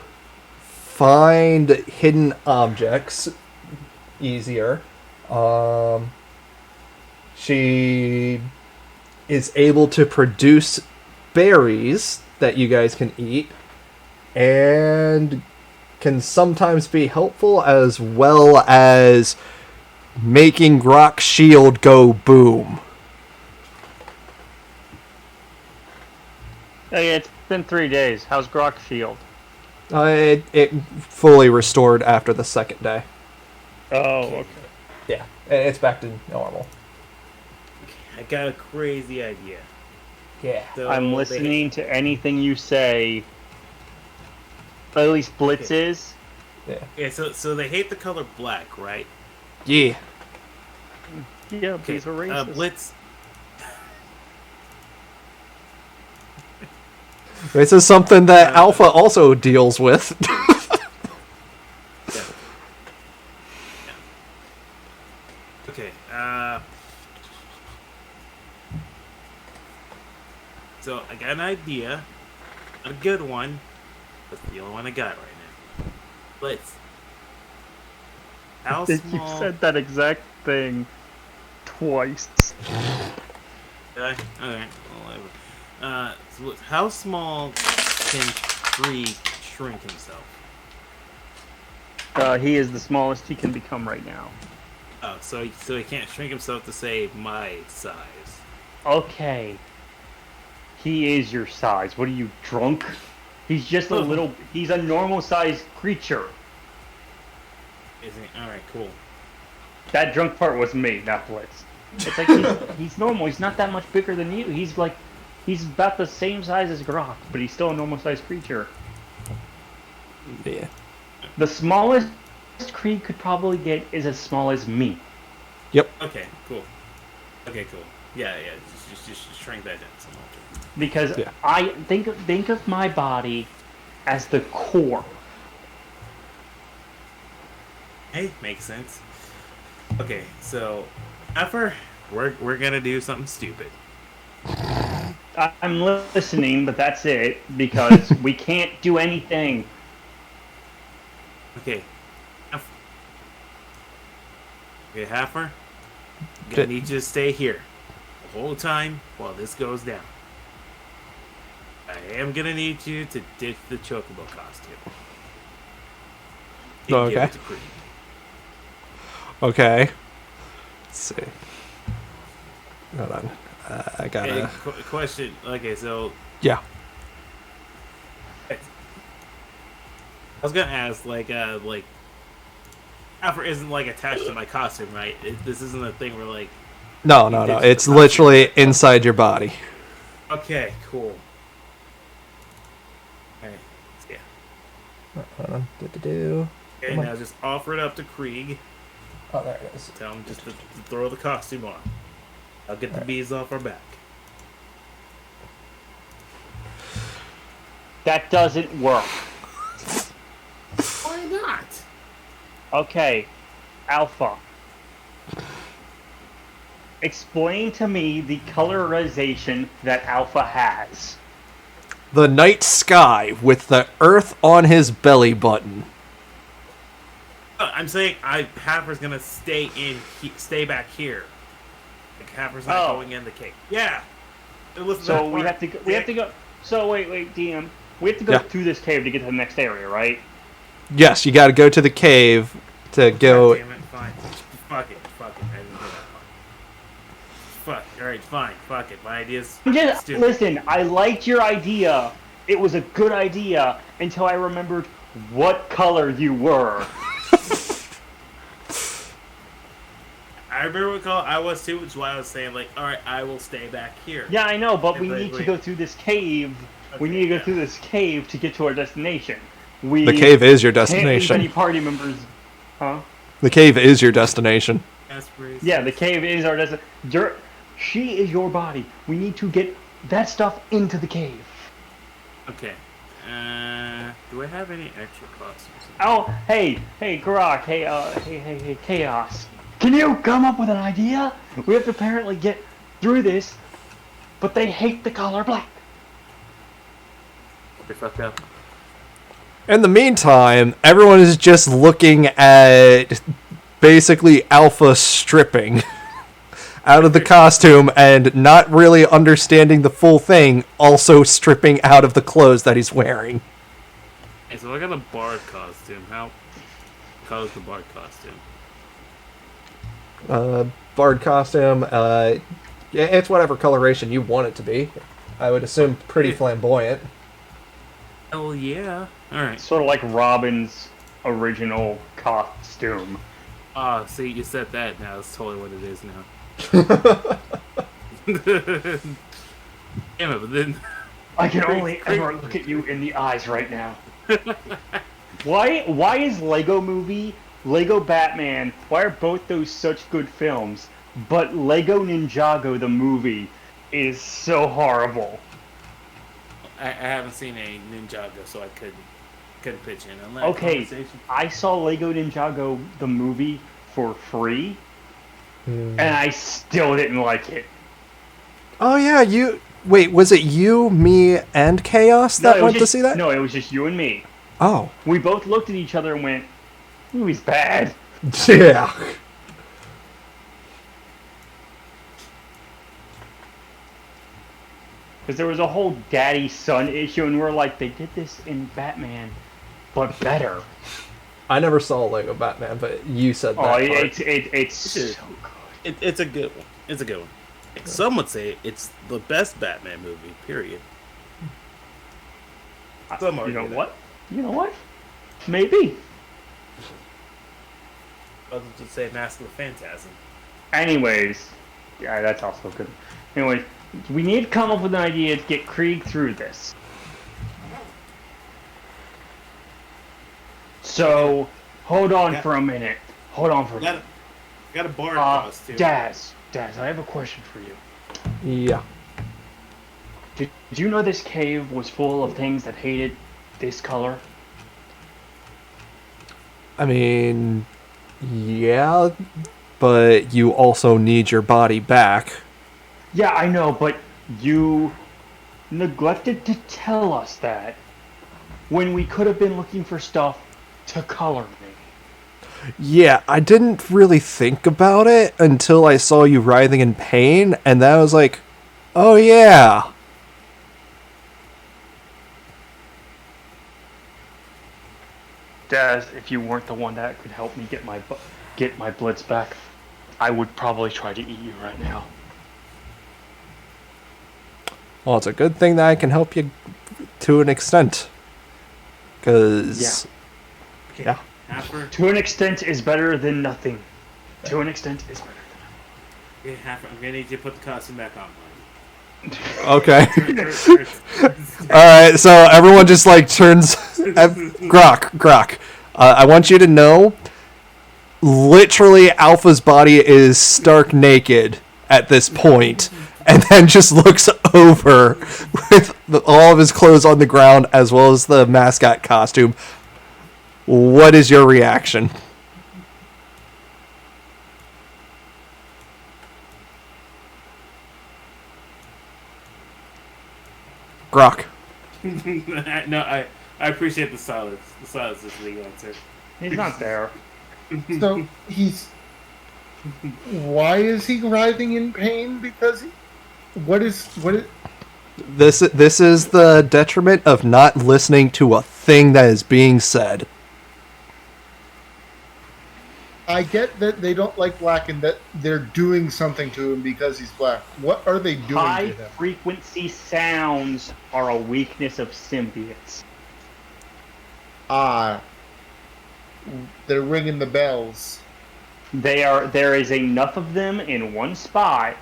find hidden objects easier. She is able to produce berries that you guys can eat, and can sometimes be helpful, as well as making Grok's shield go boom. Hey, it's been 3 days. How's Grok's shield? It fully restored after the second day. Oh, okay. Yeah, it's back to normal. I got a crazy idea. Yeah. So I'm listening to anything you say. At least Blitz is. Yeah, so they hate the color black, right? Yeah. Yeah, these are racist. Blitz. This is something that Alpha also deals with. Yeah. Okay. So I got an idea, a good one. That's the only one I got right now. Blitz. How You small? said that exact thing twice. Did I? Okay. Whatever. So how small can Krieg shrink himself? He is the smallest he can become right now. Oh, so he can't shrink himself to say my size. Okay. He is your size. What are you, drunk? He's just a little... He's a normal-sized creature. Is he? Alright, cool. That drunk part was me, not Blitz. It's like, he's normal. He's not that much bigger than you. He's like... He's about the same size as Grok, but he's still a normal-sized creature. Yeah. The smallest Krieg could probably get is as small as me. Yep. Okay, cool. Okay, cool. Yeah. Just shrink that down some more. Because Yeah. I think of my body as the core. Hey, makes sense. Okay, so after we're gonna do something stupid. I'm listening, but that's it, because we can't do anything. Okay. Okay, Haffer. I'm gonna need you to stay here the whole time while this goes down. I am gonna need you to ditch the chocobo costume. And give Okay. it to Krieg. Okay. Let's see. Hold on. I gotta. Hey, question. Okay, so Yeah. I was gonna ask, like, Alpha isn't like attached to my costume, right? This isn't a thing where like. No. It's literally inside your body. Okay, cool. Okay, yeah. Hold on. Do. Okay, Come on. now just offer it up to Krieg. Oh, there it is. Tell him just to throw the costume on. I'll get the bees off our back. That doesn't work. Why not? Okay, Alpha. Explain to me the colorization that Alpha has. The night sky with the earth on his belly button. I'm saying Haffer's gonna stay back here. Like Haffer's not going in the cave. Yeah. So we have to go. So wait, DM. We have to go Yeah. through this cave to get to the next area, right? Yes, you gotta go to the cave to go. Damn it, fine. Fuck it. I didn't do that. Fuck. Alright, fine. Fuck it. My idea's stupid. Listen, I liked your idea. It was a good idea until I remembered what color you were. I remember what color I was too, which is why I was saying, like, alright, I will stay back here. Yeah, I know, but we Wait, need to wait. go through this cave. We Okay, need to go yeah. through this cave to get to our destination. We The cave is your can't leave any destination. party members. Huh? The cave is your destination. Aspirations. Yeah, the cave is our destination. She is your body. We need to get that stuff into the cave. Okay. Do I have any extra costumes? Oh, hey, Grok, hey, Chaos. Can you come up with an idea? We have to apparently get through this, but they hate the color black. They fucked up. In the meantime, everyone is just looking at basically Alpha stripping out of the costume and not really understanding the full thing, also stripping out of the clothes that he's wearing. Hey, so I got a bard costume. How is the bard costume? Bard costume, it's whatever coloration you want it to be. I would assume pretty flamboyant. Oh yeah. Alright. Sort of like Robin's original costume. Ah, see, you said that now. That's totally what it is now. Damn it, but then... I can only ever look at you in the eyes right now. Why is Lego Movie, Lego Batman, why are both those such good films, but Lego Ninjago the movie is so horrible? I haven't seen a Ninjago, so I couldn't pitch in on that Okay, conversation. I saw Lego Ninjago the movie for free, and I still didn't like it. Oh yeah, wait, was it you, me, and Chaos that went to see that? No, it was just you and me. Oh. We both looked at each other and went, movie's bad. Yeah. Because there was a whole daddy-son issue, and we're like, they did this in Batman, but better. I never saw Lego Batman, but you said that. Oh, part. it's so good. It's a good one. It's a good one. Some would say it's the best Batman movie, period. Some You argue know that. what? You know what? Maybe. Others would say Mask of the Phantasm. Anyways, yeah, that's also good. Anyways, we need to come up with an idea to get Krieg through this. So, hold on for a minute. Hold on for a minute. Got a bard costume. Daz, I have a question for you. Yeah. Did you know this cave was full of things that hated this color? I mean, yeah, but you also need your body back. Yeah, I know, but you neglected to tell us that when we could have been looking for stuff to color me. Yeah, I didn't really think about it until I saw you writhing in pain, and then I was like, oh yeah. Daz, if you weren't the one that could help me get my blitz back, I would probably try to eat you right now. Well, it's a good thing that I can help you to an extent. Because, yeah. Halfer, To an extent is better than nothing. To an extent is better than yeah, Halfer, I'm gonna need you to put the costume back on. Okay. Alright, so everyone just like turns... Grok. I want you to know, literally Alpha's body is stark naked at this point, and then just looks over with all of his clothes on the ground as well as the mascot costume. What is your reaction? Grok. No, I appreciate the silence. The silence is the answer. He's not there. So why is he writhing in pain? Because what is? This is the detriment of not listening to a thing that is being said. I get that they don't like black and that they're doing something to him because he's black. What are they doing to High him? frequency sounds are a weakness of symbiotes. They're ringing the bells. There is enough of them in one spot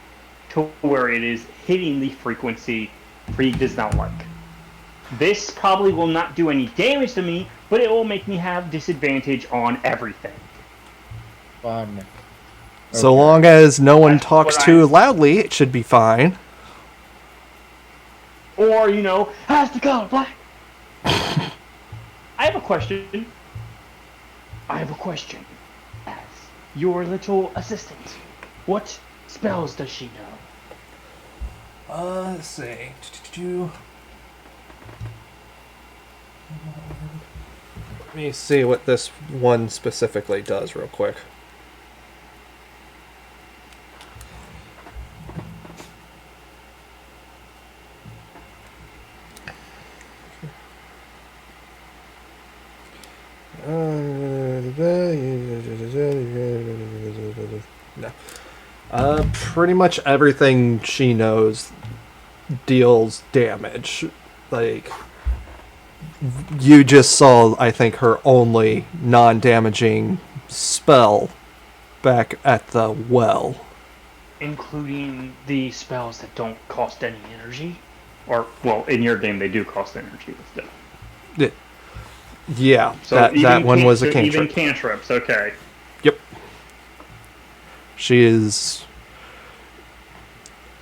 to where it is hitting the frequency Krieg does not like. This probably will not do any damage to me, but it will make me have disadvantage on everything. Fun. So Okay. long as no one That's talks what too loudly, it should be fine. Or, has the color black. I have a question. As your little assistant, what spells does she know? Let's see. Let me see what this one specifically does real quick. No. Pretty much everything she knows deals damage. Like, you just saw, I think, her only non-damaging spell back at the well. Including the spells that don't cost any energy? Or, well, in your game they do cost energy. But still. Yeah, So that one was a so even cantrip. cantrips, okay. Yep. She is...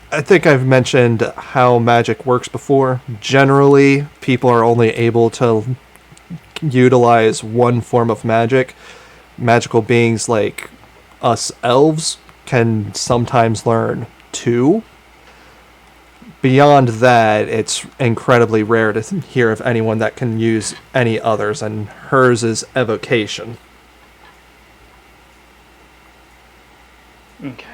I think I've mentioned how magic works before. Generally, people are only able to utilize one form of magic. Magical beings like us elves can sometimes learn two. Beyond that, it's incredibly rare to hear of anyone that can use any others, and hers is evocation. Okay.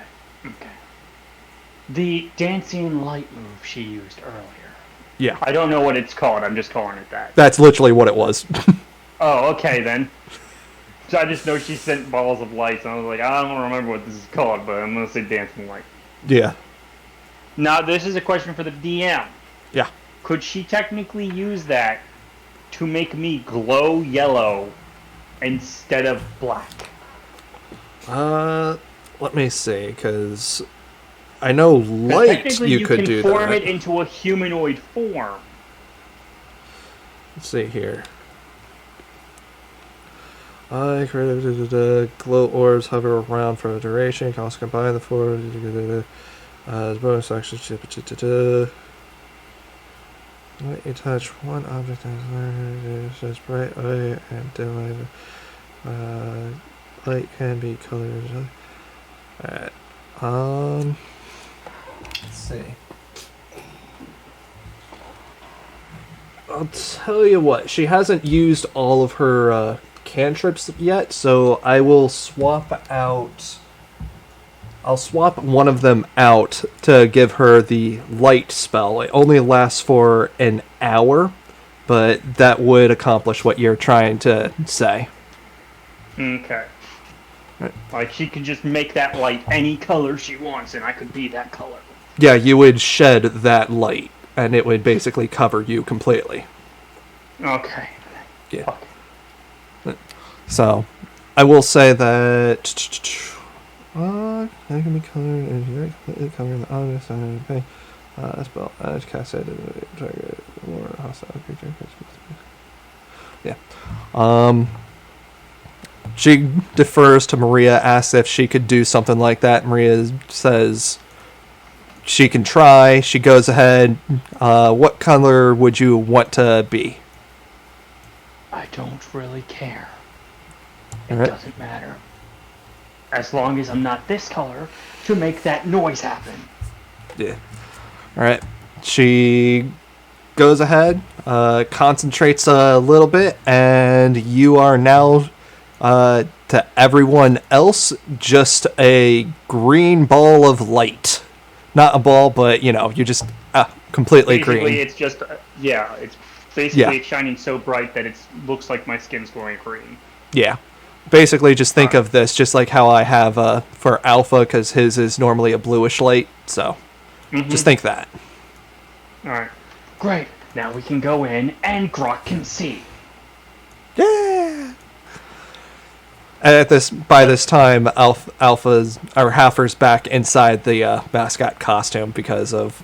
The dancing light move she used earlier. Yeah, I don't know what it's called, I'm just calling it that. that's literally what it was. Oh, okay then. So I just know she sent balls of lights, and I was like, I don't remember what this is called, but I'm gonna say dancing light. Yeah. Now, this is a question for the DM. Yeah. Could she technically use that to make me glow yellow instead of black? Let me see, because I know light Technically, you could can do form that. it into a humanoid form. Let's see here. I created glow orbs hover around for a duration. You can also combine the four as bonus action. Let you touch one object that says bright light and dim light. Light can be colored. Alright. Let's see. I'll tell you what. She hasn't used all of her cantrips yet, so I will swap out. I'll swap one of them out to give her the light spell. It only lasts for an hour, but that would accomplish what you're trying to say. Okay. Right. Like, she could just make that light any color she wants, and I could be that color. Yeah, you would shed that light, and it would basically cover you completely. Okay. Yeah. Fuck. So, I will say that that can be colored and very completely covering the object and everything. Spell as casted target more hostile creature. Yeah. She defers to Maria, asks if she could do something like that. Maria says she can try. She goes ahead. What color would you want to be? I don't really care. It Alright. doesn't matter. As long as I'm not this color to make that noise happen. Yeah. Alright. She goes ahead, concentrates a little bit, and you are now, to everyone else, just a green ball of light. Not a ball, but, you're just completely Basically, green. it's just, it's basically it's shining so bright that it looks like my skin's glowing green. Yeah. Basically, just think of this just like how I have for Alpha, because his is normally a bluish light, so just think that. Alright. Great. Now we can go in and Grok can see. Yeah. And by this time, Alpha's or Halfer's back inside the mascot costume because of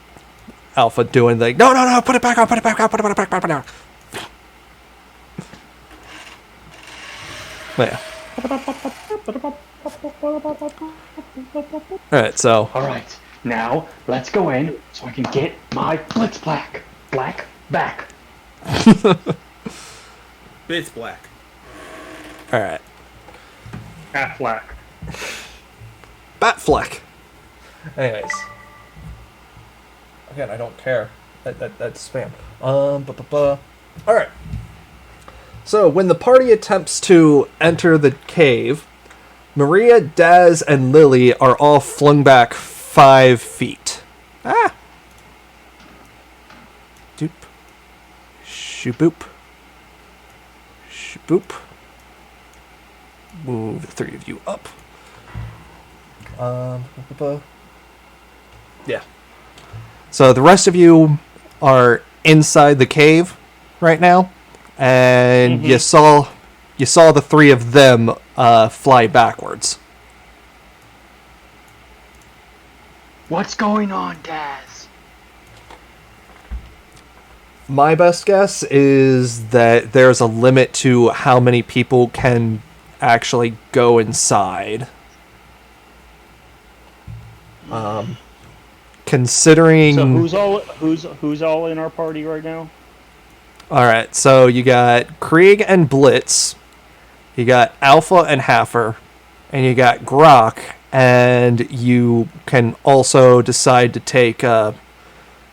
Alpha doing the no, put it back on, put it back on, put it back on. Yeah. Alright, so Alright, now let's go in so I can get my Blitz Black. Black back. It's black. alright. Half black. Batfleck. Anyways. Again, I don't care. That's spam. Alright. So, when the party attempts to enter the cave, Maria, Daz, and Lily are all flung back 5 feet. Ah! Doop. Shoo-boop. Shoo-boop. Move the 3 of you up. Yeah. So the rest of you are inside the cave right now, and you saw the 3 of them fly backwards. What's going on, Daz? My best guess is that there's a limit to how many people can actually go inside. Considering... So who's all in our party right now? Alright, so you got Krieg and Blitz, you got Alpha and Hafer, and you got Grok, and you can also decide to take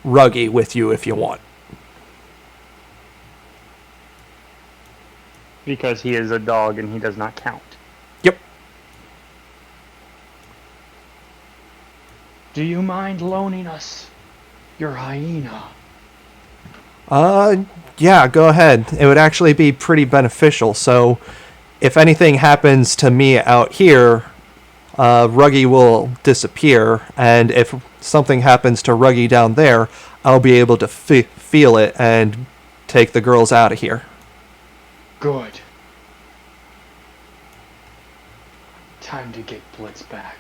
Ruggy with you if you want. Because he is a dog and he does not count. Yep. Do you mind loaning us your hyena? Yeah, go ahead. It would actually be pretty beneficial, so if anything happens to me out here, Ruggy will disappear, and if something happens to Ruggy down there, I'll be able to feel it and take the girls out of here. Good. Time to get Blitz back.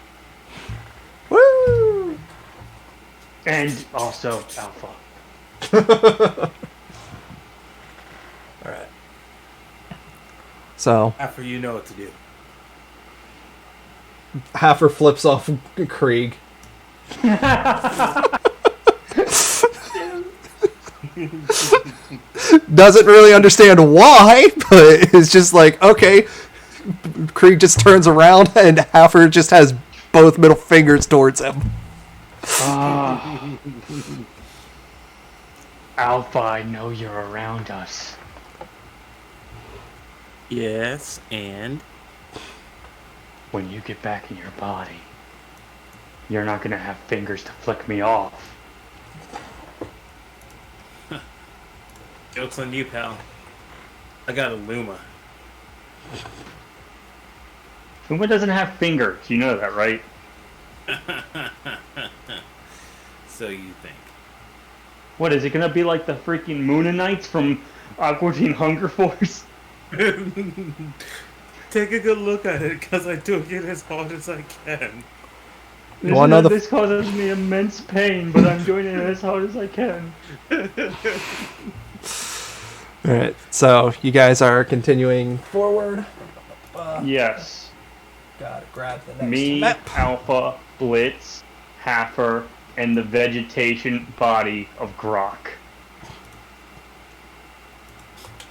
Woo! And also Alpha. Alright. So, After you know what to do. Hafer flips off Krieg. Doesn't really understand why, but it's just like, okay. Krieg just turns around and Hafer just has both middle fingers towards him. Alpha, I know you're around us. Yes, and When you get back in your body, you're not gonna have fingers to flick me off. joke's on you, pal. I got a Luma. Uma doesn't have fingers. You know that, right? So you think. What, is it gonna be like the freaking Moonanites from Aqua Teen Hunger Force? Take a good look at it, because I do it as hard as I can. This causes me immense pain, but I'm doing it as hard as I can. Alright, so you guys are continuing forward. Yes. Gotta grab the next Me, map. Alpha, Blitz, Hafer, and the vegetation body of Grok.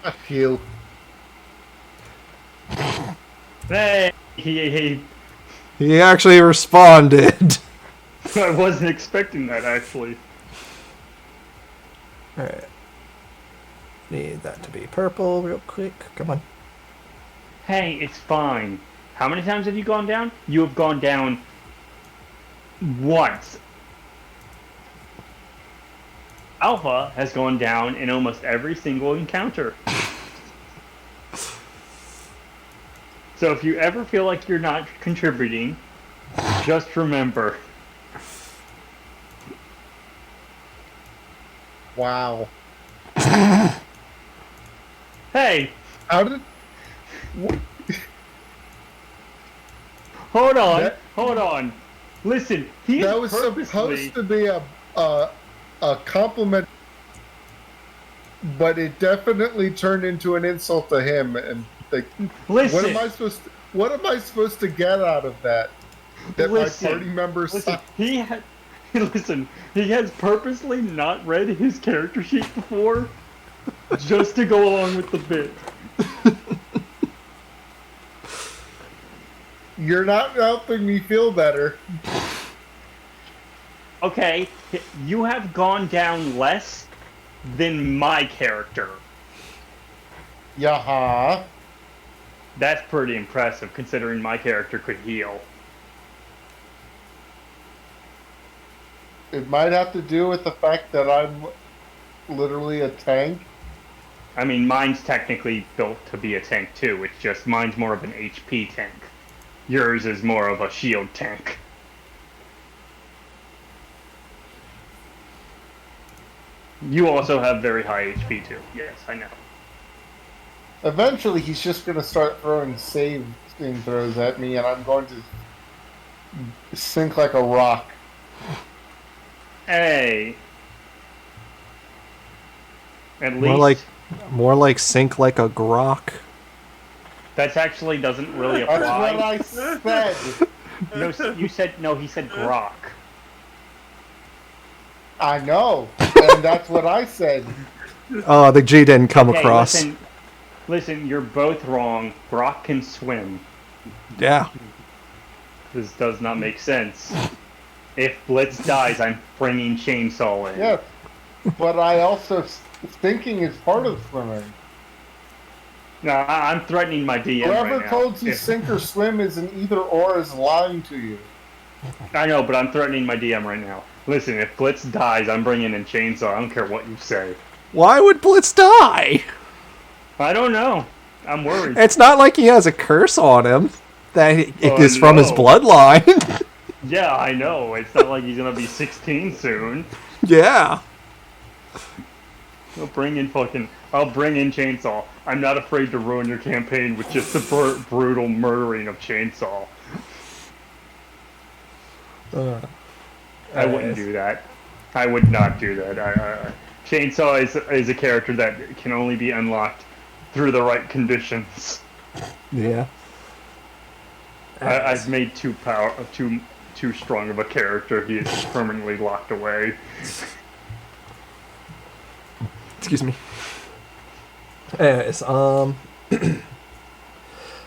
I feel. Hey! He actually responded. I wasn't expecting that, actually. Alright. Need that to be purple real quick. Come on. Hey, it's fine. How many times have you gone down? You have gone down once. Alpha has gone down in almost every single encounter. So if you ever feel like you're not contributing, just remember. Wow. Hey, How did? hold on, That- hold on. Listen, he That is was purposely... supposed to be a compliment, but it definitely turned into an insult to him. And Like, Listen, what am I supposed to get out of that? That Listen, my party members. listen, listen, he has purposely not read his character sheet before, just to go along with the bit. You're not helping me feel better. Okay, you have gone down less than my character. Yaha. That's pretty impressive, considering my character could heal. It might have to do with the fact that I'm literally a tank. I mean, mine's technically built to be a tank too, it's just mine's more of an HP tank. Yours is more of a shield tank. You also have very high HP too. Yes, I know. Eventually, he's just going to start throwing saving throws at me, and I'm going to sink like a rock. Hey. At More least like sink like a grok. that actually doesn't really That's apply. what I said. No, you said no. He said grok. I know, and that's what I said. Oh, the G didn't come Okay, across. listen, you're both wrong. Grok can swim. Yeah. This does not make sense. If Blitz dies, I'm bringing Chainsaw in. Yes, but I also thinking is part of swimming. No, I'm threatening my DM Whoever right now. told you sink or swim is an either or is lying to you. I know, but I'm threatening my DM right now. Listen, if Blitz dies, I'm bringing in Chainsaw. I don't care what you say. Why would Blitz die? I don't know. I'm worried. It's not like he has a curse on him that it is from his no. bloodline. Yeah, I know. It's not like he's gonna be 16 soon. Yeah. I'll bring in Chainsaw. I'm not afraid to ruin your campaign with just the brutal murdering of Chainsaw. I wouldn't do that. I would not do that. Chainsaw is a character that can only be unlocked through the right conditions. Yeah. I've made too strong of a character. He is permanently locked away. Excuse me. Anyways, the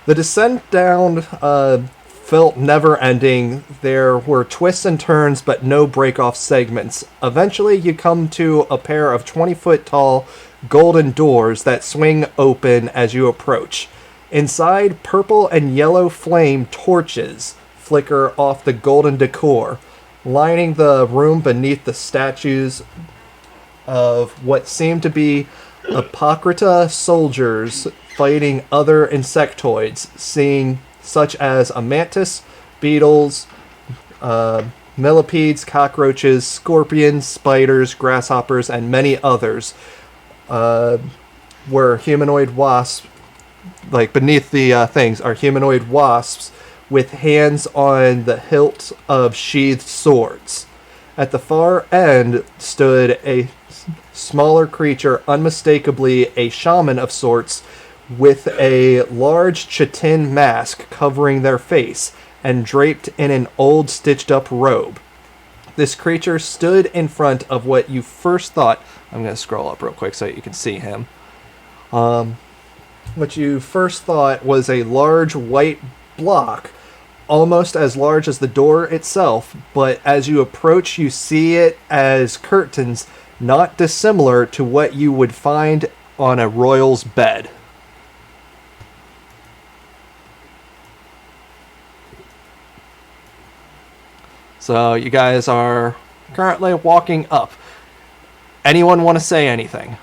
descent down felt never-ending. There were twists and turns, but no break-off segments. Eventually, you come to a pair of 20-foot-tall golden doors that swing open as you approach. Inside, purple and yellow flame torches flicker off the golden decor, lining the room beneath the statues of what seem to be Apocrypha soldiers fighting other insectoids, such as a mantis, beetles, millipedes, cockroaches, scorpions, spiders, grasshoppers, and many others. Were humanoid wasps, like beneath the things, are humanoid wasps with hands on the hilt of sheathed swords. At the far end stood a smaller creature, unmistakably a shaman of sorts, with a large chitin mask covering their face and draped in an old stitched-up robe. This creature stood in front of what you first thought... I'm going to scroll up real quick so you can see him. What you first thought was a large white block, almost as large as the door itself, but as you approach, you see it as curtains not dissimilar to what you would find on a royal's bed. So you guys are currently walking up. Anyone want to say anything?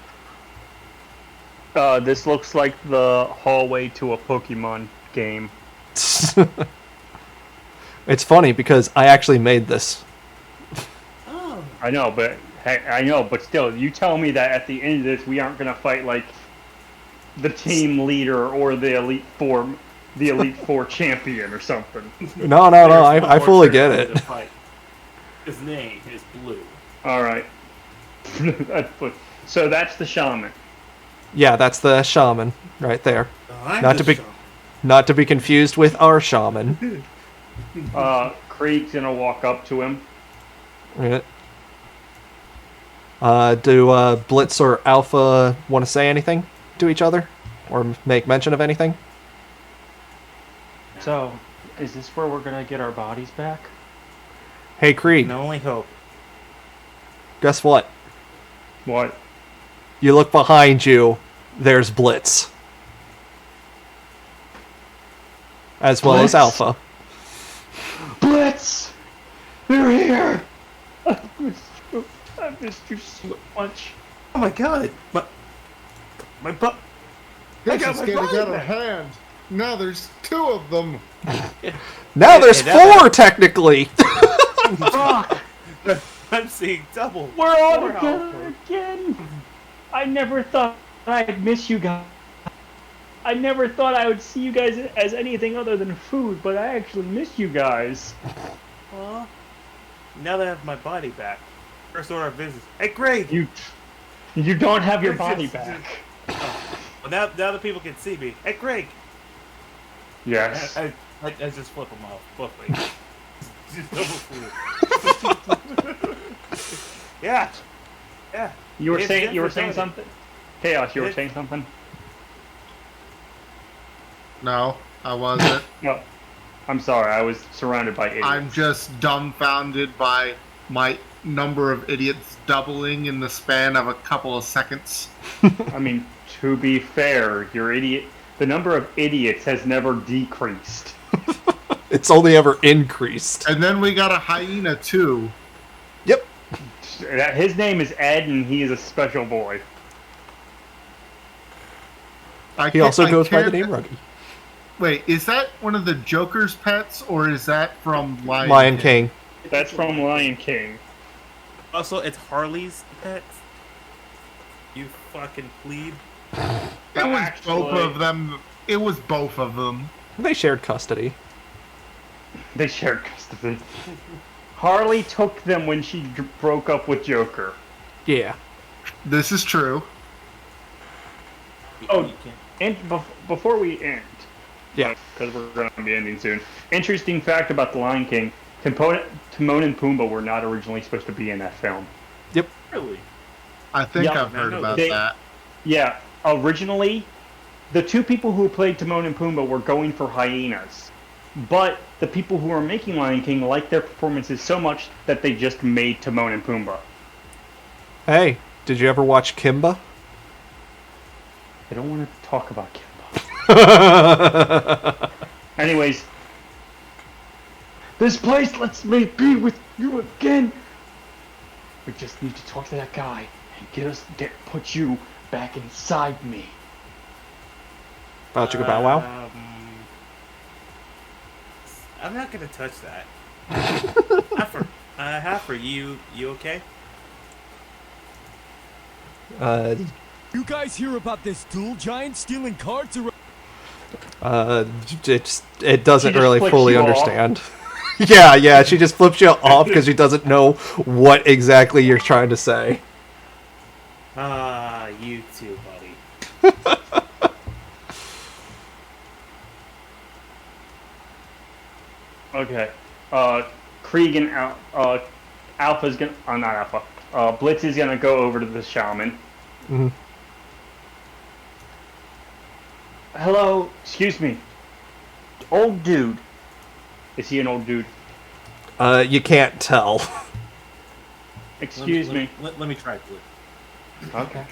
This looks like the hallway to a Pokemon game. It's funny because I actually made this. Oh, I know, but still, you tell me that at the end of this, we aren't gonna fight like the team leader or the Elite Four champion or something. No, I fully get it. His name is Blue. All right. So that's the shaman. Yeah, that's the shaman right there. I'm Not the to be shaman. not to be confused with our shaman. Krieg's gonna walk up to him. Right. Do Blitz or Alpha want to say anything to each other? Or make mention of anything? So, is this where we're gonna get our bodies back? Hey, Krieg, Can only hope. guess what? What? You look behind you, there's Blitz. As well as Blitz? Alpha. Blitz! They're here! I missed you so much. Oh my god! My butt. I This got is my getting body out of back. hand. Now there's 2 of them. Now there's Hey, that- 4, technically! Fuck! I'm seeing double. We're all Four together Alpha. again! I never thought I'd miss you guys. I never thought I would see you guys as anything other than food, but I actually miss you guys. Well, now that I have my body back, first order of business. Hey, Greg! You don't have your body back. Well, now the people can see me. Hey, Greg! Yes. I just flip them off. Both ways. Just double flip. Yeah. Yeah. You were It's saying different, something? isn't it? Chaos, you were It's- saying something? No, I wasn't. No. I'm sorry, I was surrounded by idiots. I'm just dumbfounded by my number of idiots doubling in the span of a couple of seconds. I mean, to be fair, the number of idiots has never decreased. It's only ever increased. And then we got a hyena too. Yep. His name is Ed, and he is a special boy. He also goes by the name Ruggy. Wait, is that one of the Joker's pets, or is that from Lion King. That's from Lion King. Also, it's Harley's pet. You fucking plebe. It was Actually- both of them. It was both of them. They shared custody. They shared custody. Harley took them when she broke up with Joker. Yeah. This is true. Oh, You can't. and before we end, Yeah. because we're going to be ending soon. Interesting fact about the Lion King: Timon and Pumbaa were not originally supposed to be in that film. Yep. Really? I think Yeah, I've heard no, about they- that. Yeah, originally, the 2 people who played Timon and Pumbaa were going for hyenas, but the people who were making Lion King liked their performances so much that they just made Timon and Pumbaa. Hey, did you ever watch Kimba? I don't want to talk about Kimba. Anyways, this place lets me be with you again. We just need to talk to that guy and put you back inside me. About Chicka Bow Wow? I'm not gonna touch that. Half for you. You okay? You guys hear about this dual giant stealing cards around? It doesn't She just really flicks fully you off. understand. yeah, she just flips you off because she doesn't know what exactly you're trying to say. You too, buddy. Okay. Krieg and Alpha's gonna. Not Alpha. Blitz is gonna go over to the shaman. Mhm. Hello. Excuse me. Old dude. Is he an old dude? You can't tell. Excuse me. Let me try, please. Okay.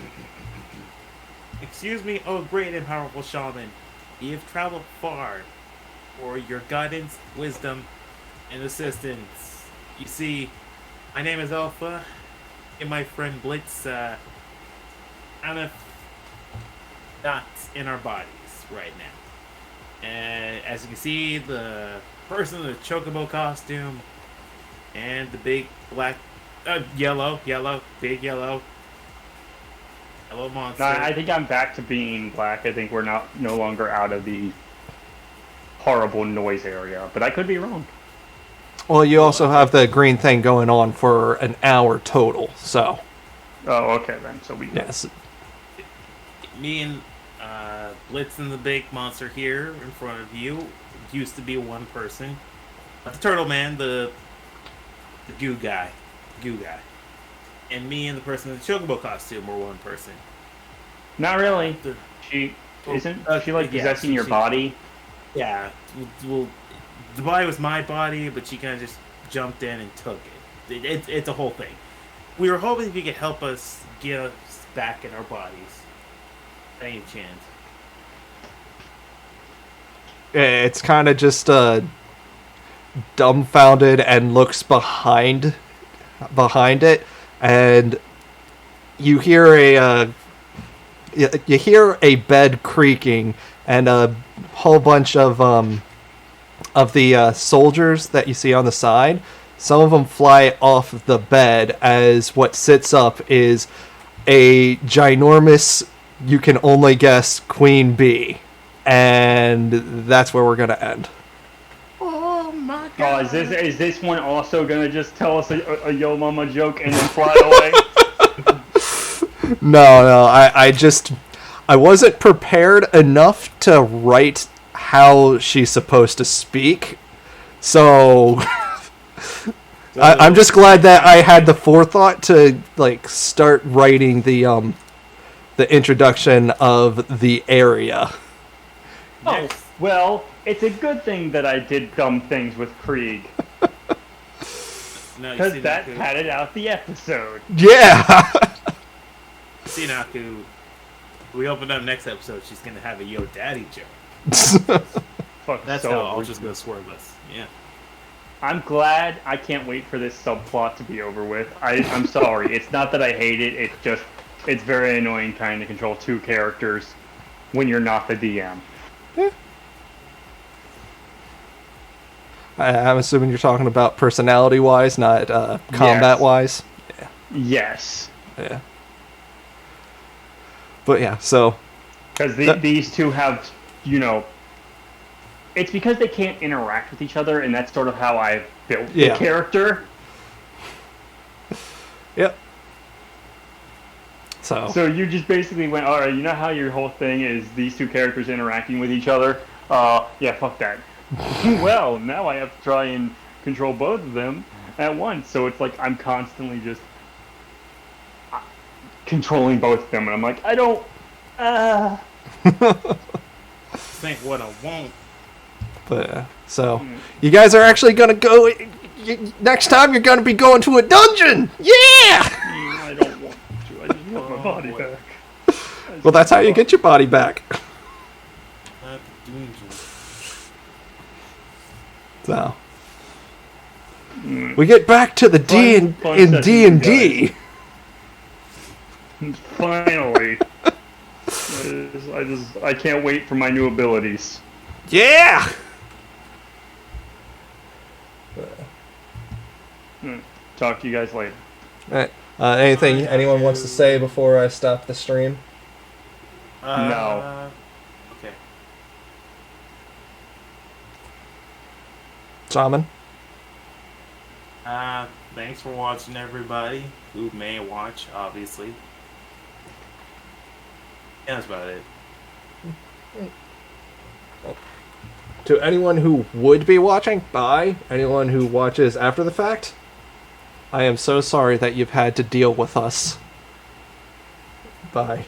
Excuse me, oh great and powerful shaman. You have traveled far for your guidance, wisdom, and assistance. You see, my name is Alpha, and my friend Blitz, kind of not in our bodies right now. And as you can see, the person in the chocobo costume and the big black, yellow monster. No, I think I'm back to being black. I think we're no longer out of the horrible noise area, but I could be wrong. Well, you also have the green thing going on for an hour total, so Oh, okay then. So we. yes. me and Blitz and the big monster here in front of you used to be one person. The turtle man, the goo guy, and me and the person in the chocobo costume were one person. Not really. The- She isn't she yeah, possessing your she- body? Yeah, well, the body was my body, but she kind of just jumped in and took it. It's a whole thing. We were hoping if you could help us get us back in our bodies. Any chance? It's kind of just dumbfounded and looks behind it, and you hear a bed creaking, and a whole bunch of the soldiers that you see on the side. Some of them fly off the bed as what sits up is a ginormous, you can only guess, queen bee. And that's where we're going to end. Oh my Oh, god! is this one also gonna just tell us a yo mama joke and then fly away? No, I wasn't prepared enough to write how she's supposed to speak. So I'm just glad that I had the forethought to start writing the introduction of the area. Oh, well, it's a good thing that I did dumb things with Krieg, No, you because see that Naku. padded out the episode. Yeah. See Naku. We open up next episode. She's gonna have a yo daddy joke. Fuck, That's so how I'll original. just gonna swerve us. Yeah. I'm glad. I can't wait for this subplot to be over with. I'm sorry. It's not that I hate it. It's very annoying trying to control two characters when you're not the DM. I'm assuming you're talking about personality-wise, not combat-wise. Yes. Yeah. But yeah, so Because these two have, it's because they can't interact with each other, and that's sort of how I've built the Yeah. character. yep. So So you just basically went, all right, you know how your whole thing is these two characters interacting with each other? Yeah, fuck that. Well, now I have to try and control both of them at once. So it's like I'm constantly just controlling both of them, and I'm like, I don't. Think what I want. But so you guys are actually gonna go. Next time you're gonna be going to a dungeon. Yeah. I don't want to. I just want my body boy. back. Well, that's how you get your body back. Not the dungeon. So we get back to the D and Fun in session, D and you D. Finally. I can't wait for my new abilities. Yeah. Talk to you guys later. All right. Anything anyone wants to say before I stop the stream? No. Okay. Shaman? Thanks for watching, everybody who may watch, obviously. Yeah, that's about it. To anyone who would be watching, bye. Anyone who watches after the fact, I am so sorry that you've had to deal with us. Bye.